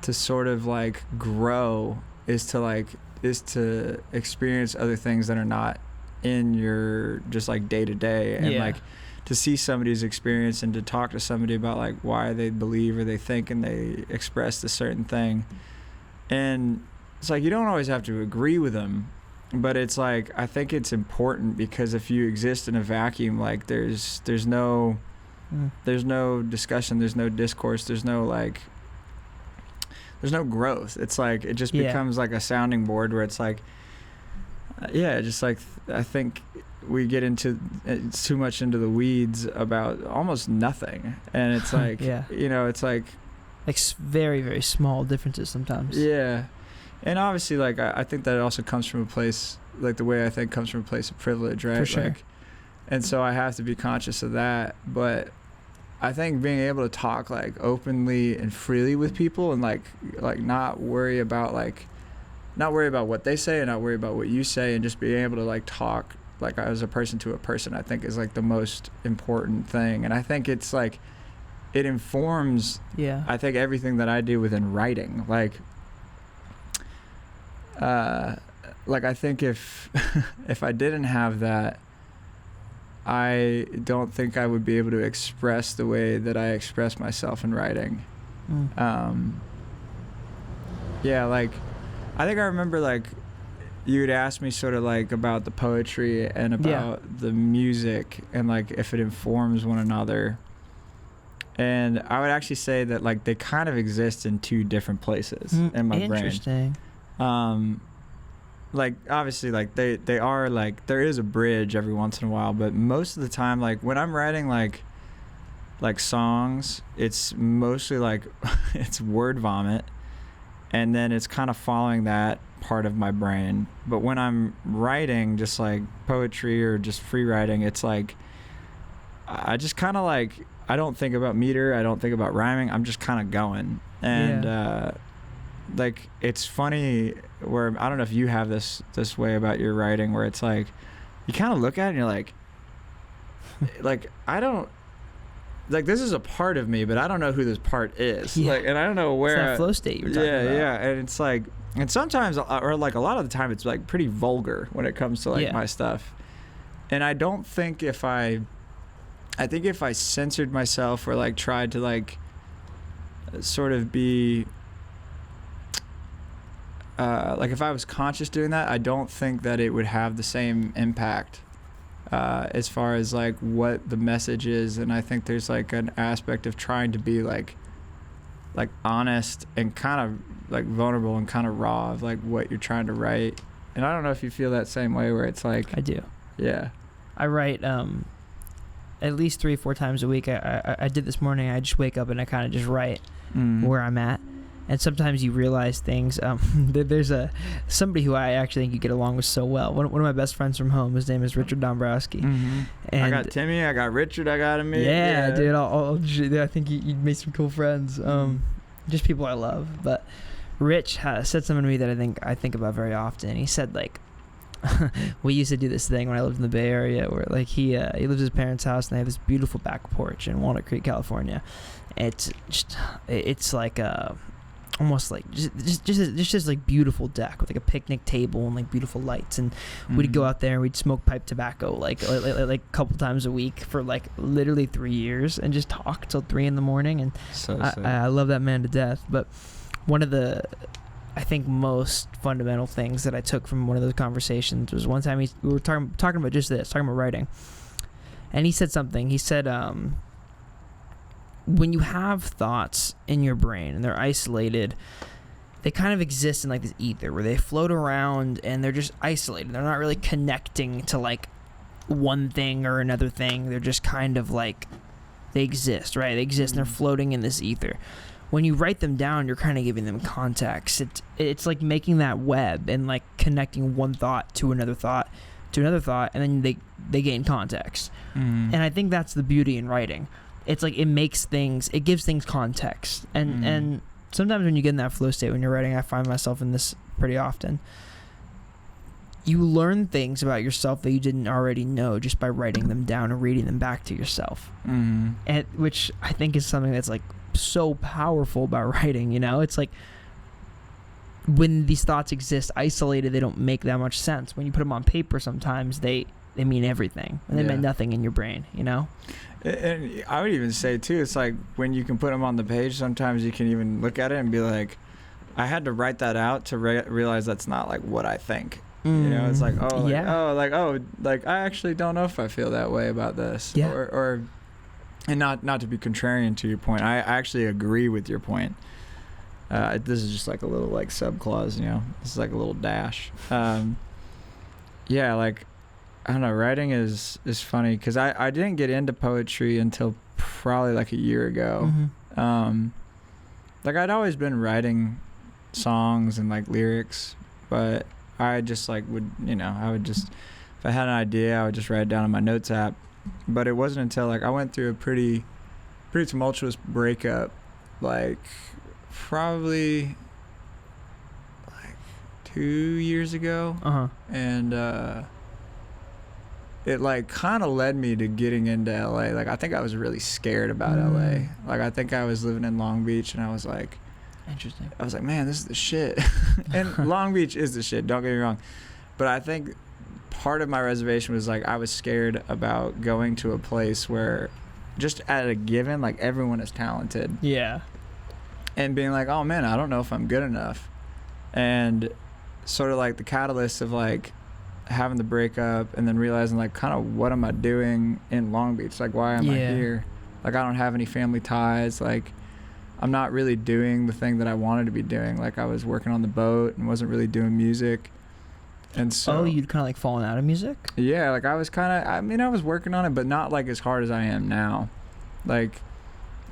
to sort of, like, grow is to experience other things that are not in your just, like, day to day, and like to see somebody's experience and to talk to somebody about, like, why they believe or they think and they express a certain thing. And it's like, you don't always have to agree with them, but it's like, I think it's important, because if you exist in a vacuum, like, there's no discussion, there's no discourse, there's no growth. It's like, it just becomes like a sounding board where it's like, just like, I think we get too much into the weeds about almost nothing, and it's like, you know, it's like very, very small differences sometimes. And obviously, like, I think that it also comes from a place, like, the way I think comes from a place of privilege, right? For sure. Like, and so I have to be conscious of that. But I think being able to talk, like, openly and freely with people, and like not worry about what they say and not worry about what you say, and just being able to, like, talk, like, as a person to a person, I think is, like, the most important thing. And I think it's like, it informs I think everything that I do within writing. Like, I think if I didn't have that, I don't think I would be able to express the way that I express myself in writing. Like, I think I remember, like, you would ask me sort of, like, about the poetry and about the music, and, like, if it informs one another. And I would actually say that, like, they kind of exist in two different places in my brain. Interesting. Like, obviously, like, they are, like, there is a bridge every once in a while, but most of the time, like, when I'm writing, like songs, it's mostly, like, it's word vomit, and then it's kind of following that part of my brain. But when I'm writing just, like, poetry or just free writing, it's like, I just kind of, like, I don't think about meter, I don't think about rhyming, I'm just kind of going. And like, it's funny where, I don't know if you have this way about your writing, where it's like, you kind of look at it and you're like like, I don't, like, this is a part of me, but I don't know who this part is. Like, and I don't know where. It's that flow state you were talking about. And it's like, and sometimes, or like a lot of the time, it's, like, pretty vulgar when it comes to, like, my stuff. And I don't think if I think if I censored myself, or, like, tried to, like, sort of be like, if I was conscious doing that, I don't think that it would have the same impact as far as, like, what the message is. And I think there's, like, an aspect of trying to be, like honest and kind of, like, vulnerable and kind of raw of, like, what you're trying to write. And I don't know if you feel that same way, where it's like, I do. I write at least 3 or 4 times a week. I did this morning. I just wake up and I kind of just write where I'm at. And sometimes you realize things. There's somebody who I actually think you get along with so well. One of my best friends from home, his name is Richard Dombrowski. And I got Timmy, I got Richard, I got him. Yeah, dude. I think you made some cool friends. Just people I love. But Rich said something to me that I think about very often. He said, like, we used to do this thing when I lived in the Bay Area, where, like, he lives at his parents' house, and they have this beautiful back porch in Walnut Creek, California. It's like almost like just like beautiful deck with like a picnic table and like beautiful lights, and we'd go out there and we'd smoke pipe tobacco like a couple times a week for like literally 3 years and just talk till 3 a.m. and I love that man to death. But one of the, I think, most fundamental things that I took from one of those conversations was one time we were talking about just this, talking about writing, and he said something. He said, when you have thoughts in your brain and they're isolated, they kind of exist in like this ether where they float around and they're just isolated. They're not really connecting to like one thing or another thing. They're just kind of like, they exist, right? They exist and they're floating in this ether. When you write them down, you're kind of giving them context. It's like making that web and like connecting one thought to another thought to another thought, and then they gain context. And I think that's the beauty in writing. It's like it gives things context. And sometimes when you get in that flow state when you're writing, I find myself in this pretty often. You learn things about yourself that you didn't already know just by writing them down and reading them back to yourself. And which I think is something that's like so powerful about writing, you know? It's like when these thoughts exist isolated, they don't make that much sense. When you put them on paper, sometimes they mean everything, and they meant nothing in your brain, you know? And I would even say too, it's like when you can put them on the page, sometimes you can even look at it and be like, I had to write that out to realize that's not like what I think. You know, it's like, I actually don't know if I feel that way about this. Or and not to be contrarian to your point, I actually agree with your point. This is just like a little like subclause, you know, this is like a little dash. Like, I don't know, writing is funny because I didn't get into poetry until probably like a year ago. Like I'd always been writing songs and like lyrics, but I just like I would just, if I had an idea, I would just write it down on my notes app. But it wasn't until like I went through a pretty tumultuous breakup, like probably like 2 years ago. And it like kind of led me to getting into LA. Like I think I was really scared about LA. Like I think I was living in Long Beach and I was like, interesting. I was like, man, this is the shit. And Long Beach is the shit, don't get me wrong. But I think part of my reservation was like I was scared about going to a place where just at a given, like everyone is talented. Yeah. And being like, oh man, I don't know if I'm good enough. And sort of like the catalyst of like having the breakup and then realizing like kind of what am I doing in Long Beach? Like why am I here? Like I don't have any family ties. Like I'm not really doing the thing that I wanted to be doing. Like I was working on the boat and wasn't really doing music. And so you'd kind of like fallen out of music? Yeah, like I was I was working on it, but not like as hard as I am now. Like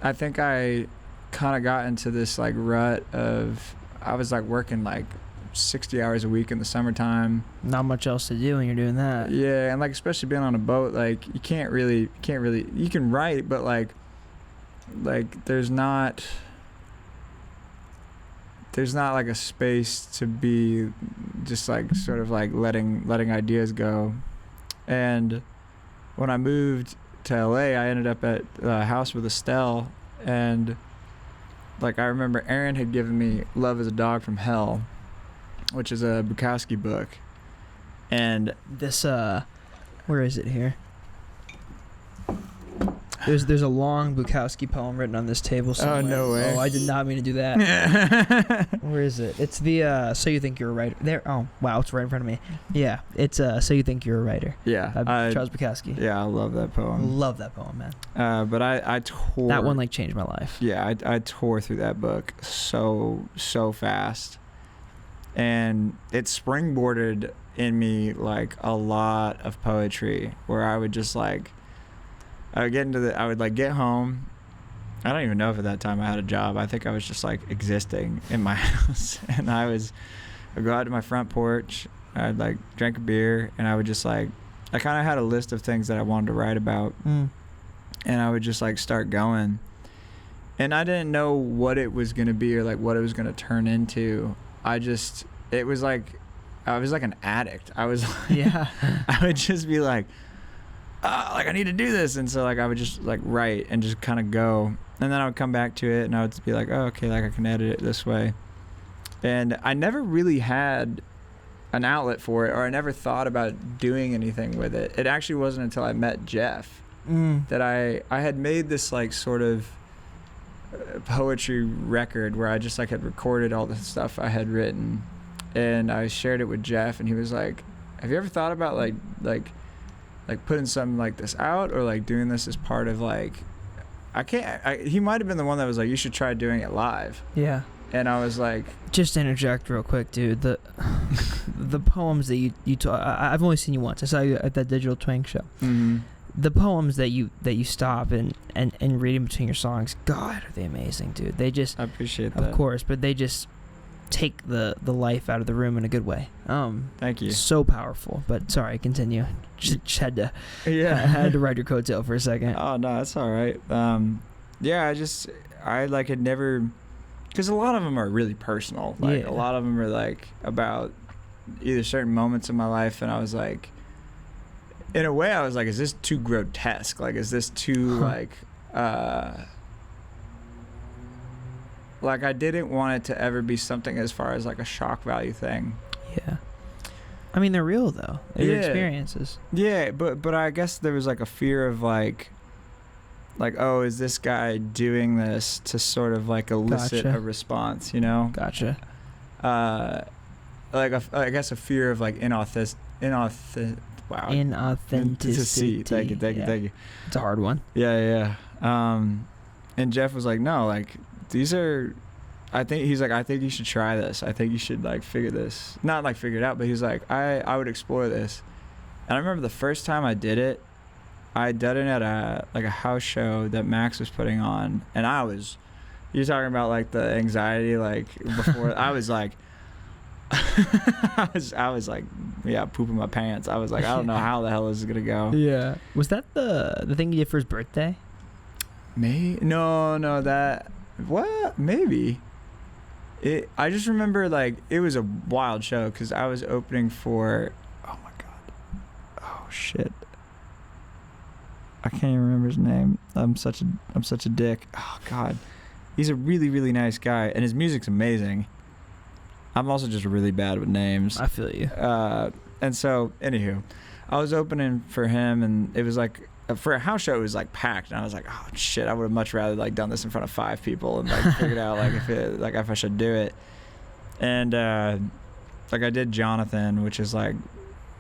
I think I kind of got into this like rut of, I was like working like 60 hours a week in the summertime. Not much else to do when you're doing that. Yeah, and like especially being on a boat, like you can't really, you can write, but like there's not like a space to be just like sort of like letting ideas go. And when I moved to LA, I ended up at a house with Estelle, and like I remember Aaron had given me Love is a Dog from Hell, which is a Bukowski book. And this where is it here? There's a long Bukowski poem written on this table somewhere. Oh, no way. Oh, I did not mean to do that. Where is it? It's the So You Think You're a Writer. There. Oh, wow, it's right in front of me. Yeah, it's So You Think You're a Writer. Yeah. Charles Bukowski. Yeah, I love that poem. Love that poem, man. But I tore... That one, like, changed my life. Yeah, I tore through that book so fast. And it springboarded in me, like, a lot of poetry where I would just, like... I would like get home. I don't even know if at that time I had a job. I think I was just like existing in my house, and I'd go out to my front porch. I'd like drink a beer, and I would just like, I kind of had a list of things that I wanted to write about, and I would just like start going. And I didn't know what it was gonna be or like what it was gonna turn into. It was like, I was like an addict. I was like, yeah. I would just be like, like I need to do this, and so like I would just like write and just kind of go. then I would come back to it and I would be like, oh, okay, like I can edit it this way. And I never really had an outlet for it, or I never thought about doing anything with it. It actually wasn't until I met Jeff that I had made this like sort of poetry record where I just like had recorded all the stuff I had written, and I shared it with Jeff, and he was like, have you ever thought about like putting something like this out, or like doing this as part of like, he might have been the one that was like, you should try doing it live. Yeah. And I was like, just to interject real quick, dude, the poems that you I've only seen you once. I saw you at that Digital Twang show. mm-hmm. The poems that you stop and read in between your songs, God, are they amazing, dude. They just, I appreciate that. of course, but they just take the life out of the room in a good way. Thank you. So powerful. But sorry, continue. Just had to Yeah. I had to ride your coattail for a second. Oh no, that's all right. Yeah, I like had never, because a lot of them are really personal. Like Yeah. a lot of them are like about either certain moments in my life, and I was like, in a way, I was like, is this too grotesque? Like, is this too like I didn't want it to ever be something as far as like a shock value thing. Yeah. I mean, they're real though. They're your experiences. Yeah, but I guess there was like a fear of like, oh, is this guy doing this to sort of like elicit a response, you know? Gotcha. I guess a fear of like inauthenticity. Thank you. It's a hard one. Yeah. And Jeff was like, no, like these are, I think you should try this. I think you should like figure it out, but he's like, I would explore this. And I remember the first time I did it, I did it at a house show that Max was putting on, and you're talking about like the anxiety, like before. I was like, I was like, yeah, pooping my pants. I was like, I don't know how the hell this is gonna go. Yeah. Was that the thing you did for his birthday? No, that what? Maybe. I just remember like it was a wild show because I was opening for. Oh my god. Oh shit. I can't even remember his name. I'm such a dick. Oh God, he's a really really nice guy, and his music's amazing. I'm also just really bad with names. I feel you. And so, anywho, I was opening for him, and it was like for a house show, it was like packed, and I was like, oh shit, I would have much rather like done this in front of 5 people and like figured out like if I should do it. And like I did Jonathan, which is like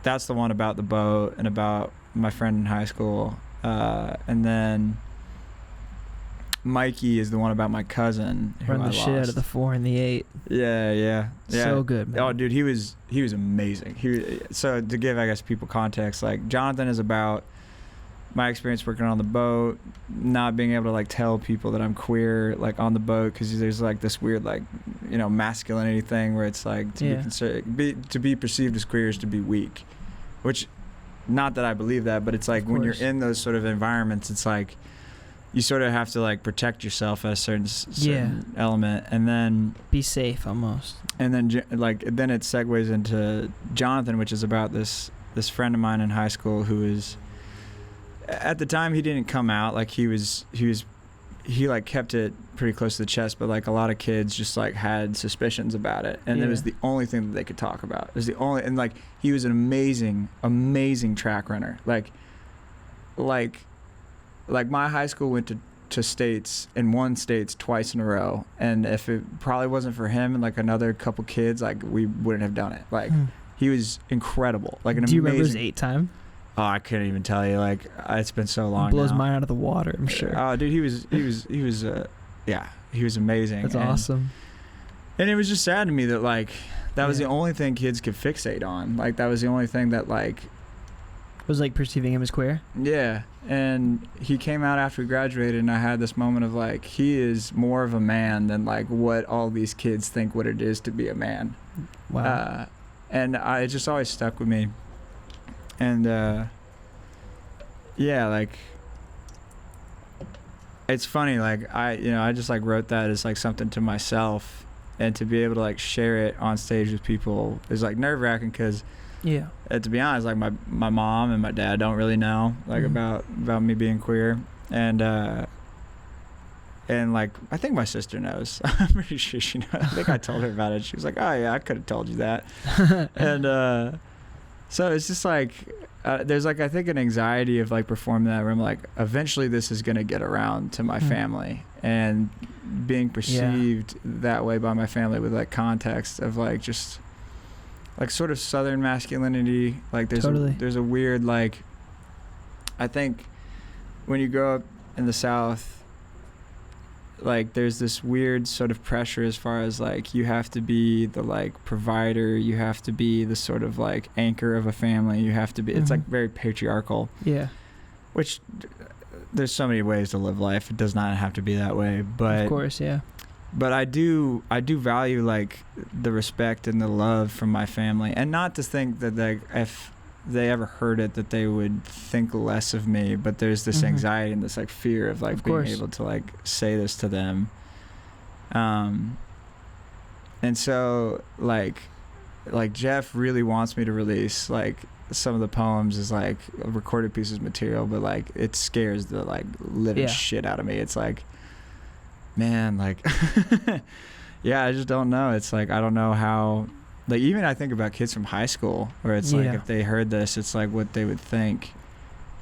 that's the one about the boat and about my friend in high school. And then Mikey is the one about my cousin who Run the shit out of the 4 and the 8. Yeah. So good, man. Oh, dude, he was amazing. So to give, I guess, people context, like Jonathan is about my experience working on the boat, not being able to like tell people that I'm queer, like on the boat, because there's like this weird like, you know, masculinity thing where it's like to be perceived as queer is to be weak, which. Not that I believe that, but it's like when you're in those sort of environments, it's like you sort of have to like protect yourself at a certain element, and then be safe almost. And then then it segues into Jonathan, which is about this friend of mine in high school who is at the time he didn't come out, like he like kept it pretty close to the chest, but like a lot of kids just like had suspicions about it, and it was the only thing that they could talk about. It was the only, and like he was an amazing track runner. Like my high school went to states and won states twice in a row, and if it probably wasn't for him and like another couple kids, like we wouldn't have done it. Like he was incredible. Like an amazing. Do you remember his 8 time? Oh, I couldn't even tell you. Like it's been so long. It blows now. mine out of the water, I'm sure. Oh, dude, he was amazing. That's awesome. And it was just sad to me that like that was the only thing kids could fixate on. Like that was the only thing that like was like perceiving him as queer. Yeah, and he came out after we graduated, and I had this moment of like he is more of a man than like what all these kids think what it is to be a man. Wow. And it just always stuck with me. And like it's funny, like I just like wrote that as like something to myself, and to be able to like share it on stage with people is like nerve-wracking because to be honest, like my mom and my dad don't really know like about me being queer, and And like, I think my sister knows. I'm pretty sure she knows. I think I told her about it. She was like, oh yeah, I could have told you that. And so it's just like, there's like, I think an anxiety of like performing that where I'm like, eventually this is going to get around to my family, and being perceived that way by my family with like context of like just like sort of Southern masculinity. Like there's a weird, like, I think when you grow up in the South, like there's this weird sort of pressure as far as like you have to be the like provider, you have to be the sort of like anchor of a family, you have to be, it's like very patriarchal. Yeah. Which there's so many ways to live life. It does not have to be that way, but of course, yeah. But I do value like the respect and the love from my family, and not to think that like if they ever heard it that they would think less of me, but there's this anxiety and this like fear of like being able to like say this to them. And so like Jeff really wants me to release like some of the poems as like recorded pieces of material, but like it scares the like living shit out of me. It's like, man, like yeah, I just don't know. It's like, I don't know how. Like, even I think about kids from high school where it's like if they heard this, it's like what they would think.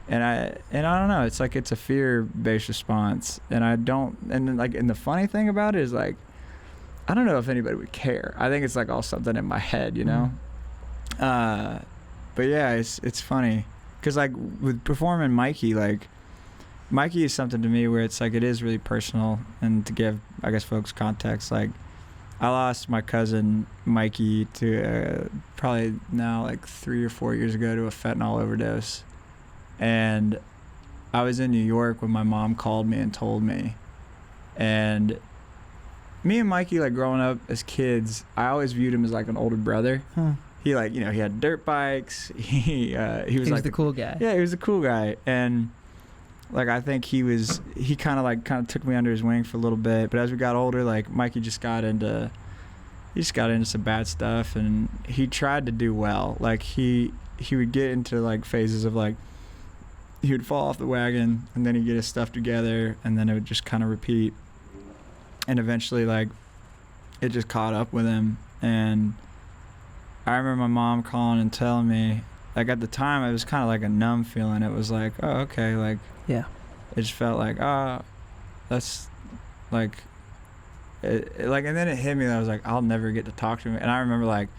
And I don't know, it's like it's a fear-based response. And the funny thing about it is like, I don't know if anybody would care. I think it's like all something in my head, you know? But yeah, it's funny. Because like with performing Mikey, like Mikey is something to me where it's like it is really personal. And to give, I guess, folks context, like I lost my cousin Mikey to probably now like 3 or 4 years ago to a fentanyl overdose. And I was in New York when my mom called me and told me. And me and Mikey, like growing up as kids, I always viewed him as like an older brother. He like, he had dirt bikes. He was like the cool guy. Yeah, he was the cool guy. And like, I think he kind of took me under his wing for a little bit. But as we got older, like Mikey just got into some bad stuff, and he tried to do well. Like he would get into like phases of like, he would fall off the wagon and then he'd get his stuff together, and then it would just kind of repeat. And eventually like it just caught up with him. And I remember my mom calling and telling me, like at the time it was kind of like a numb feeling. It was like, oh, okay, like, yeah, it just felt like, that's like, like, and then it hit me that I was like, I'll never get to talk to him. And I remember like,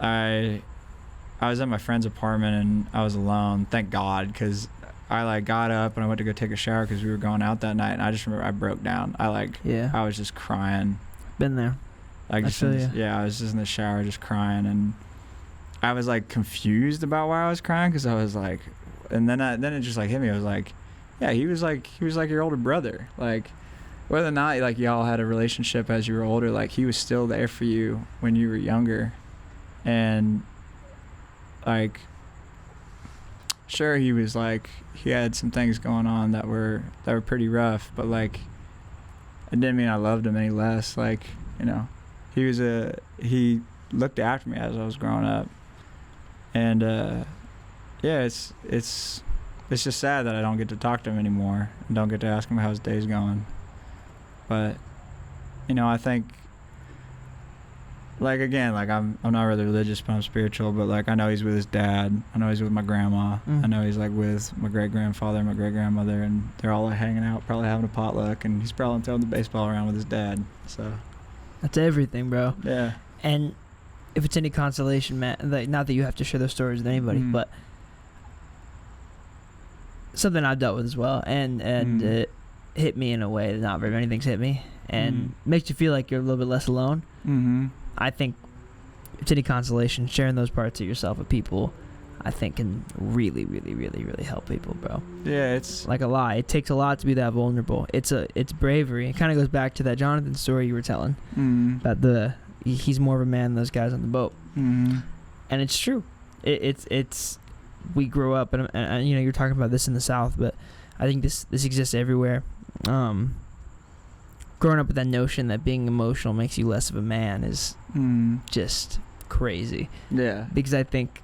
I was at my friend's apartment and I was alone, thank God, because I like got up and I went to go take a shower because we were going out that night, and I just remember I broke down. I was just crying. Been there. Like, I was just in the shower just crying, and I was like confused about why I was crying, because I was like, and then it just like hit me. I was like, yeah, he was like your older brother. Like, whether or not like y'all had a relationship as you were older, like he was still there for you when you were younger. And like, sure, he was like, he had some things going on that were pretty rough, but like it didn't mean I loved him any less. Like, he looked after me as I was growing up. And yeah, it's just sad that I don't get to talk to him anymore and don't get to ask him how his day's going. But I think, like, again, like I'm not really religious, but I'm spiritual. But like, I know he's with his dad. I know he's with my grandma. I know he's like with my great grandfather and my great grandmother, and they're all like hanging out, probably having a potluck, and he's probably throwing the baseball around with his dad. So that's everything, bro. Yeah. And if it's any consolation, Matt, like, not that you have to share those stories with anybody, but something I've dealt with as well, and it hit me in a way that not very many things hit me, and makes you feel like you're a little bit less alone. I think if it's any consolation, sharing those parts of yourself with people, I think can really, really, really, really help people, bro. Yeah, it's like a lot. It takes a lot to be that vulnerable. It's bravery. It kind of goes back to that Jonathan story you were telling about he's more of a man than those guys on the boat. And it's true. It's we grow up, and you're talking about this in the South, but I think this exists everywhere. Growing up with that notion that being emotional makes you less of a man is just crazy. Yeah. Because I think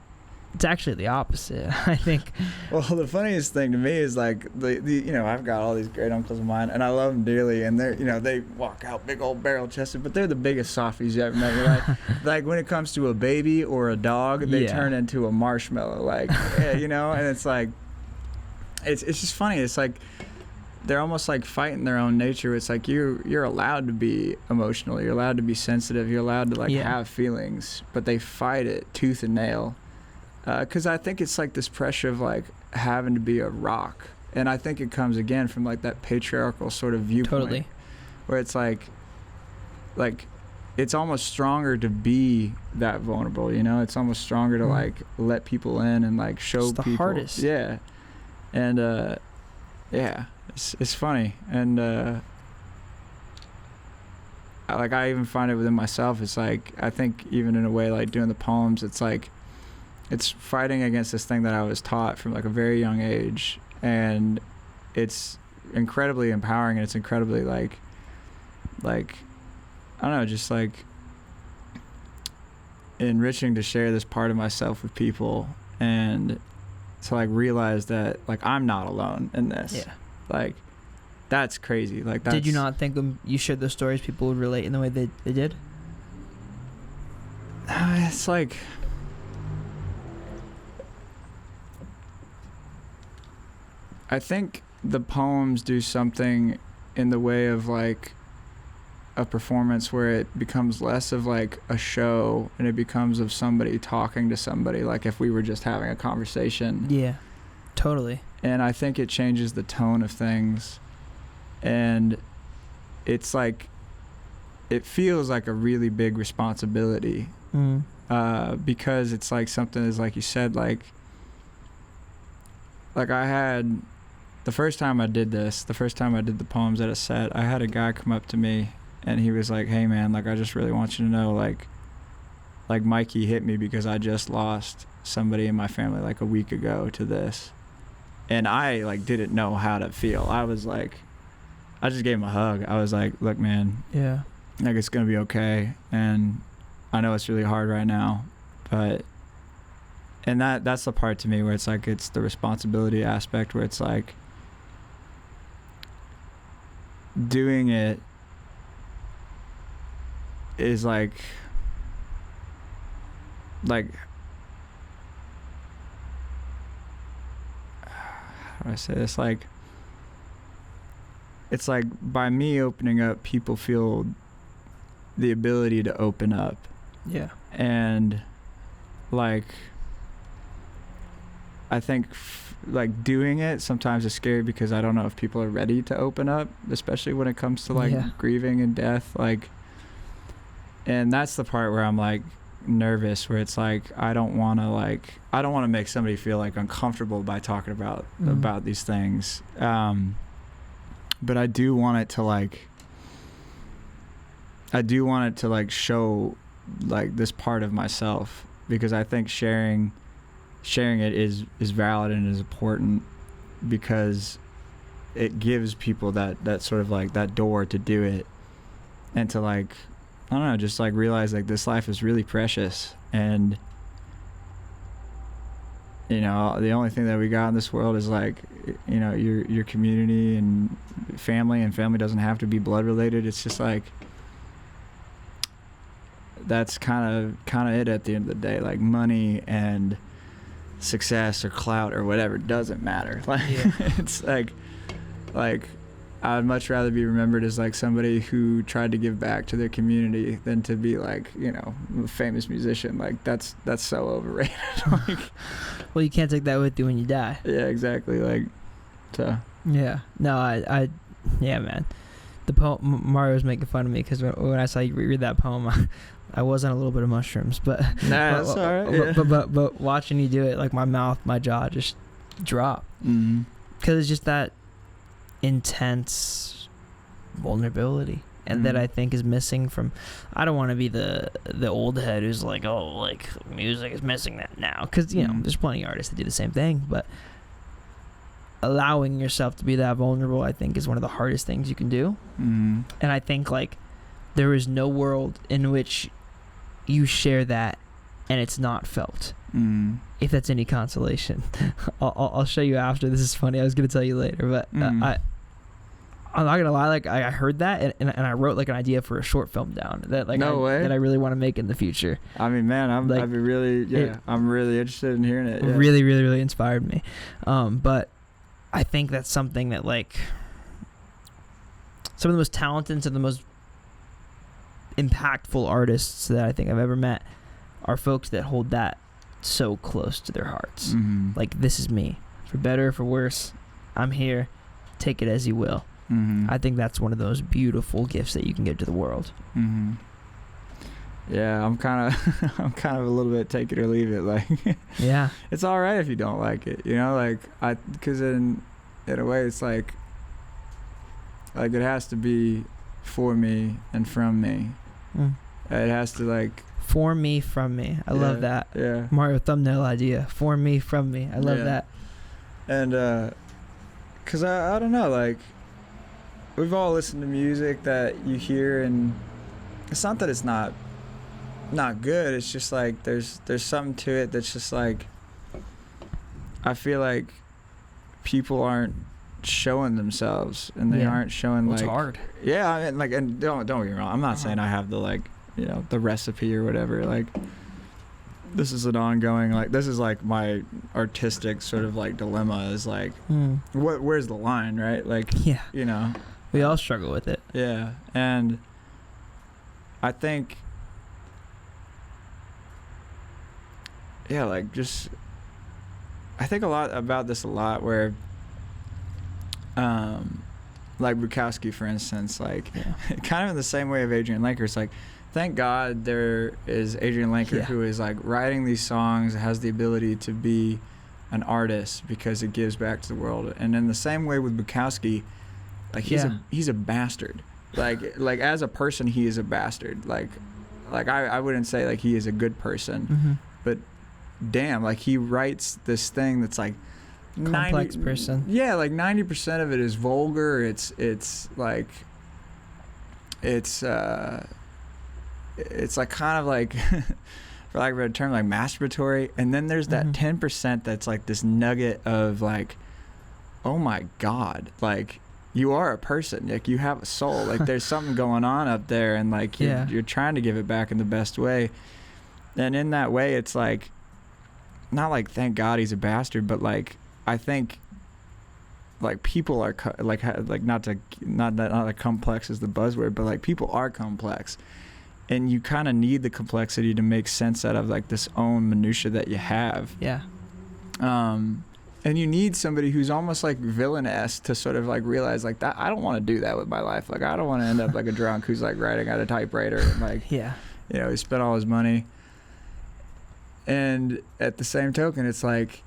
It's actually the opposite. I think. Well, the funniest thing to me is like the I've got all these great uncles of mine, and I love them dearly, and they're they walk out big old barrel chested, but they're the biggest softies you ever met in your life. Like when it comes to a baby or a dog, they turn into a marshmallow, like and it's like it's just funny. It's like they're almost like fighting their own nature. It's like you're allowed to be emotional, you're allowed to be sensitive, you're allowed to have feelings, but they fight it tooth and nail. Because I think it's like this pressure of like having to be a rock, and I think it comes again from like that patriarchal sort of viewpoint, Totally. where it's like it's almost stronger to be that vulnerable. It's almost stronger to like let people in and like show it's the people. hardest. Yeah, and it's funny, and I even find it within myself. It's like I think even in a way like doing the poems, it's like. It's fighting against this thing that I was taught from like a very young age, and it's incredibly empowering, and it's incredibly like I don't know, just like enriching to share this part of myself with people, and to like realize that like I'm not alone in this. Yeah. Like that's crazy. Like that's, Did you not think when you shared those stories people would relate in the way they did? It's like I think the poems do something in the way of like a performance where it becomes less of like a show and it becomes of somebody talking to somebody, like if we were just having a conversation. Yeah, totally. And I think it changes the tone of things, and it's like it feels like a really big responsibility, because it's like something is like you said, like I had the first time I did the poems at a set, I had a guy come up to me and he was like, hey man, like I just really want you to know like Mikey hit me because I just lost somebody in my family like a week ago to this. And I like didn't know how to feel. I was like, I just gave him a hug. I was like, look man, yeah, like it's gonna be okay, and I know it's really hard right now, but and that's the part to me where it's like it's the responsibility aspect, where it's like doing it is like how do I say this, like it's like by me opening up, people feel the ability to open up. Yeah. And like I think like doing it sometimes is scary because I don't know if people are ready to open up, especially when it comes to like grieving and death, like, and that's the part where I'm like nervous, where it's like I don't want to make somebody feel like uncomfortable by talking about these things, but I do want it to like show like this part of myself, because I think sharing it is valid and is important, because it gives people that sort of like that door to do it, and to like, I don't know, just like realize like this life is really precious, and you know the only thing that we got in this world is like, you know, your community and family doesn't have to be blood related. It's just like that's kind of it at the end of the day. Like money and success or clout or whatever doesn't matter. Like it's like I'd much rather be remembered as like somebody who tried to give back to their community than to be like, you know, a famous musician. Like that's so overrated. Like, well, you can't take that with you when you die. Yeah, exactly. Like, so. Yeah. No, I yeah, man. The poem, Mario was making fun of me because when I saw you read that poem, I was on a little bit of mushrooms, but that's all right. Yeah. But watching you do it, like my jaw just dropped, because it's just that intense vulnerability, and that I think is missing from. I don't want to be the old head who's like, oh, like music is missing that now, because you know there's plenty of artists that do the same thing, but allowing yourself to be that vulnerable, I think, is one of the hardest things you can do. And I think like there is no world in which you share that and it's not felt. If that's any consolation. I'll show you after. This is funny. I was gonna tell you later, but I'm not gonna lie. Like I heard that and I wrote like an idea for a short film down that like No way. that I really want to make in the future. I mean, man, I'm really interested in hearing it. Yeah. Really, really, really inspired me. But I think that's something that like some of the most talented, some of the most impactful artists that I think I've ever met are folks that hold that so close to their hearts. Like, this is me, for better or for worse. I'm here. Take it as you will. I think that's one of those beautiful gifts that you can give to the world. Yeah, I'm kind of a little bit take it or leave it. Like, yeah, it's all right if you don't like it, you know. Like because in a way, it's like it has to be for me and from me. It has to like. For me, from me. I love that. Yeah. Mario thumbnail idea. For me, from me. I love that. And, cause I don't know, like, we've all listened to music that you hear, and it's not that it's not good. It's just like there's something to it that's just like, I feel like people aren't showing themselves, and they aren't showing it's hard. Yeah, I mean, like, and don't get me wrong. I'm not saying I have the like. You know, the recipe or whatever. Like, this is an ongoing, like, this is like my artistic sort of like dilemma is like, where's the line, right? Like, you know, we all struggle with it. Yeah. And I think, like, just, I think a lot about this where, like Bukowski, for instance, like, kind of in the same way of Adrian Lenker, it's like, thank God there is Adrian Lenker who is like writing these songs, has the ability to be an artist because it gives back to the world. And in the same way with Bukowski, like he's a bastard. Like as a person, he is a bastard. Like I wouldn't say like he is a good person, but damn, like he writes this thing that's like complex person. Yeah, like 90% of it is vulgar. It's like it's like kind of like, for lack of a better term, like masturbatory. And then there's that 10% that's like this nugget of like, oh my God, like you are a person, like you have a soul, like there's something going on up there, and like you're trying to give it back in the best way. And in that way, it's like, not like thank God he's a bastard, but like I think like people are like not like complex is the buzzword, but like people are complex. And you kind of need the complexity to make sense out of like this own minutia that you have. Yeah. And you need somebody who's almost like villainous to sort of like realize like that I don't want to do that with my life. Like I don't want to end up like a drunk who's like writing at a typewriter and like you know, he spent all his money. And at the same token, it's like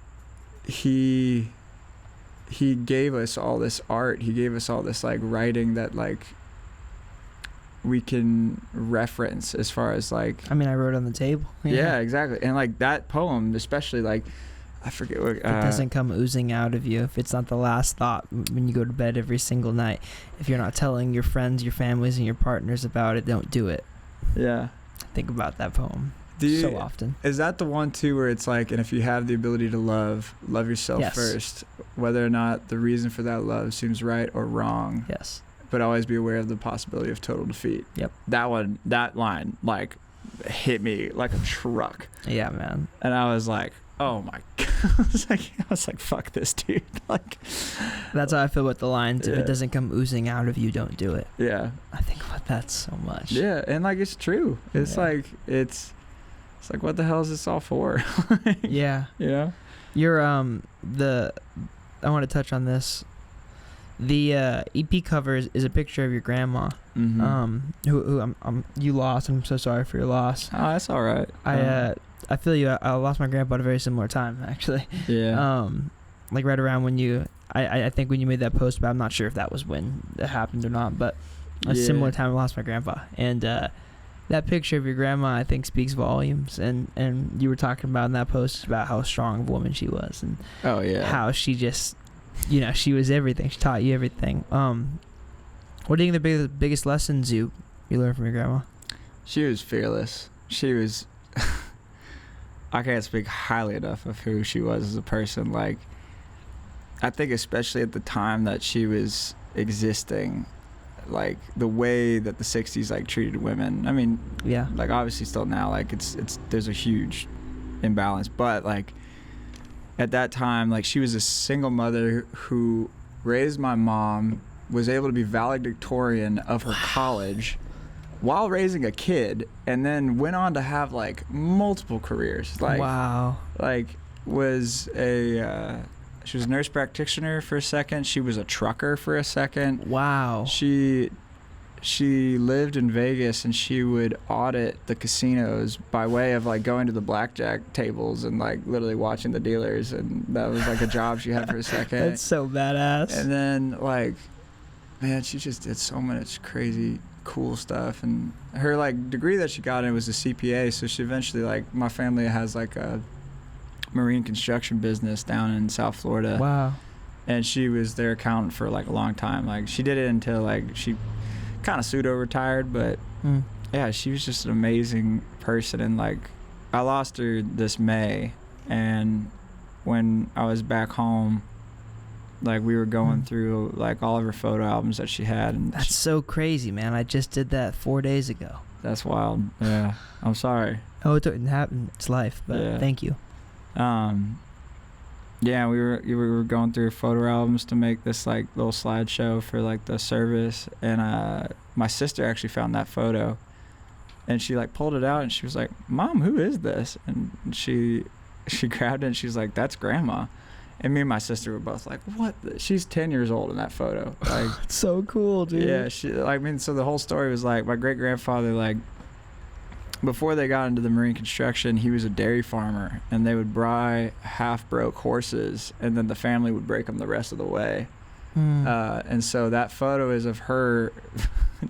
he gave us all this art. He gave us all this like writing that like we can reference as far as like, I mean, I wrote on the table. Yeah, exactly. And like that poem, especially, like I forget what it doesn't come oozing out of you, if it's not the last thought when you go to bed every single night, if you're not telling your friends, your families, and your partners about it, don't do it. Yeah. Think about that poem so often. Is that the one too where it's like, and if you have the ability to love yourself first, whether or not the reason for that love seems right or wrong. Yes. But always be aware of the possibility of total defeat. Yep. That line, like, hit me like a truck. Yeah, man. And I was like, oh my God. I was like, fuck this, dude. Like, that's how I feel about the lines. If it doesn't come oozing out of you, don't do it. Yeah. I think about that so much. Yeah, and like it's true. It's like it's like, what the hell is this all for? Yeah. You know? You're I want to touch on this. The EP cover is a picture of your grandma, who you lost. I'm so sorry for your loss. Oh, that's all right. I feel you. I lost my grandpa at a very similar time, actually. Yeah. Like right around when you, I think when you made that post, but I'm not sure if that was when it happened or not. But a similar time, I lost my grandpa, and that picture of your grandma, I think, speaks volumes. And you were talking about in that post about how strong of a woman she was, and how she just. You know, she was everything. She taught you everything. What do you think the biggest lessons you learned from your grandma? She was fearless. She was I can't speak highly enough of who she was as a person. Like, I think especially at the time that she was existing, like the way that the 60s like treated women. I mean, Yeah. like obviously still now, like it's there's a huge imbalance, but like at that time, like she was a single mother who raised my mom, was able to be valedictorian of her college while raising a kid, and then went on to have like multiple careers. Like, wow. like was a she was a nurse practitioner for a second. She was a trucker for a second. Wow. She lived in Vegas, and she would audit the casinos by way of like going to the blackjack tables and like literally watching the dealers, and that was like a job she had for a second. That's so badass. And then like, man, she just did so much crazy cool stuff. And her like degree that she got in was a CPA, so she eventually, like, my family has like a marine construction business down in South Florida. Wow. And she was their accountant for like a long time. Like she did it until like she kind of pseudo retired, but yeah, she was just an amazing person. And like I lost her this May, and when I was back home, like we were going through like all of her photo albums that she had, and That's so crazy, man. I just did that 4 days ago. that's wild. Yeah, I'm sorry. Oh, it didn't happen. It's life, but Yeah. thank you. Yeah, we were going through photo albums to make this like little slideshow for like the service, and my sister actually found that photo, and she like pulled it out, and she was like, "Mom, who is this?" And she grabbed it, and she was like, "That's Grandma." And me and my sister were both like, "What? She's 10 years old in that photo." Like, It's so cool, dude. yeah, I mean, so the whole story was like my great grandfather, like, before they got into the marine construction, he was a dairy farmer, and they would buy half-broke horses, and then the family would break them the rest of the way. And so that photo is of her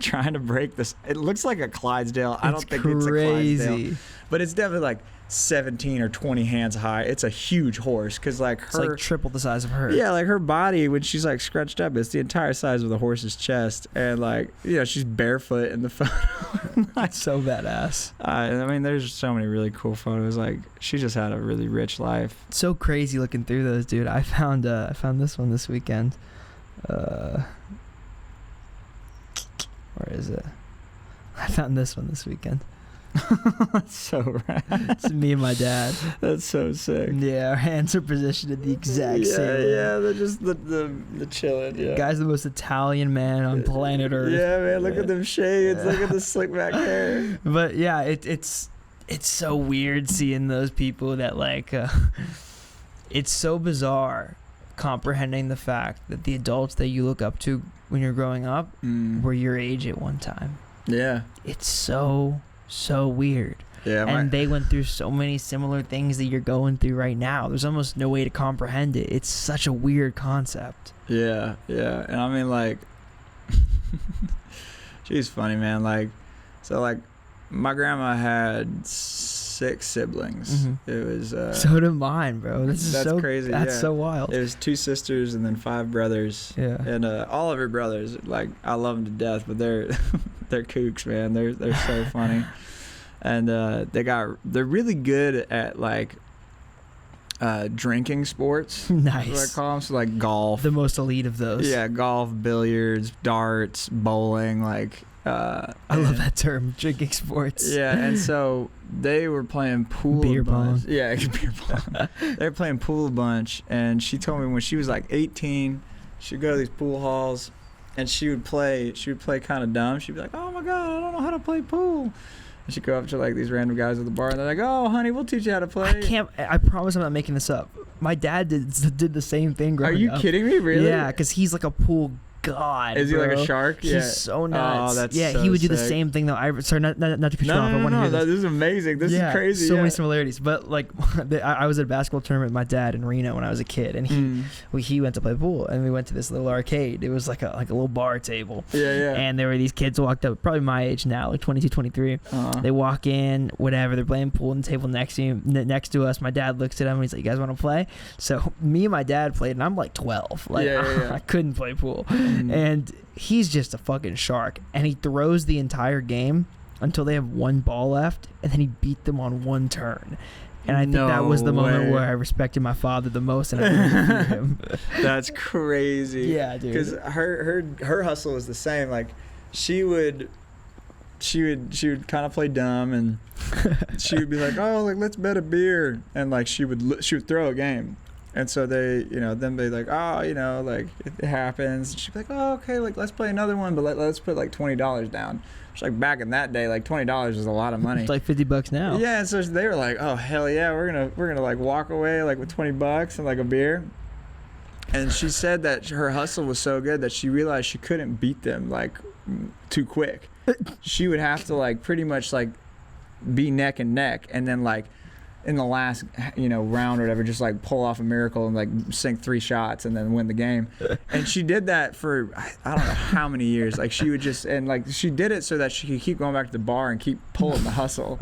trying to break this. It looks like a Clydesdale. I don't think it's a Clydesdale, but it's definitely like 17 or 20 hands high. It's a huge horse, because like It's like triple the size of her. yeah, like her body when she's like scrunched up, it's the entire size of the horse's chest, and like, you know, she's barefoot in the photo. That's so badass. I mean, there's so many really cool photos. Like, she just had a really rich life. It's so crazy looking through those, dude. I found this one this weekend. Where is it? I found this one this weekend. That's so rad. It's me and my dad. That's so sick. Yeah, our hands are positioned at the exact same way. Yeah, they're just the chilling. Yeah. Guy's the most Italian man on planet Earth. Yeah, man. Look at them shades. Look at the slick back hair. But yeah, it's so weird seeing those people that like. It's so bizarre comprehending the fact that the adults that you look up to when you're growing up were your age at one time. Yeah. It's so weird. Yeah. And they went through so many similar things that you're going through right now. There's almost no way to comprehend it. It's such a weird concept. Yeah. And I mean, like, she's funny, man. Like, so like, my grandma had 6 siblings. It was so did mine, bro. That's so crazy. That's yeah. so wild. It was 2 sisters and then 5 brothers. Yeah. And all of her brothers, like, I love them to death, but they're kooks, man. They're so funny. And they're really good at like drinking sports. Nice. What I call them. So like golf. The most elite of those. Yeah, golf, billiards, darts, bowling, like I love that term, drinking sports. Yeah, and so they were playing pool Beer a bunch. pong. Yeah, beer pong. They were playing pool a bunch, and she told me when she was like 18, she'd go to these pool halls, and she would play kind of dumb. She'd be like, "Oh my God, I don't know how to play pool." And she'd go up to like these random guys at the bar, and they're like, "Oh, honey, we'll teach you how to play." I promise I'm not making this up. My dad did the same thing growing up. Are you kidding me? Really? Yeah, because he's like a pool god. Is he like a shark? He's Yeah. so nuts. Oh, that's yeah, so he would do the sick. same thing though. Sorry, not to cut you off. I want to hear this. This is amazing. This is crazy. So yeah. many similarities. But like, I was at a basketball tournament with my dad in Reno when I was a kid, and he went to play pool, and we went to this little arcade. It was like a little bar table. Yeah. And there were these kids walked up, probably my age now, like 22, 23. They walk in, whatever. They're playing pool on the table next to us. My dad looks at them and he's like, "You guys want to play?" So me and my dad played, and I'm like 12. Like I couldn't play pool, and he's just a fucking shark, and he throws the entire game until they have one ball left, and then he beat them on one turn. And I think that was the moment where I respected my father the most, and I wanted to feed him. That's crazy. Yeah, dude. Because her hustle was the same. Like, she would kind of play dumb, and she would be like, oh, like, let's bet a beer, and like she would throw a game. And so they, then they'd like, oh, like, it happens. And she'd be like, oh, okay, like, let's play another one, but let's put like $20 down. It's like, back in that day, like, $20 was a lot of money. It's like $50 now. Yeah, and so they were like, oh, hell yeah, we're gonna like walk away like with $20 and like a beer. And she said that her hustle was so good that she realized she couldn't beat them like too quick. She would have to like pretty much like be neck and neck, and then like in the last round or whatever, just like pull off a miracle and like sink 3 shots and then win the game. And she did that for I don't know how many years. Like, she would just, and like she did it so that she could keep going back to the bar and keep pulling the hustle.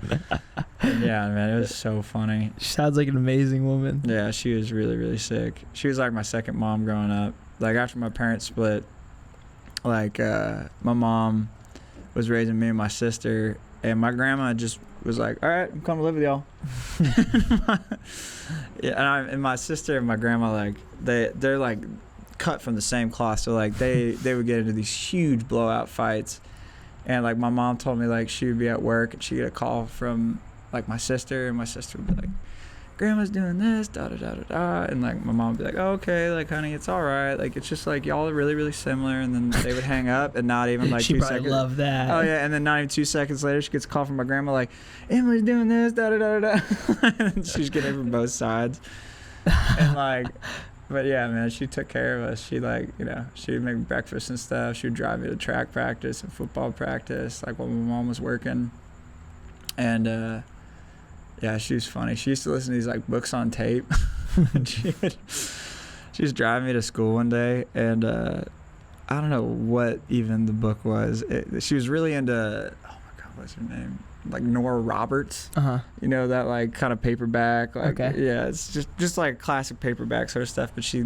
Yeah, man, it was so funny. She sounds like an amazing woman. Yeah, she was really, really sick. She was like my second mom growing up. Like, after my parents split, like my mom was raising me and my sister, and my grandma just was like, all right, I'm coming to live with y'all. Yeah, and my sister and my grandma, like, they're like cut from the same cloth. So like they would get into these huge blowout fights, and like my mom told me like she would be at work and she'd get a call from like my sister, and my sister would be like, grandma's doing this, da da da da da, and like my mom would be like, oh, okay, like, honey, it's all right, like, it's just like y'all are really, really similar. And then they would hang up, and not even like she 2 probably seconds. loved that. Oh yeah, and then not even 2 seconds later, she gets a call from my grandma like, Emily's doing this, da da da da da. And she's getting it from both sides. And like, but yeah, man, she took care of us. She like, she would make breakfast and stuff. She would drive me to track practice and football practice, like when my mom was working. And yeah, she was funny. She used to listen to these like books on tape. And she was driving me to school one day, and I don't know what even the book was. She was really into, oh my God, what's her name? Like Nora Roberts. Uh-huh. That like kind of paperback. Like, okay. Yeah, it's just like classic paperback sort of stuff. But she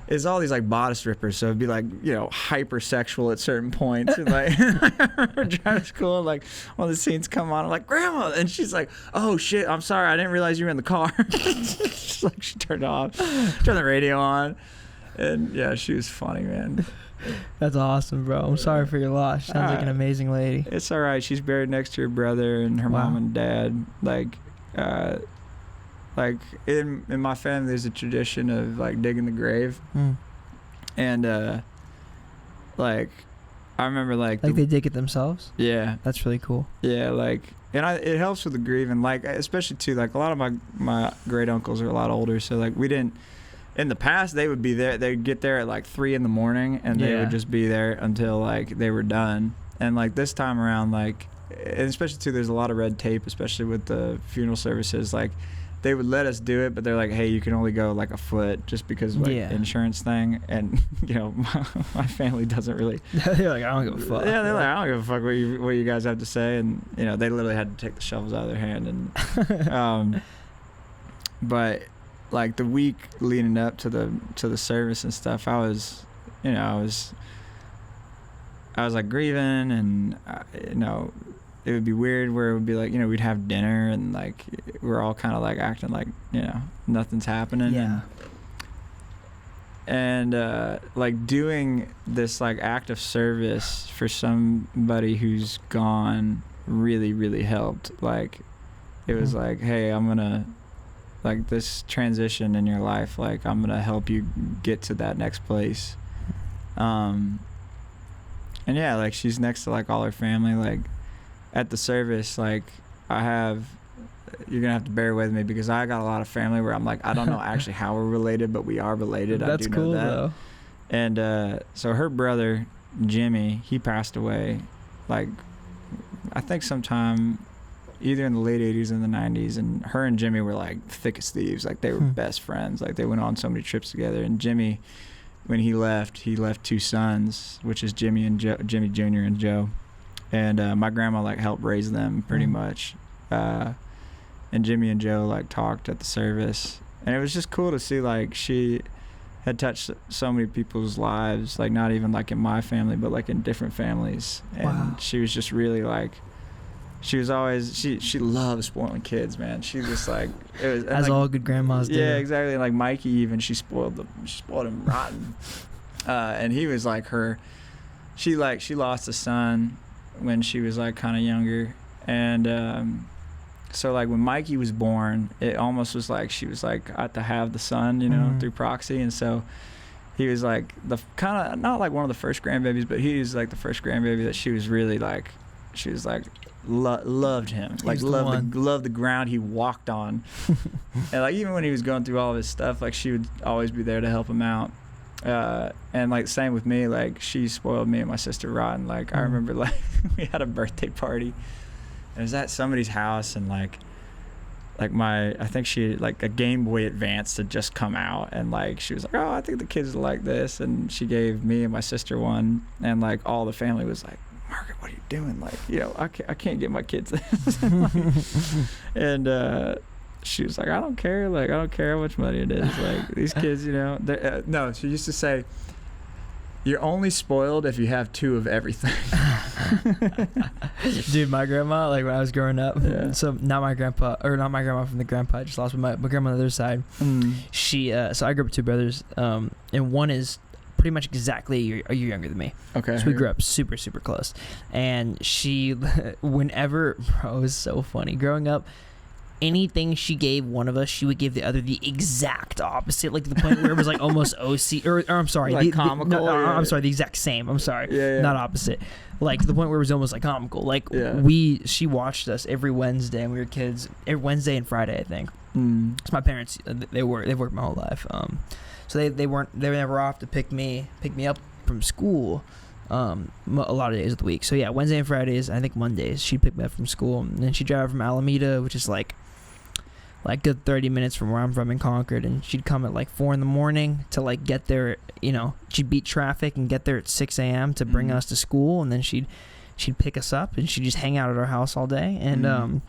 is all these like bodice rippers, so it'd be like hypersexual at certain points. And like we're driving to school, and like one of the scenes come on, I'm like, grandma, and she's like, oh shit, I'm sorry, I didn't realize you were in the car. Just like she turned the radio on, and yeah, she was funny, man. That's awesome, bro. I'm sorry for your loss. Sounds like an amazing lady. It's all right. She's buried next to her brother and her mom and dad. Like in my family, there's a tradition of like digging the grave, and like I remember like they dig it themselves. Yeah, that's really cool. Yeah, like, and it helps with the grieving, like especially too, like a lot of my great uncles are a lot older, so like we didn't. In the past, they would be there. They'd get there at like 3 a.m, and they would just be there until like they were done. And like this time around, like, and especially too, there's a lot of red tape, especially with the funeral services. Like, they would let us do it, but they're like, hey, you can only go like a foot just because of like insurance thing. And my family doesn't really. They're like, I don't give a fuck. Yeah, they're like, I don't give a fuck what you guys have to say. And they literally had to take the shovels out of their hand. And but like the week leading up to the service and stuff, I was like grieving, and it would be weird where it would be like, we'd have dinner and like we're all kind of like acting like nothing's happening. Yeah. And like doing this like act of service for somebody who's gone really, really helped. Like it was like, hey, I'm gonna, like, this transition in your life, like, I'm gonna help you get to that next place. And yeah, like, she's next to like all her family. Like at the service, like, you're gonna have to bear with me because I got a lot of family where I'm like, I don't know actually how we're related, but we are related. That's I do cool, know that. though. And so her brother Jimmy, he passed away, like, I think sometime either in the late 80s or the 90s, and her and Jimmy were like thick as thieves. Like they were best friends. Like they went on so many trips together. And Jimmy, when he left 2 sons, which is Jimmy Jr. and Joe. And my grandma like helped raise them pretty much. And Jimmy and Joe like talked at the service, and it was just cool to see like she had touched so many people's lives, like not even like in my family, but like in different families. And she was just really like, she was always she loved spoiling kids, man. She just like it was as like, all good grandmas do. Yeah, exactly. Like Mikey, even she spoiled him rotten, and he was like her. She lost a son when she was like kind of younger, and so like when Mikey was born, it almost was like she was like I had to have the son, you know, through proxy, and so he was like the kind of not like one of the first grandbabies, but he was like the first grandbaby that she was really like. She was like loved him, like loved the ground he walked on, and like even when he was going through all of his stuff, like she would always be there to help him out. And like same with me, like she spoiled me and my sister rotten. Like I remember like we had a birthday party. It was at somebody's house, and like I think she like a Game Boy Advance had just come out, and like she was like, oh, I think the kids will like this, and she gave me and my sister one, and like all the family was like, Margaret, what are you doing? Like, you know, I can't get my kids this. And she was like, I don't care. Like, I don't care how much money it is. Like, these kids, you know. No, she used to say, you're only spoiled if you have two of everything. Dude, my grandma, like when I was growing up, so not my grandpa from the grandpa I just lost, but my grandma on the other side. She, so I grew up with two brothers, and one is pretty much exactly a year younger than me. Okay. So we grew up super, super close. And she, whenever, bro, it was so funny. Growing up, anything she gave one of us, she would give the other the exact opposite, like to the point where it was like almost OC, or I'm sorry, like comical. I'm sorry, the exact same. I'm sorry, not opposite. Like to the point where it was almost like comical. Like she watched us every Wednesday, and we were kids. Every Wednesday and Friday, I think. So my parents, they've worked my whole life. So they were never off to pick me up from school. A lot of days of the week. So yeah, Wednesday and Fridays, I think Mondays, she'd pick me up from school, and then she'd drive from Alameda, which is like good 30 minutes from where I'm from in Concord, and she'd come at like 4 a.m. to like get there, you know, she'd beat traffic and get there at 6 a.m. to bring us to school, and then she'd pick us up, and she'd just hang out at our house all day, and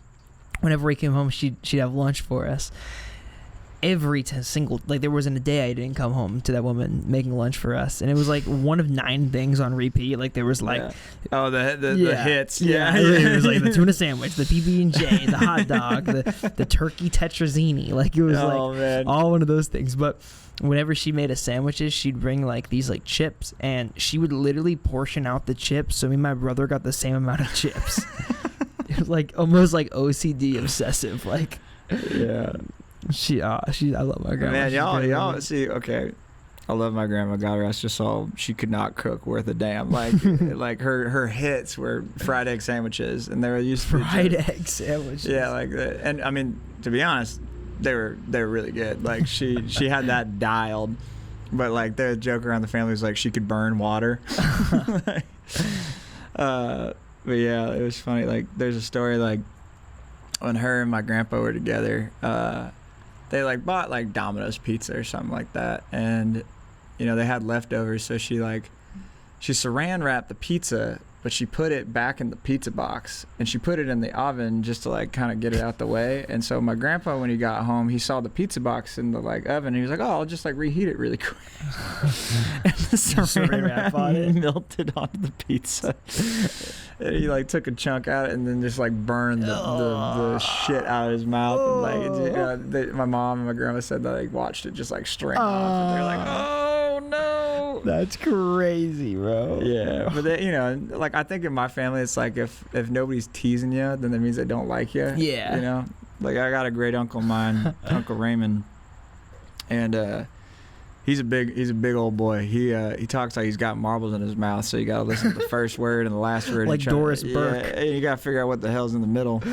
whenever we came home, she'd have lunch for us. Every single, like there wasn't a day I didn't come home to that woman making lunch for us, and it was like one of 9 things on repeat. Like there was like the hits, it was like the tuna sandwich, the PB&J, the hot dog, the turkey tetrazzini. Like it was all one of those things. But whenever she made us sandwiches, she'd bring like these like chips, and she would literally portion out the chips, so me and my brother got the same amount of chips. It was like almost like OCD obsessive, like I love my grandma. Man, y'all see, okay, I love my grandma. God rest her soul. She could not cook worth a damn. Like, like her hits were fried egg sandwiches, and they were used to fried egg sandwiches. Yeah, like that. And I mean, to be honest, they were really good. Like she had that dialed, but like the joke around the family was like she could burn water. But yeah, it was funny. Like there's a story like when her and my grandpa were together. They like bought like Domino's pizza or something like that, and you know they had leftovers, so she saran wrapped the pizza, but she put it back in the pizza box, and she put it in the oven just to like kind of get it out the way. And so my grandpa, when he got home, he saw the pizza box in the like oven, and he was like, oh, I'll just like reheat it really quick. And the saran wrap melted onto the pizza. And he like took a chunk out and then just like burned the shit out of his mouth. And like my mom and my grandma said that they watched it just like strain off, and they're like, oh no, that's crazy, bro. Yeah, but they, you know, like I think in my family it's like if nobody's teasing you, then that means they don't like you. Yeah, you know, like I got a great uncle of mine, Uncle Raymond, and he's a big old boy. He talks like he's got marbles in his mouth, so you gotta listen to the first word and the last word. Like Doris Burke. Yeah, you gotta figure out what the hell's in the middle.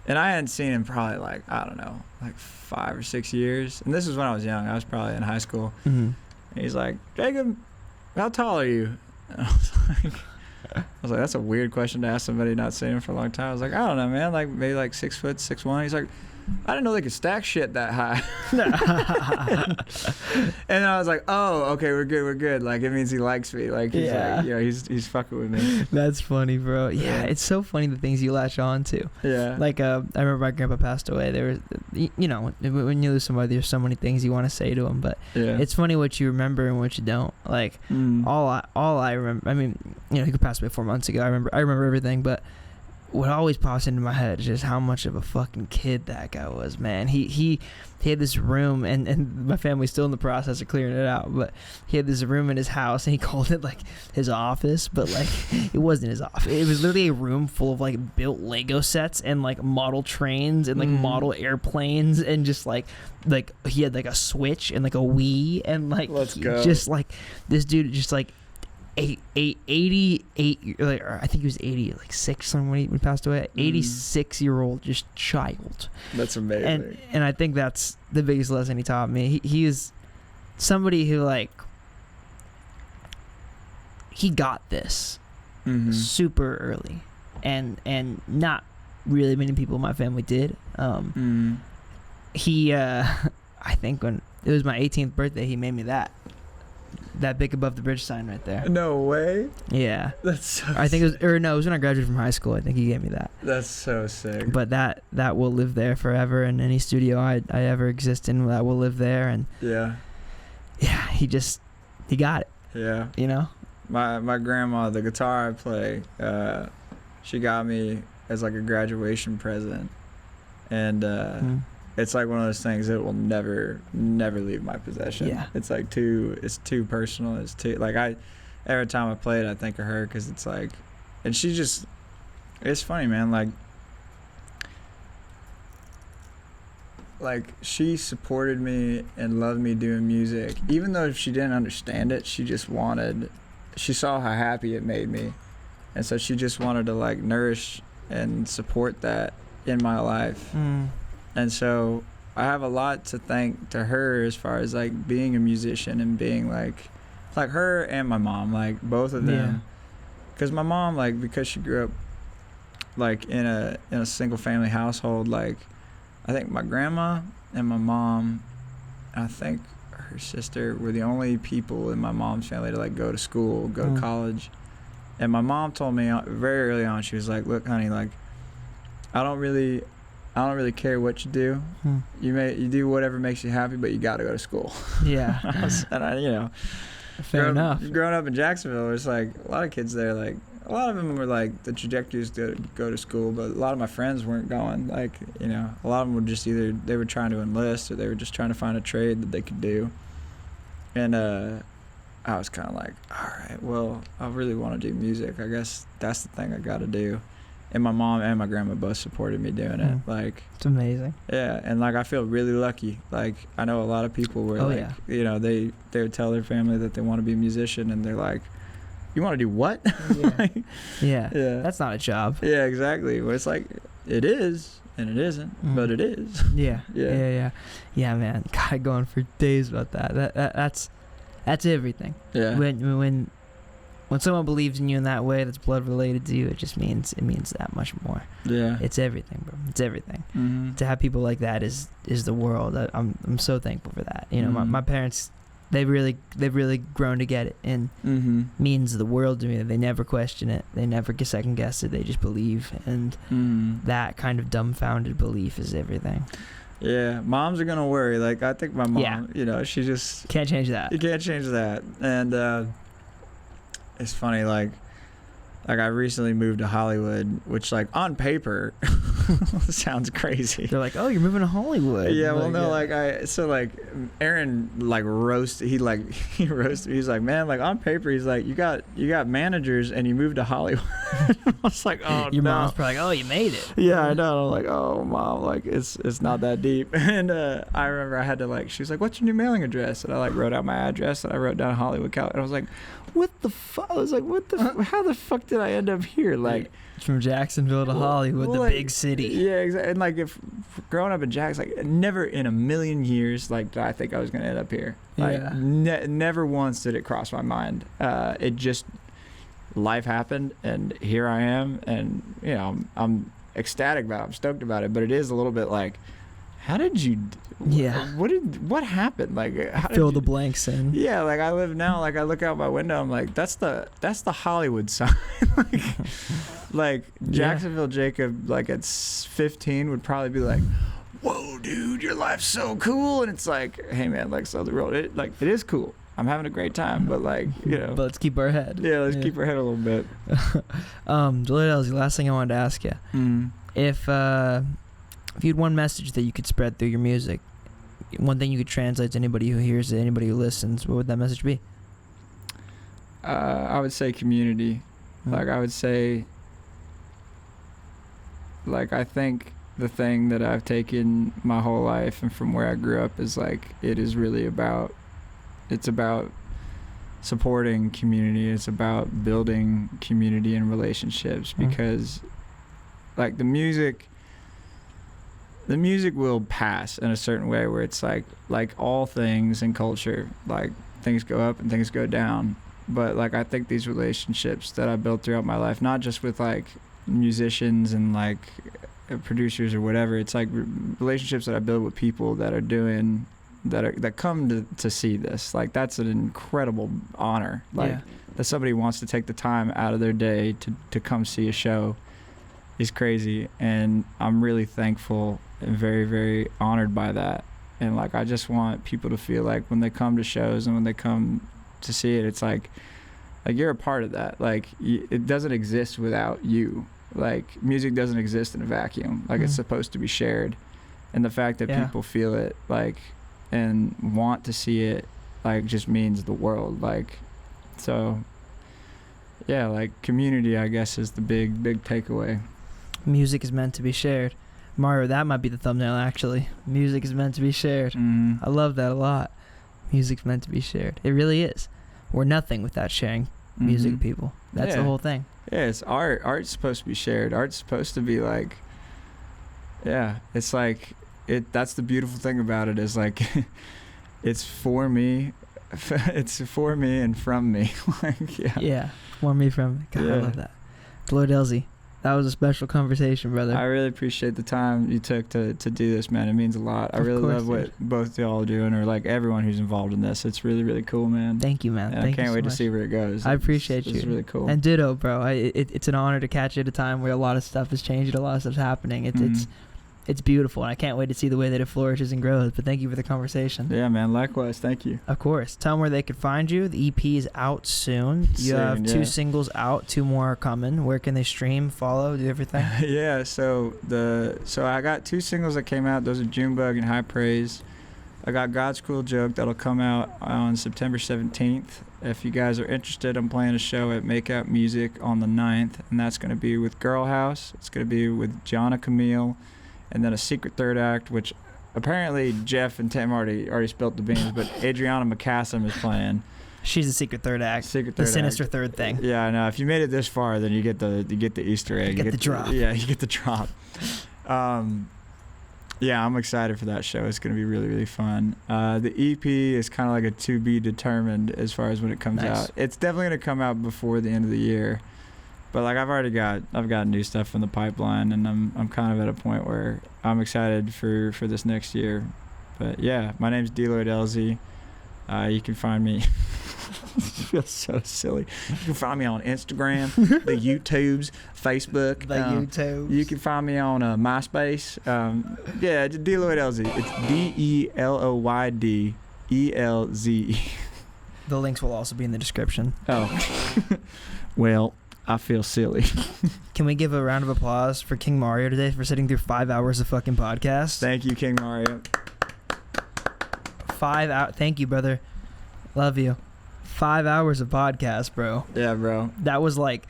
And I hadn't seen him probably like, I don't know, like 5 or 6 years. And this was when I was young. I was probably in high school. And he's like, Jacob, how tall are you? And I was like, that's a weird question to ask somebody not seen him for a long time. I was like, I don't know, man, like maybe like 6 foot, 6'1". He's like, I didn't know they could stack shit that high. And I was like, oh, okay, we're good. Like, it means he likes me. Like, he's like, you know, he's fucking with me. That's funny, bro. Yeah, it's so funny the things you latch on to. Yeah. Like, I remember my grandpa passed away. There was, you know, when you lose somebody, there's so many things you want to say to him. But it's funny what you remember and what you don't. Like, all I remember, I mean, you know, he could pass away 4 months ago. I remember everything, but what always pops into my head is just how much of a fucking kid that guy was, man. He had this room, and my family's still in the process of clearing it out, but he had this room in his house, and he called it like his office, but like it wasn't his office. It was literally a room full of like built Lego sets and like model trains and like model airplanes, and just like he had like a Switch and like a Wii, and like just like this dude just like 88, like, I think he was 80, like 6 when he passed away. 86-year-old just child. That's amazing. And I think that's the biggest lesson he taught me. He is somebody who like he got this super early, and not really many people in my family did. He I think when it was my 18th birthday, he made me that big above the bridge sign right there. No way. Yeah. That's so I think it was when I graduated from high school. I think he gave me that. That's so sick. But that will live there forever, and any studio I ever exist in, that will live there. And yeah, he got it. Yeah. You know? My grandma, the guitar I play, she got me as like a graduation present. And it's like one of those things that will never leave my possession. Yeah. It's like it's too personal. It's too, like, every time I play it, I think of her, because it's like, and she just, it's funny, man. Like she supported me and loved me doing music, even though she didn't understand it. She saw how happy it made me, and so she just wanted to like nourish and support that in my life. And so I have a lot to thank to her as far as like being a musician and being like her and my mom, like both of them. Because my mom, like, because she grew up like in a single family household, like I think my grandma and my mom, I think her sister, were the only people in my mom's family to like go to school, go to college. And my mom told me very early on, she was like, "Look, honey, like I don't really care what you do. You do whatever makes you happy, but you got to go to school." Yeah. And I, fair enough. Growing up in Jacksonville, it's like a lot of kids there, like a lot of them were like, the trajectory is to go to school, but a lot of my friends weren't going. Like, a lot of them were just either they were trying to enlist or they were just trying to find a trade that they could do. And I was kind of like, all right, well, I really want to do music. I guess that's the thing I got to do. And my mom and my grandma both supported me doing it. Like, it's amazing. Yeah, and like I feel really lucky. Like I know a lot of people where they would tell their family that they want to be a musician, and they're like, "You want to do what?" Yeah. That's not a job. Yeah, exactly. Well, it's like it is and it isn't, but it is. Yeah, man. God, going for days about that. That's everything. Yeah. When someone believes in you in that way, that's blood related to you, it means that much more. Yeah. It's everything, bro. It's everything. To have people like that is the world. I'm so thankful for that. My parents, they've really grown to get it, and means the world to me. They never question it. They never second guess it. They just believe, and that kind of dumbfounded belief is everything. Yeah, moms are gonna worry. Like I think my mom, she just can't change that. You can't change that, and it's funny, like I recently moved to Hollywood, which like on paper sounds crazy. They're like, "Oh, you're moving to Hollywood." Yeah, well, no, Aaron like roasted. He roasted. He's like, "Man, like on paper, he's like, you got managers and you moved to Hollywood." I was like, "Oh, your mom's probably like, oh, you made it." Yeah, I know. I'm like, "Oh, mom, like it's not that deep." And I remember I had to she was like, "What's your new mailing address?" And I wrote out my address, and I wrote down Hollywood, California. And I was like, "What the fuck?" I was like, "What the? How the fuck did I end up here?" Like, from Jacksonville to Hollywood, the big city. Yeah, exactly. And like, if growing up in Jacks, like never in a million years, like did I think I was gonna end up here. Like, never once did it cross my mind. It just, life happened, and here I am, and I'm ecstatic about it. I'm stoked about it, but it is a little bit like, how did you? What happened? Like, how fill the blanks in. Yeah, like I live now. Like I look out my window. I'm like, that's the Hollywood sign. like Jacksonville Jacob, like at 15, would probably be like, "Whoa, dude, your life's so cool." And it's like, hey man, like, so the road, it is cool. I'm having a great time, but like, you know. But let's keep our head. Yeah, let's keep our head a little bit. Deloyd Elze, last thing I wanted to ask you. If you had one message that you could spread through your music, one thing you could translate to anybody who hears it, anybody who listens, what would that message be? I would say community. Like, I would say, like, I think the thing that I've taken my whole life and from where I grew up is like, it's about supporting community. It's about building community and relationships, because like the music will pass in a certain way, where it's like all things in culture, like things go up and things go down. But like, I think these relationships that I built throughout my life, not just with like musicians and like producers or whatever, it's like relationships that I build with people that are doing that come to see this. Like, that's an incredible honor, like that somebody wants to take the time out of their day to come see a show is crazy. And I'm really thankful and very, very honored by that. And like, I just want people to feel like when they come to shows and when they come to see it, it's like you're a part of that. Like, it doesn't exist without you. Like, music doesn't exist in a vacuum. Like, it's supposed to be shared. And the fact that people feel it, like, and want to see it, like, just means the world. Like, so yeah, like, community, I guess, is the big takeaway. Music is meant to be shared. Mario, that might be the thumbnail, actually. Music is meant to be shared. I love that a lot. Music's meant to be shared. It really is. We're nothing without sharing music with people. That's the whole thing. Yeah, it's art. Art's supposed to be shared. Art's supposed to be like, it's like, that's the beautiful thing about it, is like, it's for me. It's for me and from me. Like, for me, from me. God, I love that. Deloyd Elze, that was a special conversation, brother. I really appreciate the time you took to do this, man. It means a lot. I really love what both y'all are doing, or like everyone who's involved in this. It's really, really cool, man. Thank you, man. And I can't wait to see where it goes. I appreciate you. It's really cool. And ditto, bro. It's an honor to catch you at a time where a lot of stuff has changed, a lot of stuff's happening. It's beautiful, and I can't wait to see the way that it flourishes and grows. But thank you for the conversation. Yeah, man. Likewise. Thank you. Of course. Tell them where they could find you. The EP is out soon. You have 2 singles out. 2 more are coming. Where can they stream, follow, do everything? So I got 2 singles that came out. Those are Junebug and High Praise. I got God's Cruel Joke that'll come out on September 17th. If you guys are interested, I'm playing a show at Makeout Music on the 9th, and that's going to be with Girl House. It's going to be with Jonna Camille, and then a secret third act, which apparently Jeff and Tim already spilled the beans, but Adriana McCassam is playing. She's a secret third act. The sinister third thing. Yeah, I know. If you made it this far, then you get the Easter egg. You get the drop. Yeah, you get the drop. Yeah, I'm excited for that show. It's going to be really, really fun. The EP is kind of like a to be determined as far as when it comes out. It's definitely going to come out before the end of the year. But like, I've got new stuff in the pipeline, and I'm kind of at a point where I'm excited for this next year. But yeah, my name's Deloyd Elze. You can find me. I feel so silly. You can find me on Instagram, the YouTubes, Facebook. YouTubes. You can find me on MySpace. Deloyd Elze. It's DeLoydElze. The links will also be in the description. Oh. Well, I feel silly. Can we give a round of applause for King Mario today for sitting through 5 hours of fucking podcast? Thank you, King Mario. 5 hours. Thank you, brother. Love you. 5 hours of podcast, bro. Yeah, bro. That was like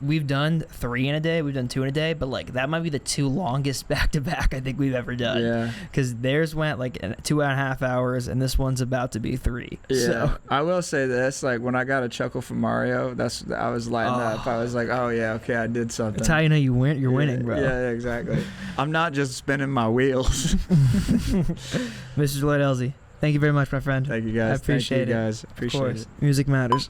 we've done 3 in a day, we've done 2 in a day, but like that might be the 2 longest back to back I think we've ever done. Yeah. Because theirs went like 2.5 hours, and this one's about to be 3. Yeah. So. I will say this: like, when I got a chuckle from Mario, I was lighting up. I was like, oh yeah, okay, I did something. That's how you know you're winning, bro. Yeah, exactly. I'm not just spinning my wheels. Mr. Deloyd Elze, thank you very much, my friend. Thank you, guys. I appreciate it. Appreciate it. Music matters.